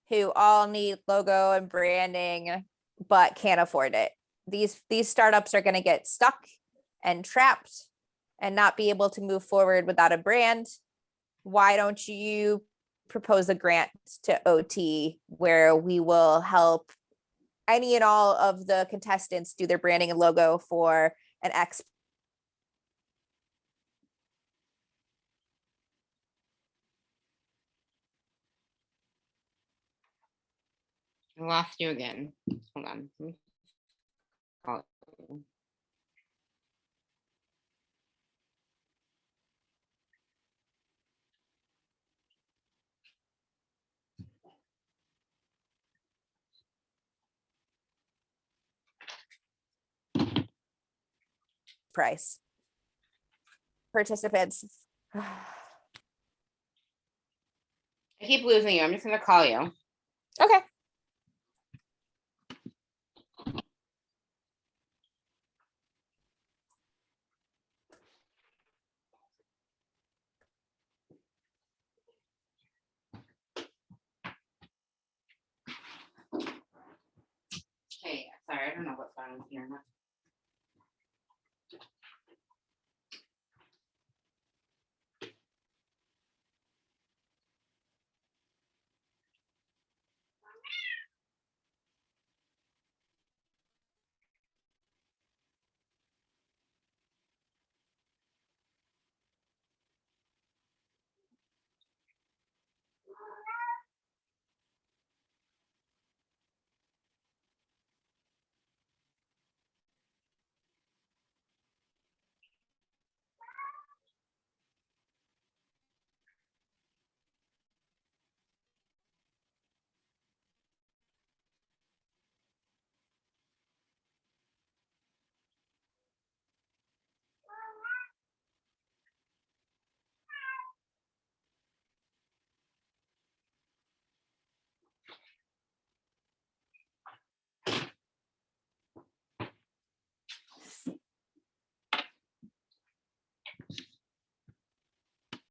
who all need logo and branding, but can't afford it. These startups are going to get stuck and trapped and not be able to move forward without a brand. Why don't you propose a grant to OT where we will help any and all of the contestants do their branding and logo for an X.
I lost you again. Hold on.
Price. Participants.
I keep losing you. I'm just going to call you.
Okay.
Hey, sorry, I don't know what's going on here.